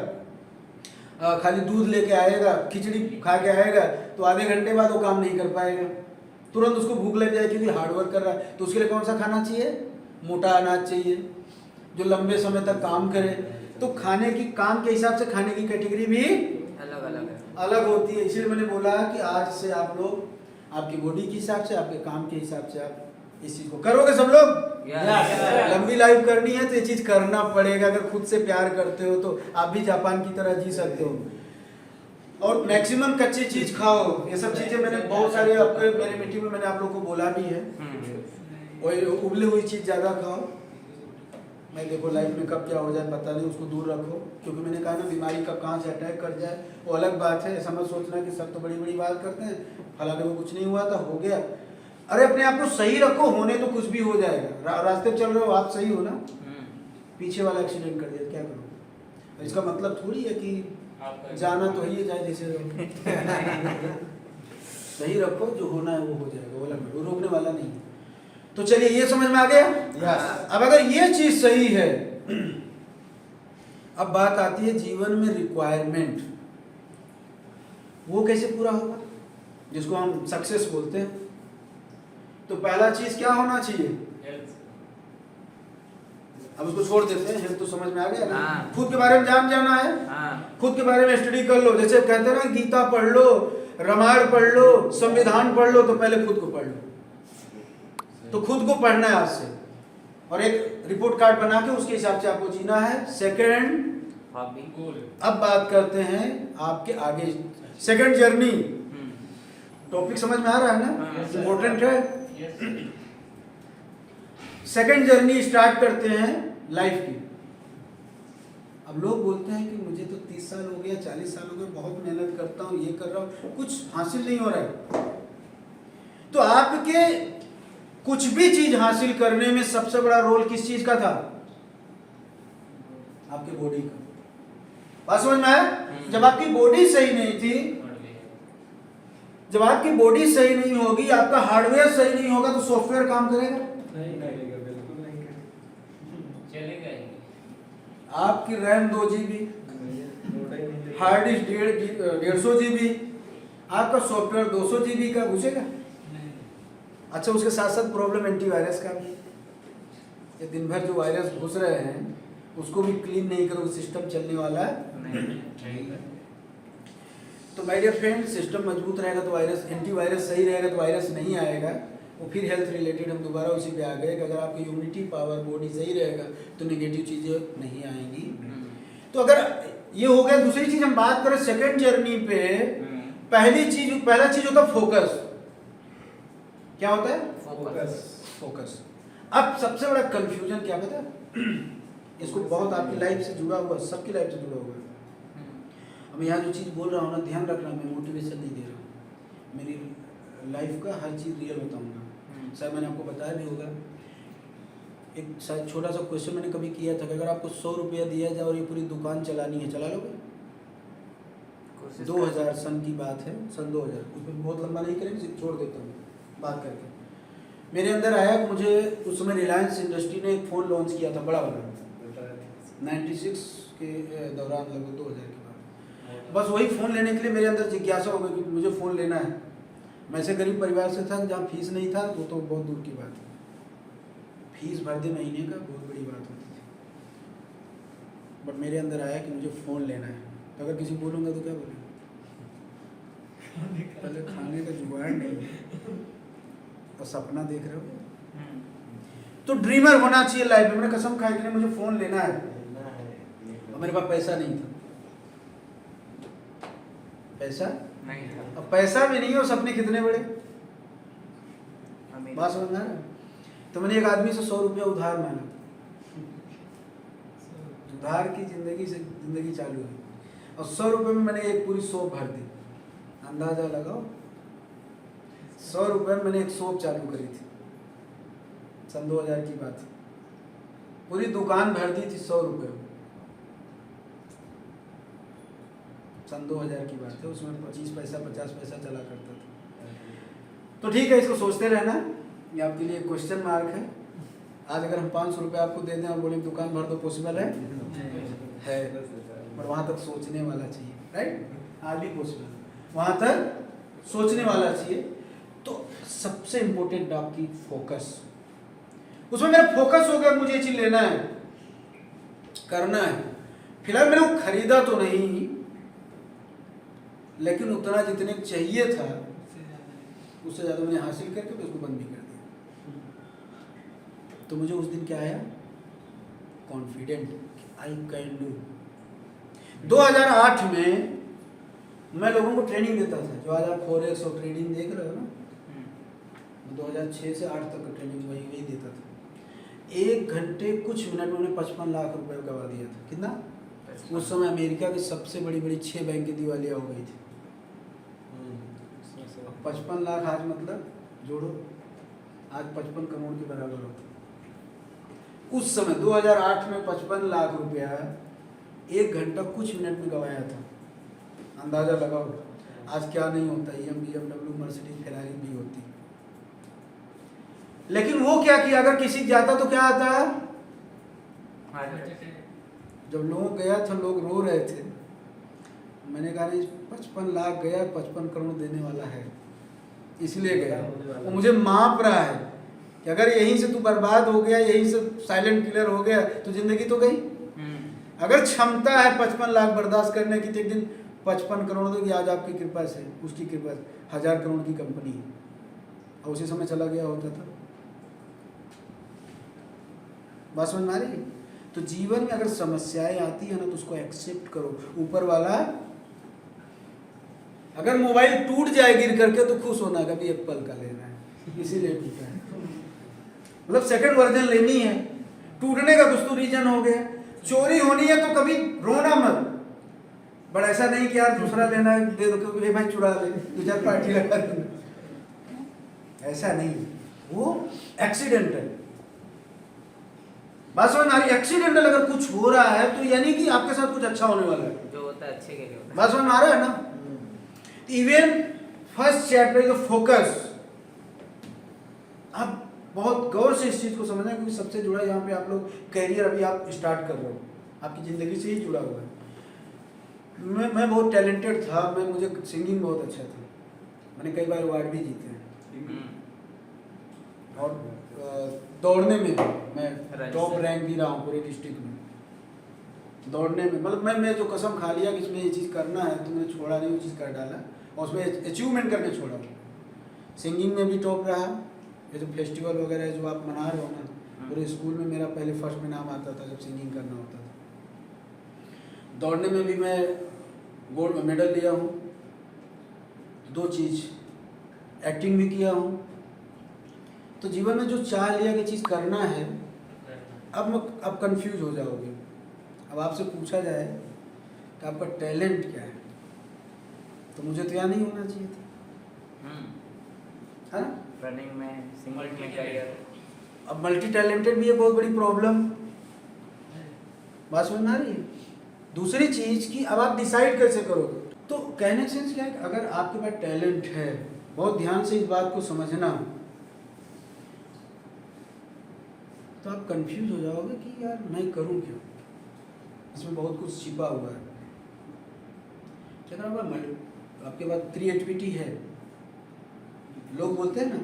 खाली दूध लेके आएगा, खिचड़ी खा के आएगा, तो आधे घंटे बाद वो काम नहीं कर पाएगा, तुरंत उसको भूख लग जाए क्योंकि हार्डवर्क कर रहा है। तो उसके लिए कौन सा खाना चाहिए? मोटा अनाज चाहिए जो लंबे समय तक काम करे। तो खाने की, काम के हिसाब से खाने की कैटेगरी भी अलग अलग है, अलग होती है। इसलिए मैंने बोला कि आज से आप लोग आपकी बॉडी के हिसाब से, आपके काम के हिसाब से आप इस चीज को करोगे सब लोग। Yes. लंबी लाइफ करनी है तो ये चीज करना पड़ेगा। अगर खुद से प्यार करते हो तो आप भी जापान की तरह जी सकते हो। और मैक्सिमम कच्ची चीज खाओ। ये सब चीजें मैंने बहुत सारे आपके मेरे मीटिंग में मैंने आप लोग को बोला भी है। और उबली हुई चीज ज्यादा खाओ। मैं देखो लाइफ में कब क्या हो जाए पता नहीं, उसको दूर रखो। क्योंकि मैंने कहा ना, बीमारी कब कहाँ से अटैक कर जाए वो अलग बात है। ऐसा मत सोचना कि सब तो बड़ी बड़ी बात करते हैं, फलाने को कुछ नहीं हुआ था, हो गया। अरे अपने आप को सही रखो, होने तो कुछ भी हो जाएगा। रास्ते पे चल रहे हो, आप सही हो ना, पीछे वाला एक्सीडेंट कर दिया, क्या करो? इसका मतलब थोड़ी है कि जाना तो ही है, जाए जैसे सही रखो, जो होना है वो हो जाएगा, वो रोकने वाला नहीं। तो चलिए, ये समझ में आ गया। अब अगर ये चीज सही है, अब बात आती है जीवन में रिक्वायरमेंट, वो कैसे पूरा होगा, जिसको हम सक्सेस बोलते हैं। तो पहला चीज क्या होना चाहिए? अब उसको छोड़ देते हैं, हेल्थ तो समझ में आ गया ना। खुद के बारे में जाना है, खुद के बारे में स्टडी कर लो। जैसे कहते हैं ना, गीता पढ़ लो, रामायण पढ़ लो, संविधान पढ़ लो, तो पहले खुद को पढ़ लो। तो खुद को पढ़ना है आज से, और एक रिपोर्ट कार्ड बना के उसके हिसाब से आपको जीना है। सेकंड, अब बात करते हैं आपके आगे सेकंड जर्नी। टॉपिक समझ में आ रहा है ना, इम्पोर्टेंट है। सेकंड जर्नी स्टार्ट करते हैं लाइफ की। अब लोग बोलते हैं कि मुझे तो 30 साल हो गया, 40 साल हो गए, बहुत मेहनत करता हूँ, ये कर रहा हूँ, कुछ हासिल नहीं हो रहा है। तो आपके कुछ भी चीज हासिल करने में सबसे बड़ा रोल किस चीज का था? आपकी बॉडी का। बात समझ में आया? जब आपकी बॉडी सही नहीं थी, जब आपकी बॉडी सही नहीं होगी, आपका हार्डवेयर सही नहीं होगा, तो सॉफ्टवेयर काम करेगा? नहीं करेगा, बिल्कुल नहीं करेगा, चलेगा ही। आपकी RAM 2 GB, hard disk 150 GB, आपका सॉफ्टवेयर 200 GB का घुसेगा? अच्छा, उसके साथ साथ प्रॉब्लम एंटीवायरस का भी। ये दिन भर जो वायरस घुस रहे हैं उसको भी क्लीन नहीं करोगे, सिस्टम चलने वाला नहीं। तो माय डियर फ्रेंड, सिस्टम मजबूत रहेगा तो वायरस, एंटीवायरस सही रहेगा तो वायरस नहीं आएगा। वो फिर हेल्थ रिलेटेड हम दोबारा उसी पे आ गए कि अगर आपकी इम्यूनिटी पावर, बॉडी सही रहेगा तो नेगेटिव चीज़ें नहीं आएंगी। तो अगर ये हो गया, दूसरी चीज हम बात करें सेकेंड जर्नी पे, पहला चीज होता है फोकस। क्या होता है? फोकस। अब सबसे बड़ा कंफ्यूजन क्या पता है? इसको बहुत आपकी लाइफ से जुड़ा हुआ, सबकी लाइफ से जुड़ा हुआ है। अब यहाँ जो चीज़ बोल रहा हूँ ना, ध्यान रखना, मैं मोटिवेशन नहीं दे रहा हूँ, मेरी लाइफ का हर चीज़ रियल बताऊँगा। शायद मैंने आपको बताया भी होगा, एक शायद छोटा सा क्वेश्चन मैंने कभी किया था कि अगर आपको 100 रुपया दिया जाए और ये पूरी दुकान चलानी है, चला लोगे? 2000 सन की बात है, सन 2000, उसमें बहुत लंबा नहीं करेंगे, छोड़ देता हूँ बात करके। मेरे अंदर आया कि मुझे उस समय रिलायंस इंडस्ट्री ने एक फ़ोन लॉन्च किया था, बड़ा वाला, 96 के दौरान, लगभग 2000 के बाद। बस वही फ़ोन लेने के लिए मेरे अंदर जिज्ञासा हो गई कि मुझे फ़ोन लेना है। मैं ऐसे गरीब परिवार से था जहाँ फीस नहीं था, वो तो बहुत दूर की बात है, फीस भर दे महीने का, बहुत बड़ी बात होती थी। बट मेरे अंदर आया कि मुझे फ़ोन लेना है। तो अगर किसी बोलूँगा तो क्या बोलूँगा? पहले खाने का जुगाड़ नहीं है और सपना देख रहे हो। तो ड्रीमर होना चाहिए लाइफ में। मैंने कसम खाई कि मुझे फ़ोन लेना है और मेरे पास पैसा नहीं था, पैसा नहीं था, अब पैसा भी नहीं हो, सपने कितने बड़े। बात समझ में आ रहा है? तो मैंने एक आदमी से 100 रुपया उधार मांगा, उधार की जिंदगी से जिंदगी चालू है, और 100 रुपये में मैंने एक पूरी सोप भर दी। अंदाजा लगाओ, 100 रुपये में मैंने एक सोप चालू करी थी, सन 2000 की बात है। पूरी दुकान भर दी थी 100 रुपये में, सन 2000 की बात है। उसमें 25 पैसा 50 पैसा चला करता था। तो ठीक है, इसको सोचते रहना, ये आपके लिए क्वेश्चन मार्क है। आज अगर हम 500 रुपये आपको दे दें और बोले दुकान भर दो, पॉसिबल है? पर वहाँ तक सोचने वाला चाहिए, राइट? आज भी पॉसिबल, वहाँ तक सोचने वाला चाहिए। तो सबसे इम्पोर्टेंट आपकी फोकस, उसमें मेरा फोकस हो गया, मुझे ये चीज लेना है, करना है। फिलहाल मैंने वो खरीदा तो नहीं, लेकिन उतना जितने चाहिए था उससे ज़्यादा मैंने हासिल करके तो उसको बंद भी कर दिया। तो मुझे उस दिन क्या आया? Confident, I can do. 2008 में मैं लोगों को ट्रेनिंग देता था, जो आज आप फॉरेक्स और ट्रेडिंग देख रहे हो ना, 2006 से 8 तक ट्रेनिंग वही देता था। 1 घंटे कुछ मिनट में 55 लाख रुपए गवा दिया था। कितना? उस समय अमेरिका की सबसे बड़ी 6 बैंक की दिवालिया हो गई थी। 55 लाख आज मतलब जोड़ो, आज 55 करोड़ के बराबर होता। उस समय 2008 में 55 लाख रुपया 1 घंटा कुछ मिनट में गवाया था। अंदाजा लगाओ आज क्या नहीं होता, BMW, मर्सिडीज, फेरारी भी होती। लेकिन वो क्या किया, अगर किसी जाता तो क्या आता? जब लोग गया था लोग रो रहे थे। मैंने कहा नहीं, 55 लाख गया, 55 करोड़ देने वाला है, इसलिए गया। वो मुझे माप रहा है कि अगर यहीं से तू बर्बाद हो गया, यहीं से साइलेंट किलर हो गया तो जिंदगी तो गई। अगर क्षमता है 55 लाख बर्दाश्त करने की तो एक दिन 55 करोड़ दोगी। आज आपकी कृपा से, उसकी कृपा से 1000 करोड़ की कंपनी है, और उसी समय चला गया होता था। बात समझ में आ रही है? तो जीवन में अगर समस्याएं आती है ना तो उसको एक्सेप्ट करो। ऊपर वाला, अगर मोबाइल टूट जाए गिर करके तो खुश होना, कभी एप्पल का लेना है इसीलिए टूटा है, मतलब सेकंड वर्जन लेनी है। टूटने का कुछ तो रीजन हो गया। चोरी होनी है तो कभी रोना मत, बट ऐसा नहीं कि यार दूसरा लेना है दे दो, क्योंकि भाई चुरा ले, 2-4 पार्टी लगा देना, ऐसा नहीं। वो एक्सीडेंटल, बात समझ में आ रही? एक्सीडेंटल अगर कुछ हो रहा है तो यानी कि आपके साथ कुछ अच्छा होने वाला है, जो होता है अच्छे के लिए होता है। बात समझ में आ रहा है ना? इवन फर्स्ट चैप्टर जो फोकस, आप बहुत गौर से इस चीज को समझना, क्योंकि सबसे जुड़ा यहाँ पे आप लोग कैरियर अभी आप स्टार्ट कर रहे हो, आपकी जिंदगी से ही जुड़ा हुआ है। मैं बहुत टैलेंटेड था, मुझे सिंगिंग बहुत अच्छा था, मैंने कई बार अवार्ड भी जीते हैं। और दौड़ने में मैं टॉप रैंक भी रहा हूँ पूरे डिस्ट्रिक्ट में। दौड़ने में मतलब मैं जो कसम खा लिया कि इसमें ये चीज़ करना है तो मैंने छोड़ा नहीं, वो चीज़ कर डाला और उसमें अचीवमेंट करके छोड़ा। सिंगिंग में भी टॉप रहा। ये जो फेस्टिवल वगैरह है जो आप मना रहे हो ना, पूरे स्कूल में मेरा पहले फर्स्ट में नाम आता था जब सिंगिंग करना होता था। दौड़ने में भी मैं गोल्ड मेडल लिया हूँ। 2 चीज़, एक्टिंग भी किया हूँ। तो जीवन में जो चाह लिया कि चीज़ करना है, अब कंफ्यूज हो जाओगे। अब आपसे पूछा जाए कि आपका टैलेंट क्या है, तो मुझे तो यहाँ नहीं होना चाहिए था, है ना? रनिंग में, सिंगिंग में करियर। अब मल्टी टैलेंटेड भी है, बहुत बड़ी प्रॉब्लम। बात समझ में आ रही है? दूसरी चीज़ कि अब आप डिसाइड कैसे करोगे। तो कहने का सेंस क्या है, अगर आपके पास टैलेंट है, बहुत ध्यान से इस बात को समझना, तो आप कंफ्यूज हो जाओगे कि यार मैं करूं क्या, इसमें बहुत कुछ छिपा हुआ है। अगर आपके पास क्रिएटिविटी है, लोग बोलते हैं ना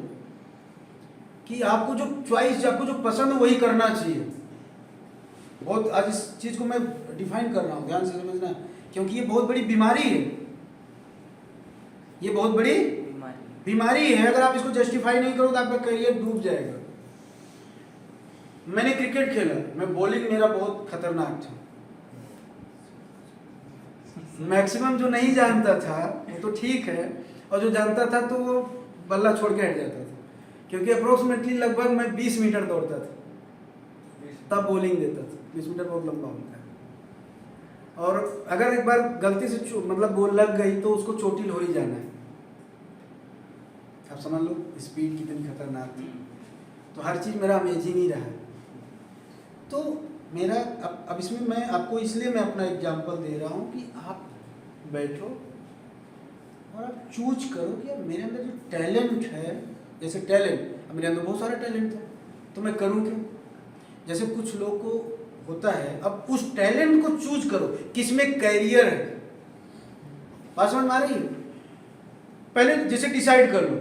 कि आपको जो चॉइस, आपको जो पसंद है वही करना चाहिए। बहुत आज इस चीज़ को मैं डिफाइन कर रहा हूँ, ध्यान से समझना, क्योंकि ये बहुत बड़ी बीमारी है। ये बहुत बड़ी बीमारी है। अगर आप इसको जस्टिफाई नहीं करो तो आपका करियर डूब जाएगा। मैंने क्रिकेट खेला, मैं बॉलिंग मेरा बहुत खतरनाक था। मैक्सिमम जो नहीं जानता था वो तो ठीक है, और जो जानता था तो वो बल्ला छोड़ के हट जाता था, क्योंकि अप्रोक्सीमेटली लगभग मैं 20 मीटर दौड़ता था, तब बॉलिंग देता था। 20 मीटर बहुत लंबा होता है, और अगर एक बार गलती से मतलब बॉल लग गई तो उसको चोटिल हो ही जाना है। आप समझ लो स्पीड कितनी खतरनाक थी। तो हर चीज़ मेरा अमेजिंग ही रहा। तो मेरा अब इसमें मैं आपको इसलिए मैं अपना एग्जांपल दे रहा हूँ कि आप बैठो और आप चूज करो कि यार मेरे अंदर जो टैलेंट है, जैसे टैलेंट, अब मेरे अंदर बहुत सारा टैलेंट है तो मैं करूँ क्या। जैसे कुछ लोग को होता है, अब उस टैलेंट को चूज करो किसमें कैरियर है। बात समझ में आ रही है? पहले जैसे डिसाइड कर लो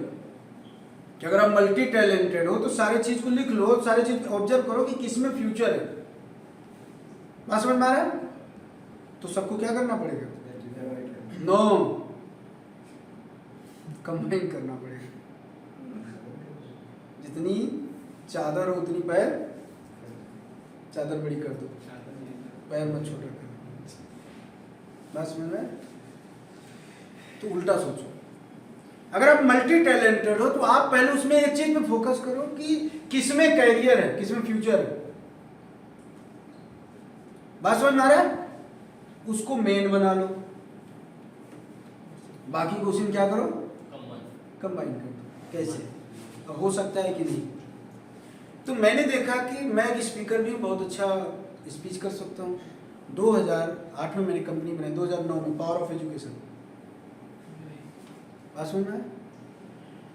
कि अगर आप मल्टी टैलेंटेड हो तो सारी चीज को लिख लो, सारी चीज ऑब्जर्व करो कि किसमें फ्यूचर है। बात समझ में आ रहा है? तो सबको क्या करना पड़ेगा? नो, कंबाइन करना पड़ेगा। जितनी चादर हो उतनी पैर, चादर बड़ी कर दो, पैर मत छोटा कर दो। बात समझ में? तो उल्टा सोचो, अगर आप मल्टी टैलेंटेड हो तो आप पहले उसमें एक चीज पे फोकस करो कि किसमें कैरियर है, किसमें फ्यूचर है। बात समझ में आ रहा है? उसको मेन बना लो, बाकी क्वेश्चन क्या करो? कंबाइन कर दो। कैसे? अब हो सकता है कि नहीं? तो मैंने देखा कि मैं एक स्पीकर भी बहुत अच्छा स्पीच कर सकता हूँ। 2008 में मैंने कंपनी बनाई, 2009 में पावर ऑफ एजुकेशन। बात सुन रहा है?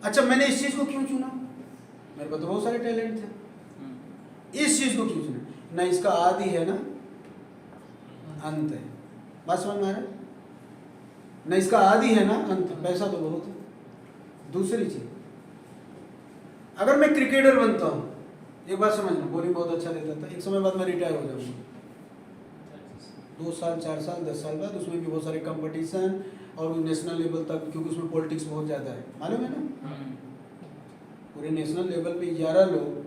अच्छा, मैंने इस चीज को क्यों चुना? मेरे पास तो बहुत सारे टैलेंट थे। इस चीज को क्यों चुना? ना इसका आदि है ना अंत है। बात समझ में आ रहा है? ना इसका आदि है ना अंत। पैसा तो बहुत है। दूसरी चीज, अगर मैं क्रिकेटर बनता हूँ, एक बात समझना, बॉलिंग बहुत अच्छा देता था, एक समय बाद मैं रिटायर हो जाऊंगा। 2 साल 4 साल 10 साल बाद उसमें भी बहुत सारे कंपटीशन और नेशनल लेवल तक, क्योंकि उसमें पॉलिटिक्स बहुत ज़्यादा है, मालूम है ना? पूरे नेशनल लेवल पे 11 लोग,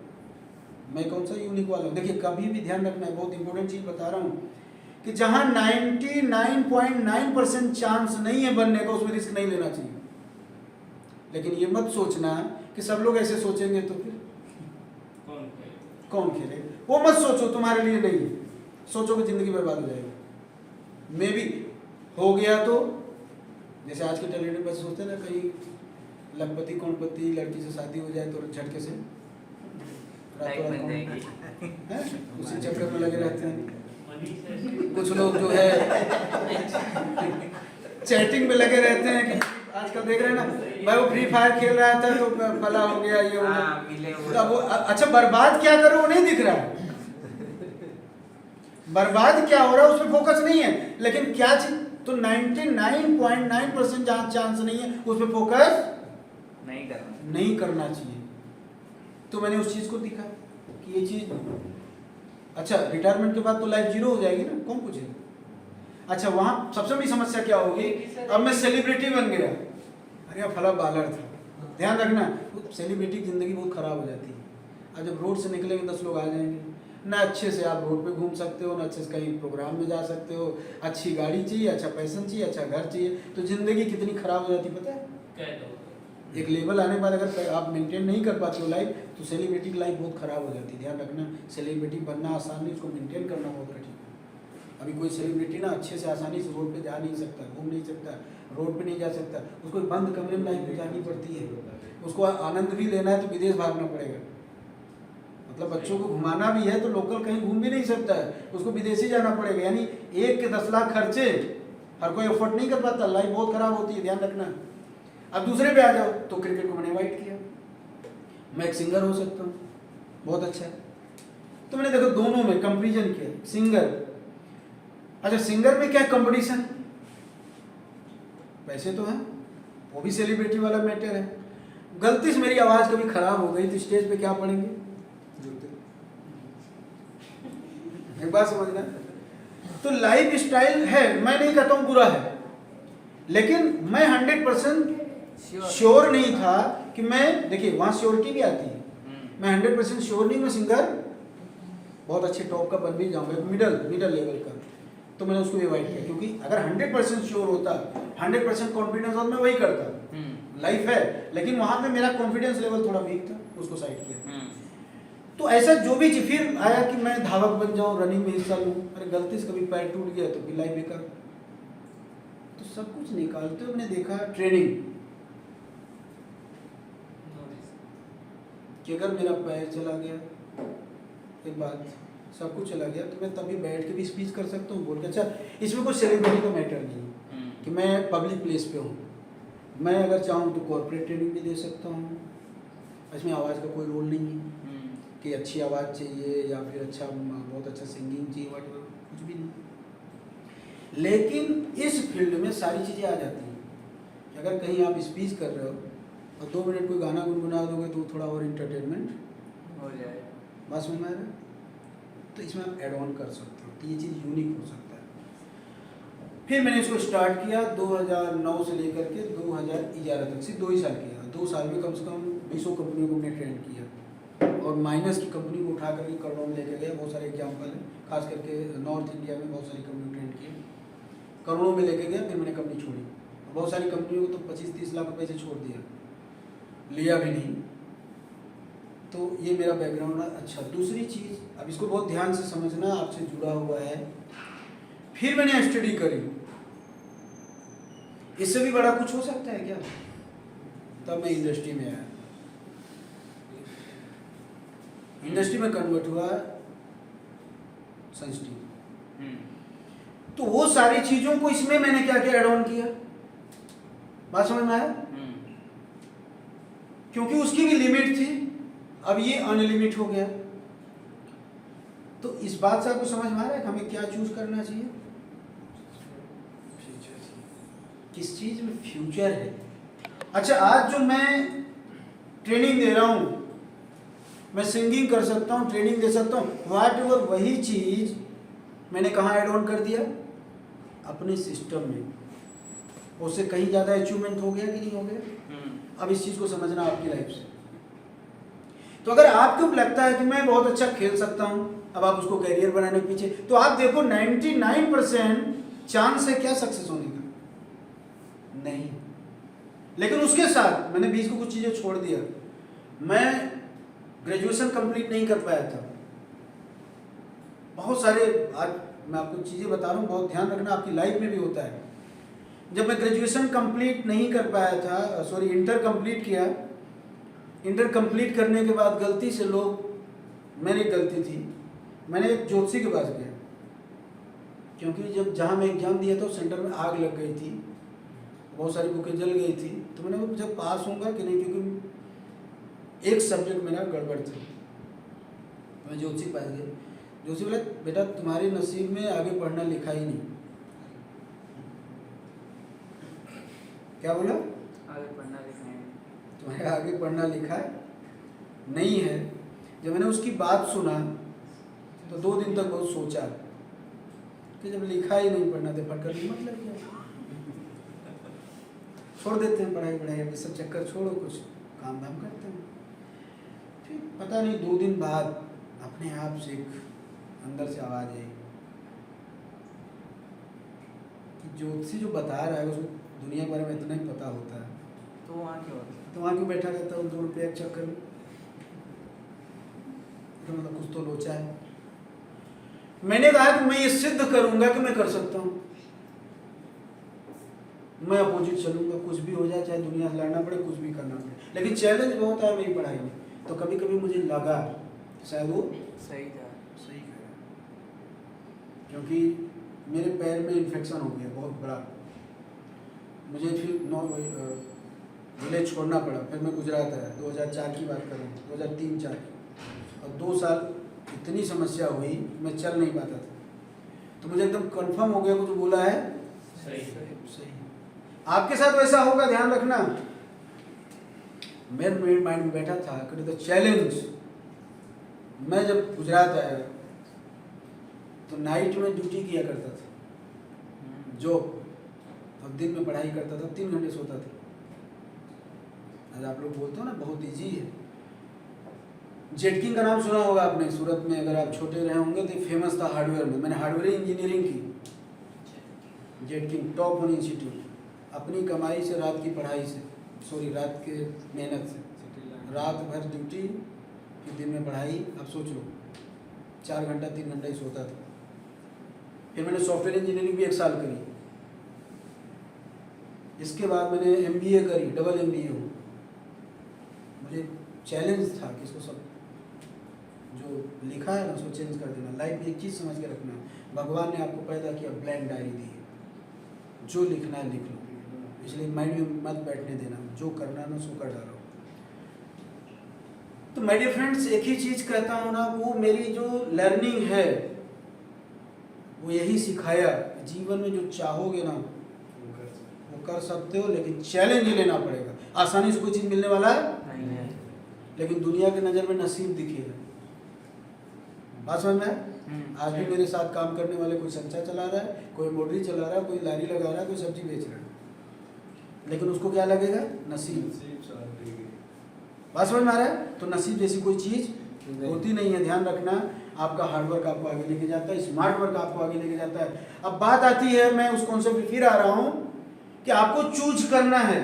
मैं कौन सा यूनिक वाला हूँ। देखिए, कभी भी ध्यान रखना है, बहुत इंपॉर्टेंट चीज़ बता रहा हूँ कि जहाँ 99.9% चांस नहीं है बनने का, उसमें रिस्क नहीं लेना चाहिए। लेकिन ये मत सोचना कि सब लोग ऐसे सोचेंगे तो फिर कौन खेले। वो मत सोचो, तुम्हारे लिए नहीं है। सोचोगे जिंदगी बर्बाद हो जाएगी। मे भी हो गया तो, जैसे आज के टैलेंटेड बच्चे सोचते हैं ना, कहीं लखपति कौनपति लड़की से शादी हो जाए तो झटके से उसी चक्कर में लगे रहते हैं। कुछ लोग जो है चैटिंग में लगे रहते हैं कि आजकल देख रहे हैं ना भाई, वो फ्री फायर खेल रहा था तो फला हो गया, ये हो गया। अब वो अच्छा, बर्बाद क्या करो वो नहीं दिख रहा है। बर्बाद क्या हो रहा है उसमें फोकस नहीं है, लेकिन क्या चीज तो 99.9% जहां चांस नहीं है उसमें फोकस नहीं करना चाहिए। तो मैंने उस चीज को दिखा कि ये चीज, अच्छा रिटायरमेंट के बाद तो लाइफ जीरो हो जाएगी ना, कौन पूछेगा? अच्छा, वहां सबसे बड़ी समस्या क्या होगी? अब मैं सेलिब्रिटी बन गया, अरे फला बालर था। ध्यान रखना, सेलिब्रिटी की जिंदगी बहुत खराब हो जाती है। अब जब रोड से निकलेंगे 10 लोग आ जाएंगे, ना अच्छे से आप रोड पे घूम सकते हो, ना अच्छे से कहीं प्रोग्राम में जा सकते हो। अच्छी गाड़ी चाहिए, अच्छा पैसन चाहिए, अच्छा घर चाहिए, तो जिंदगी कितनी खराब हो जाती है पता है? एक लेवल आने के बाद अगर आप मेंटेन नहीं कर पाते हो लाइफ, तो सेलिब्रिटी की लाइफ बहुत खराब हो जाती है। ध्यान रखना, सेलिब्रिटी बनना आसान नहीं, उसको मेंटेन करना बहुत कठिन है। अभी कोई सेलिब्रिटी ना अच्छे से आसानी से रोड पे जा नहीं सकता, घूम नहीं सकता, रोड पे नहीं जा सकता, उसको बंद कमरे में लाइफ गुजारनी पड़ती है। उसको आनंद भी लेना है तो विदेश भागना पड़ेगा। मतलब बच्चों को घुमाना भी है तो लोकल कहीं घूम भी नहीं सकता है, उसको विदेशी जाना पड़ेगा। यानी 1 के 10 लाख खर्चे, हर कोई अफोर्ड नहीं कर पाता, लाइफ बहुत खराब होती है। ध्यान रखना। अब दूसरे पे आ जाओ तो क्रिकेट को मैंने अवॉइड किया, मैं एक सिंगर हो सकता हूँ, बहुत अच्छा है। तो मैंने देखो दोनों में कंपैरिजन किया। सिंगर, अच्छा सिंगर में क्या कंपटीशन, पैसे तो हैं, वो भी सेलिब्रिटी वाला मैटर है। गलती से मेरी आवाज कभी खराब हो गई तो स्टेज पे क्या पढ़ेंगे? एक बात समझना, तो लाइफ स्टाइल है, मैं नहीं कहता हूं बुरा है, लेकिन मैं 100% श्योर नहीं था कि मैं, देखिए वहां श्योरिटी भी आती है, मैं 100% श्योर नहीं मैं सिंगर बहुत अच्छे टॉप का बन भी जाऊंगा, मिडल लेवल का, तो मैंने उसको अवॉइड किया। क्योंकि अगर 100% श्योर होता, 100% कॉन्फिडेंस होता, मैं वही करता। लाइफ है, लेकिन वहाँ पे मेरा कॉन्फिडेंस लेवल थोड़ा वीक था, उसको साइड किया। हम्म, तो ऐसा जो भी फिर आया कि मैं धावक बन जाऊं, रनिंग में हिस्सा लूं, अरे गलती से कभी पैर टूट गया तो फिर लाइफ बेकार। तो सब कुछ निकालते हुए मैंने देखा ट्रेनिंग कि अगर मेरा पैर चला गया, एक बात सब कुछ चला गया, तो मैं तभी बैठ के भी स्पीच कर सकता हूँ बोल के। अच्छा, इसमें कोई सेलिब्रिटी का मैटर नहीं है कि मैं पब्लिक प्लेस पे हूँ। मैं अगर चाहूँ तो कॉर्पोरेट ट्रेनिंग भी दे सकता हूँ, इसमें आवाज़ का कोई रोल नहीं है कि अच्छी आवाज़ चाहिए या फिर अच्छा बहुत अच्छा सिंगिंग चाहिए, वट कुछ भी नहीं। लेकिन इस फील्ड में सारी चीज़ें आ जाती हैं कि अगर कहीं आप स्पीच कर रहे हो और 2 मिनट कोई गाना गुनगुना दोगे तो थोड़ा और इंटरटेनमेंट हो जाए। बात समझ में आ रहा है? तो इसमें आप ऐड ऑन कर सकते हो, तो ये चीज़ यूनिक हो सकता है। फिर मैंने इसको स्टार्ट किया 2009 से लेकर के 2011 तक, सिर्फ 2 ही साल किया। 2 साल में कम से कम 20 कंपनियों को मैंने ट्रेन किया और माइनस की कंपनी को उठा करके करोड़ों में लेके गया। बहुत सारे एग्जाम्पल हैं, खास करके नॉर्थ इंडिया में बहुत सारी कंपनी ट्रेन किए, करोड़ों में लेके गया। फिर मैंने कंपनी छोड़ी, बहुत सारी कंपनियों को तो 25-30 लाख रुपए से छोड़ दिया, लिया भी नहीं। तो ये मेरा बैकग्राउंड है। अच्छा, दूसरी चीज़, अब इसको बहुत ध्यान से समझना, आपसे जुड़ा हुआ है। फिर मैंने स्टडी करी, इससे भी बड़ा कुछ हो सकता है क्या? तब मैं इंडस्ट्री में आया, इंडस्ट्री में कन्वर्ट हुआ संस्टी। तो वो सारी चीजों को इसमें मैंने क्या क्या ऐड ऑन किया, बात समझ में आया? क्योंकि उसकी भी लिमिट थी, अब ये अनलिमिट हो गया। तो इस बात से आपको समझ में आ रहा है कि हमें क्या चूज करना चाहिए, किस चीज में फ्यूचर है। अच्छा, आज जो मैं ट्रेनिंग दे रहा हूं, मैं सिंगिंग कर सकता हूँ, ट्रेनिंग दे सकता हूँ, व्हाट एवर, वही चीज मैंने कहाँ ऐड ऑन कर दिया? अपने सिस्टम में। उससे कहीं ज़्यादा अचीवमेंट हो गया कि नहीं हो गया? अब इस चीज़ को समझना आपकी लाइफ से। तो अगर आपको लगता है कि मैं बहुत अच्छा खेल सकता हूँ, अब आप उसको कैरियर बनाने के पीछे, तो आप देखो 99% चांस है क्या सक्सेस होने का? नहीं। लेकिन उसके साथ मैंने बीच को कुछ चीज़ें छोड़ दिया। मैं ग्रेजुएशन कंप्लीट नहीं कर पाया था, बहुत सारे, आज मैं आपको चीज़ें बता रहा हूँ, बहुत ध्यान रखना, आपकी लाइफ में भी होता है। जब मैं ग्रेजुएशन कंप्लीट नहीं कर पाया था, सॉरी इंटर कंप्लीट किया, इंटर कंप्लीट करने के बाद गलती से लोग, मेरी गलती थी, मैंने एक ज्योतिषी के पास गया, क्योंकि जब जहाँ मैं एग्ज़ाम दिया था उस सेंटर में आग लग गई थी, बहुत सारी बुकें जल गई थी। तो मैंने जब पास होऊंगा कि नहीं, क्योंकि एक सब्जेक्ट मेरा गड़बड़ था, मैं ज्योतिषी के पास गया। ज्योतिषी बोला, बेटा तुम्हारे नसीब में आगे पढ़ना लिखा ही नहीं। क्या बोला? आगे पढ़ना लिखना है, तुम्हारे आगे पढ़ना लिखा नहीं है। जब मैंने उसकी बात सुना तो 2 दिन तक बहुत सोचा कि जब लिखा ही नहीं पढ़ना तो पढ़ कर मतलब क्या, छोड़ देते हैं पढ़ाई, ये सब चक्कर छोड़ो, कुछ काम धाम करते हैं। फिर पता नहीं 2 दिन बाद अपने आप से एक अंदर से आवाज़ आई कि ज्योतिषी जो बता रहा है उसको दुनिया के बारे में इतना ही पता होता है, तो वहाँ क्यों होता है? तो वहाँ क्यों बैठा रहता हूँ 2 रुपये के चक्कर में? तो मतलब कुछ तो लोचा है। मैंने कहा कि मैं ये सिद्ध करूंगा कि मैं कर सकता हूँ, मैं अपोजिट चलूंगा, कुछ भी हो जाए, चाहे दुनिया से लड़ना पड़े, कुछ भी करना पड़े, लेकिन चैलेंज बहुत है मेरी पढ़ाई में। तो कभी कभी मुझे लगा शायद वो सही था, सही करा, क्योंकि मेरे पैर में इन्फेक्शन हो गया बहुत बड़ा, मुझे फिर विलेज छोड़ना पड़ा। फिर मैं गुजरात आया, 2004 की बात कर रहा हूँ, 2003-04, और 2 साल इतनी समस्या हुई, मैं चल नहीं पाता था। तो मुझे एकदम कंफर्म हो गया, कुछ बोला है सही। आपके साथ वैसा होगा, ध्यान रखना। मेरे माइंड में बैठा था कि द चैलेंज। मैं जब गुजरात आया तो नाइट में ड्यूटी किया करता था, जो और दिन में पढ़ाई करता था, 3 घंटे सोता था। आज आप लोग बोलते हो ना बहुत इजी है। जेटकिंग का नाम सुना होगा आपने, सूरत में अगर आप छोटे रहे होंगे तो फेमस था हार्डवेयर में। मैंने हार्डवेयर इंजीनियरिंग की, जेटकिंग टॉप 1 इंस्टीट्यूट, अपनी कमाई से, रात की पढ़ाई से। सॉरी रात के मेहनत से, रात भर ड्यूटी, फिर दिन में पढ़ाई। अब सोच लो 4 घंटा 3 घंटा ही सोता था। फिर मैंने सॉफ्टवेयर इंजीनियरिंग भी 1 साल करी, इसके बाद मैंने MBA करी, डबल MBA हूँ। मुझे चैलेंज था कि इसको सब जो लिखा है ना उसको चेंज कर देना। लाइफ में एक चीज़ समझ के रखना, भगवान ने आपको पैदा किया, ब्लैंक डायरी दी है, जो लिखना है लिख लो, इसलिए माइंड में मत बैठने देना, जो करना है ना उसको कर डालो। तो माय डियर फ्रेंड्स, एक ही चीज़ कहता हूँ ना, वो मेरी जो लर्निंग है वो यही सिखाया, जीवन में जो चाहोगे ना वो कर सकते हो, लेकिन चैलेंज लेना पड़ेगा। आसानी से कोई चीज़ मिलने वाला है नहीं है। लेकिन दुनिया की नज़र में नसीब दिखेगा। बात समझ में है? आज भी मेरे साथ काम करने वाले कोई संचा चला रहा है, कोई मोटरी चला रहा है, कोई लारी लगा रहा है, कोई सब्जी बेच रहा है, लेकिन उसको क्या लगेगा? नसीब। बात समझ में आ रहा है? तो नसीब जैसी कोई चीज़ होती नहीं है। ध्यान रखना, आपका हार्डवर्क आपको आगे लेके जाता है, स्मार्ट वर्क आपको आगे लेके जाता है। अब बात आती है, मैं उस कॉन्सेप्ट पे फिर आ रहा हूँ कि आपको चूज करना है।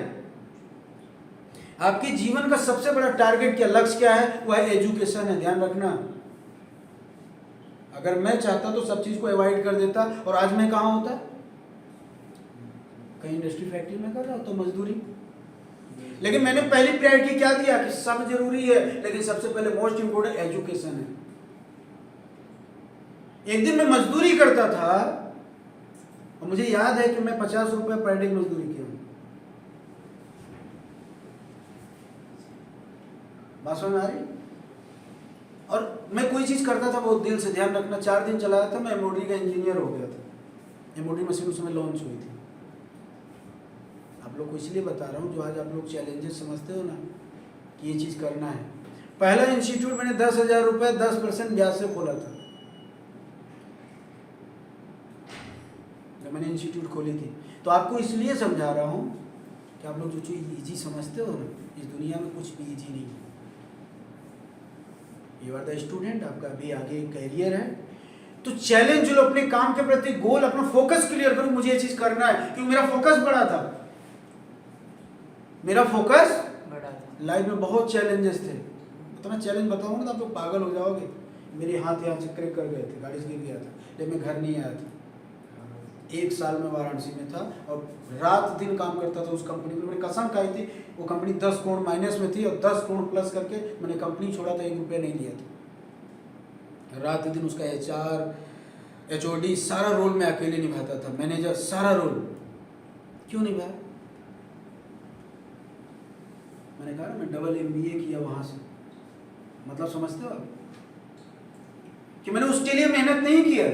आपके जीवन का सबसे बड़ा टारगेट क्या, लक्ष्य क्या है? वो है एजुकेशन है। ध्यान रखना, अगर मैं चाहता तो सब चीज को अवॉइड कर देता, और आज मैं कहाँ होता? कहीं इंडस्ट्री फैक्ट्री में कर रहा तो मजदूरी। लेकिन मैंने पहली प्रायोरिटी क्या दिया कि सब जरूरी है, लेकिन सबसे पहले मोस्ट इंपोर्टेंट एजुकेशन है। एक दिन मैं मजदूरी करता था और मुझे याद है कि मैं 50 रुपए पर डे मजदूरी किया हूं। बात समझ में आ रही? और मैं कोई चीज करता था बहुत दिल से। ध्यान रखना, 4 दिन चलाया था, मैं एमओडी का इंजीनियर हो गया था। एमओडी मशीन उस समय लॉन्च हुई थी। आप लोग को इसलिए बता रहा हूँ, जो आज आप लोग चैलेंजेस समझते हो ना कि ये चीज़ करना है। पहला इंस्टीट्यूट मैंने 10,000 रुपये 10% ब्याज से खोला था, जब मैंने इंस्टीट्यूट खोली थी। तो आपको इसलिए समझा रहा हूँ कि आप लोग जो चीज़ ईजी समझते हो ना, इस दुनिया में कुछ भी ईजी नहीं है। यू आर द स्टूडेंट, आपका अभी आगे कैरियर है, तो चैलेंज लो, अपने काम के प्रति गोल, अपना फोकस क्लियर करो। मुझे ये चीज़ करना है, क्योंकि मेरा फोकस बड़ा था। मेरा फोकस बड़ा था। लाइफ में बहुत चैलेंजेस थे। इतना चैलेंज बताऊंगा तो आप लोग पागल हो जाओगे। मेरे हाथ यहाँ से क्रैक कर गए थे, गाड़ी से गिर गया था, लेकिन मैं घर नहीं आया था। 1 साल में वाराणसी में था और रात दिन काम करता था उस कंपनी में। मैंने कसम खाई थी, वो कंपनी 10 करोड़ माइनस में थी और 10 करोड़ प्लस करके मैंने कंपनी छोड़ा था, 1 रुपया नहीं लिया था। रात दिन उसका HR HOD सारा रोल मैं अकेले निभाता था, मैनेजर सारा रोल। क्यों निभाया? मैंने कहा मैं डबल MBA किया वहां से। मतलब समझते हो आप कि मैंने उसके लिए मेहनत नहीं किया।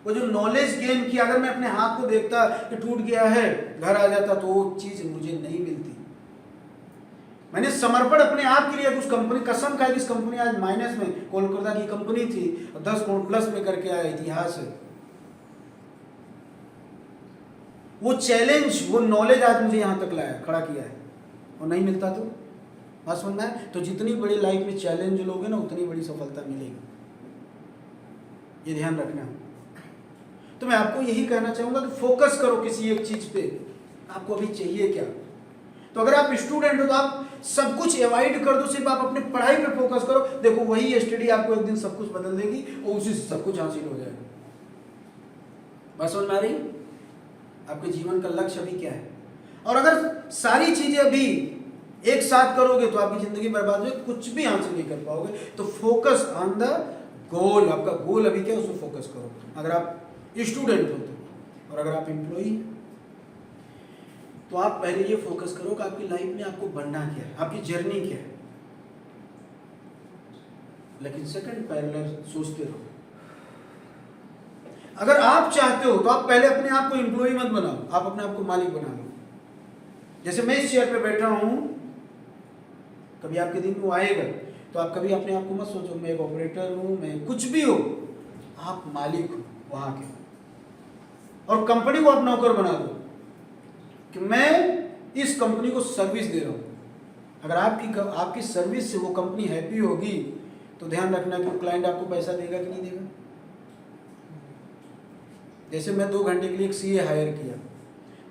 वो जो नॉलेज गेन किया, अगर मैं अपने हाथ को देखता कि टूट गया है, घर आ जाता, तो वो चीज मुझे नहीं मिलती। मैंने समर्पण अपने आप के लिए उस कंपनी, कसम खाई, इस कंपनी आज माइनस में, कोलकाता की कंपनी थी और 10 करोड़ प्लस में करके आया, इतिहास है। वो चैलेंज, वो नॉलेज आज मुझे यहां तक लाया, खड़ा किया है, और नहीं मिलता तो बात समझना है। तो जितनी बड़ी लाइफ में चैलेंज लोगे ना, उतनी बड़ी सफलता मिलेगी, ये ध्यान रखना। तो मैं आपको यही कहना चाहूंगा कि फोकस करो किसी एक चीज पे, आपको अभी चाहिए क्या। तो अगर आप स्टूडेंट हो तो आप सब कुछ अवॉइड कर दो, सिर्फ आप अपनी पढ़ाई पे फोकस करो। देखो वही स्टडी आपको एक दिन सब कुछ बदल देगी और उसी से सब कुछ हासिल हो जाएगा। बात समझ में आ रही? आपके जीवन का लक्ष्य अभी क्या है? और अगर सारी चीजें अभी एक साथ करोगे तो आपकी जिंदगी बर्बाद हो, कुछ भी हासिल नहीं कर पाओगे। तो फोकस ऑन द गोल। आपका गोल अभी क्या है, उसको फोकस करो। अगर आप स्टूडेंट हो तो, और अगर आप एम्प्लॉई, तो आप पहले ये फोकस करो कि आपकी लाइफ में आपको बनना क्या है, आपकी जर्नी क्या है। लेकिन सेकंड पैरेलल सोचते रहो। अगर आप चाहते हो तो आप पहले अपने आप को एम्प्लॉय मत बनाओ, आप अपने आप को मालिक बना लो। जैसे मैं इस चेयर पे बैठा हूं, कभी आपके दिन वो आएगा तो आप कभी अपने आप को मत सोचो मैं एक ऑपरेटर हूं, मैं कुछ भी हो, आप मालिक हो वहां के। और कंपनी को आप नौकर बना दो कि मैं इस कंपनी को सर्विस दे रहा हूं। अगर आपकी सर्विस से वो कंपनी हैप्पी होगी तो ध्यान रखना कि क्लाइंट आपको पैसा देगा कि नहीं देगा। जैसे मैं 2 घंटे के लिए एक CA हायर किया,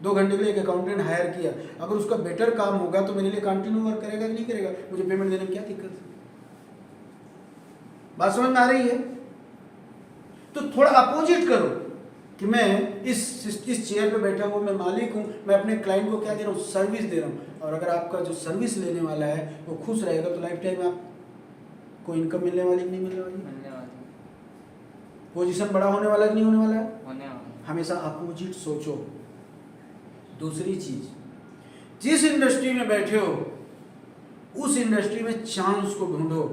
2 घंटे के लिए एक अकाउंटेंट हायर किया, अगर उसका बेटर काम होगा तो मेरे लिए कंटिन्यू वर्क करेगा कि नहीं करेगा, मुझे पेमेंट देने में क्या दिक्कत है? बात समझ में आ रही है? तो थोड़ा अपोजिट करो कि मैं इस चेयर पे बैठा हूँ, मैं मालिक हूँ, मैं अपने क्लाइंट को क्या दे रहा हूँ? सर्विस दे रहा हूँ। और अगर आपका जो सर्विस लेने वाला है वो खुश रहेगा तो लाइफ टाइम आपको इनकम मिलने वाली कि नहीं मिलने वाली? मिलने वाली, पोजीशन बड़ा होने वाला कि नहीं होने वाला है? होने वाली। हमेशा अपोजिट सोचो। दूसरी चीज, जिस इंडस्ट्री में बैठे हो उस इंडस्ट्री में चांस को ढूंढो,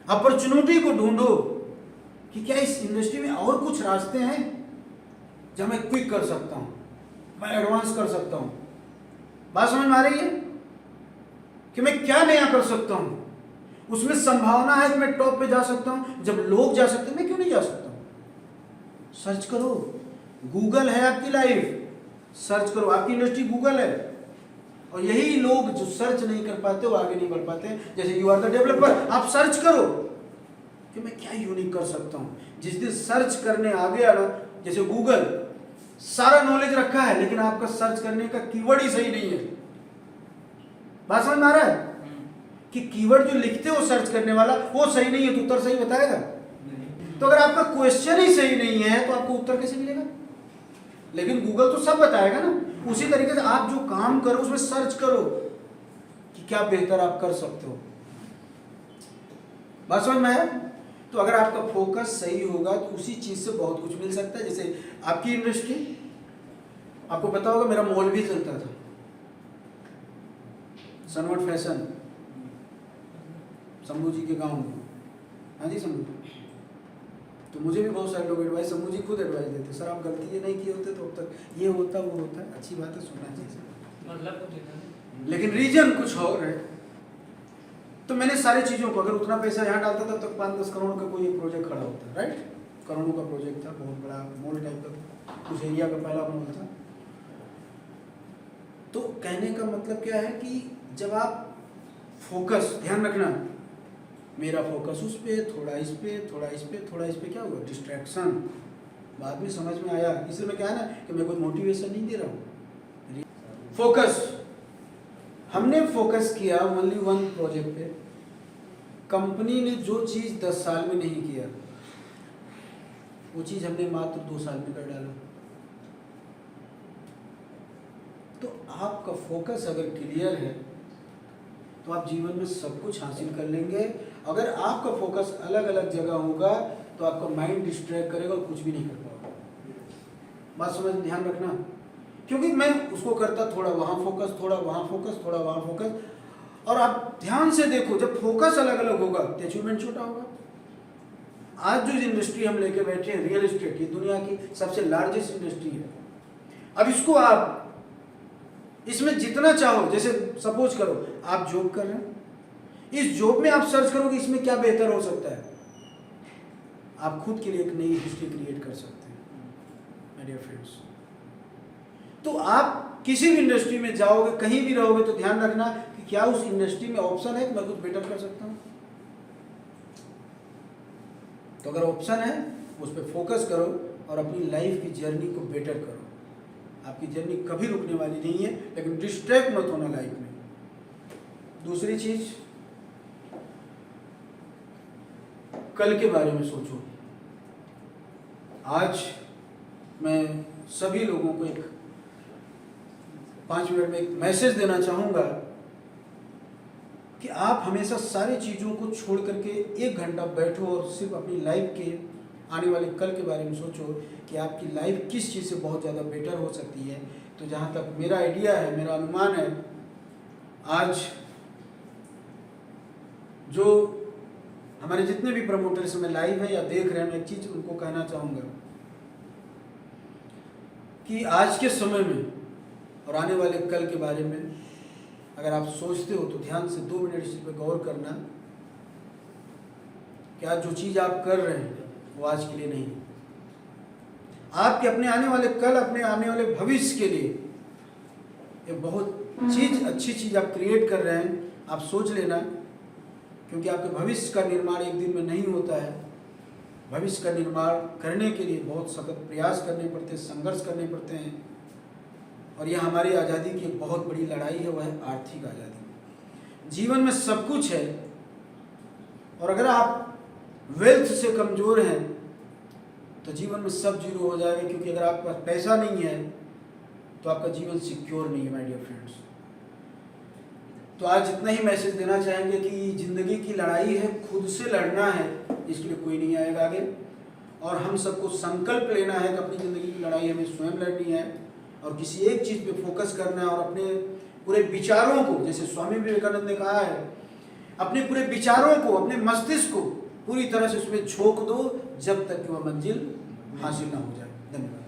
अपॉर्चुनिटी को ढूंढो कि क्या इस इंडस्ट्री में और कुछ रास्ते हैं जहां मैं क्विक कर सकता हूं, मैं एडवांस कर सकता हूं। बात समझ में आ रही है कि मैं क्या नया कर सकता हूं? उसमें संभावना है कि मैं टॉप पे जा सकता हूं। जब लोग जा सकते हैं मैं क्यों नहीं जा सकता हूं? सर्च करो, गूगल है आपकी लाइफ, सर्च करो, आपकी इंडस्ट्री गूगल है। और यही लोग जो सर्च नहीं कर पाते वो आगे नहीं बढ़ पाते। जैसे यू आर द डेवलपर, आप सर्च करो कि मैं क्या यूनिक कर सकता हूं। जिस दिन सर्च करने आ गया ना, जैसे गूगल सारा नॉलेज रखा है लेकिन आपका सर्च करने का कीवर्ड ही सही नहीं है। बात समझ में आ रहा है कि कीवर्ड जो लिखते हो सर्च करने वाला वो सही नहीं है तो उत्तर सही बताएगा? तो अगर आपका क्वेश्चन ही सही नहीं है तो आपको उत्तर कैसे मिलेगा? लेकिन गूगल तो सब बताएगा ना। उसी तरीके से आप जो काम करो उसमें सर्च करो कि क्या बेहतर आप कर सकते हो। बात समझ में आया? तो अगर आपका फोकस सही होगा तो उसी चीज से बहुत कुछ मिल सकता है। जैसे आपकी इंडस्ट्री, आपको पता होगा मेरा मॉल भी चलता था, सनवर्ड फैशन, शंभू जी के गांव में। हाँ जी शंभू, तो मुझे भी बहुत सारे लोग एडवाइस, शंभू जी खुद एडवाइस देते, सर आप गलती ये नहीं किए होते तो अब तक ये होता वो होता। अच्छी बात है, सुनना चाहिए, मतलब कुछ नहीं। लेकिन रीजन कुछ और है। तो मैंने सारी चीज़ों को, अगर उतना पैसा यहाँ डालता था तो 5-10 करोड़ का कोई एक प्रोजेक्ट खड़ा होता, राइट? करोड़ों का प्रोजेक्ट था, बहुत बड़ा मॉल टाइप का, उस एरिया का पहला मॉल था। तो कहने का मतलब क्या है कि जब आप फोकस, ध्यान रखना, मेरा फोकस उस पे, थोड़ा इस पे, थोड़ा इस पे, थोड़ा इस पे, क्या हुआ? डिस्ट्रैक्शन। बाद में समझ में आया। इसलिए मैं क्या है ना कि मैं कोई मोटिवेशन नहीं दे रहा हूँ। फोकस, हमने फोकस किया ओनली वन प्रोजेक्ट पे। कंपनी ने जो चीज़ 10 साल में नहीं किया वो चीज़ हमने मात्र 2 साल में कर डाला। तो आपका फोकस अगर क्लियर है तो आप जीवन में सब कुछ हासिल कर लेंगे। अगर आपका फोकस अलग अलग जगह होगा तो आपका माइंड डिस्ट्रैक्ट करेगा और कुछ भी नहीं कर पाओगे। बात समझ, ध्यान रखना। क्योंकि मैं उसको करता, थोड़ा वहाँ फोकस, थोड़ा वहाँ फोकस, थोड़ा वहाँ फोकस। और आप ध्यान से देखो, जब फोकस अलग अलग होगा तो अचीवमेंट छोटा होगा। आज जो इंडस्ट्री हम लेके बैठे हैं, रियल एस्टेट, ये दुनिया की सबसे लार्जेस्ट इंडस्ट्री है। अब इसको आप इसमें जितना चाहो, जैसे सपोज करो आप जॉब कर रहे हैं, इस जॉब में आप सर्च करोगे इसमें क्या बेहतर हो सकता है, आप खुद के लिए एक नई हिस्ट्री क्रिएट कर सकते हैं माय डियर फ्रेंड्स। तो आप किसी भी इंडस्ट्री में जाओगे, कहीं भी रहोगे, तो ध्यान रखना कि क्या उस इंडस्ट्री में ऑप्शन है कि मैं कुछ बेटर कर सकता हूँ। तो अगर ऑप्शन है उस पर फोकस करो और अपनी लाइफ की जर्नी को बेटर करो। आपकी जर्नी कभी रुकने वाली नहीं है, लेकिन डिस्ट्रैक्ट मत होना लाइफ में। दूसरी चीज, कल के बारे में सोचो। आज मैं सभी लोगों को एक 5 मिनट में एक मैसेज देना चाहूँगा कि आप हमेशा सारी चीज़ों को छोड़ करके 1 घंटा बैठो और सिर्फ अपनी लाइफ के आने वाले कल के बारे में सोचो कि आपकी लाइफ किस चीज़ से बहुत ज़्यादा बेटर हो सकती है। तो जहाँ तक मेरा आइडिया है, मेरा अनुमान है, आज जो हमारे जितने भी प्रमोटर इसमें लाइव है या देख रहे हैं, मैं एक चीज़ उनको कहना चाहूँगा कि आज के समय में और आने वाले कल के बारे में अगर आप सोचते हो तो ध्यान से 2 मिनट इस पर गौर करना कि आज जो चीज़ आप कर रहे हैं वो आज के लिए नहीं, आपके अपने आने वाले कल, अपने आने वाले भविष्य के लिए एक बहुत अच्छी चीज़ आप क्रिएट कर रहे हैं। आप सोच लेना, क्योंकि आपके भविष्य का निर्माण एक दिन में नहीं होता है, भविष्य का निर्माण करने के लिए बहुत सख्त प्रयास करने पड़ते हैं, संघर्ष करने पड़ते हैं। और यह हमारी आज़ादी की एक बहुत बड़ी लड़ाई है, वह है आर्थिक आज़ादी। जीवन में सब कुछ है, और अगर आप वेल्थ से कमज़ोर हैं तो जीवन में सब जीरो हो जाएगा, क्योंकि अगर आपके पास पैसा नहीं है तो आपका जीवन सिक्योर नहीं है माय डियर फ्रेंड्स। तो आज इतना ही मैसेज देना चाहेंगे कि ज़िंदगी की लड़ाई है, खुद से लड़ना है, इसके लिए कोई नहीं आएगा आगे। और हम सबको संकल्प लेना है कि अपनी ज़िंदगी की लड़ाई हमें स्वयं लड़नी है, और किसी एक चीज़ पे फोकस करना है, और अपने पूरे विचारों को, जैसे स्वामी विवेकानंद ने कहा है, अपने पूरे विचारों को, अपने मस्तिष्क को पूरी तरह से उसमें झोंक दो, जब तक कि वह मंजिल हासिल ना हो जाए। धन्यवाद।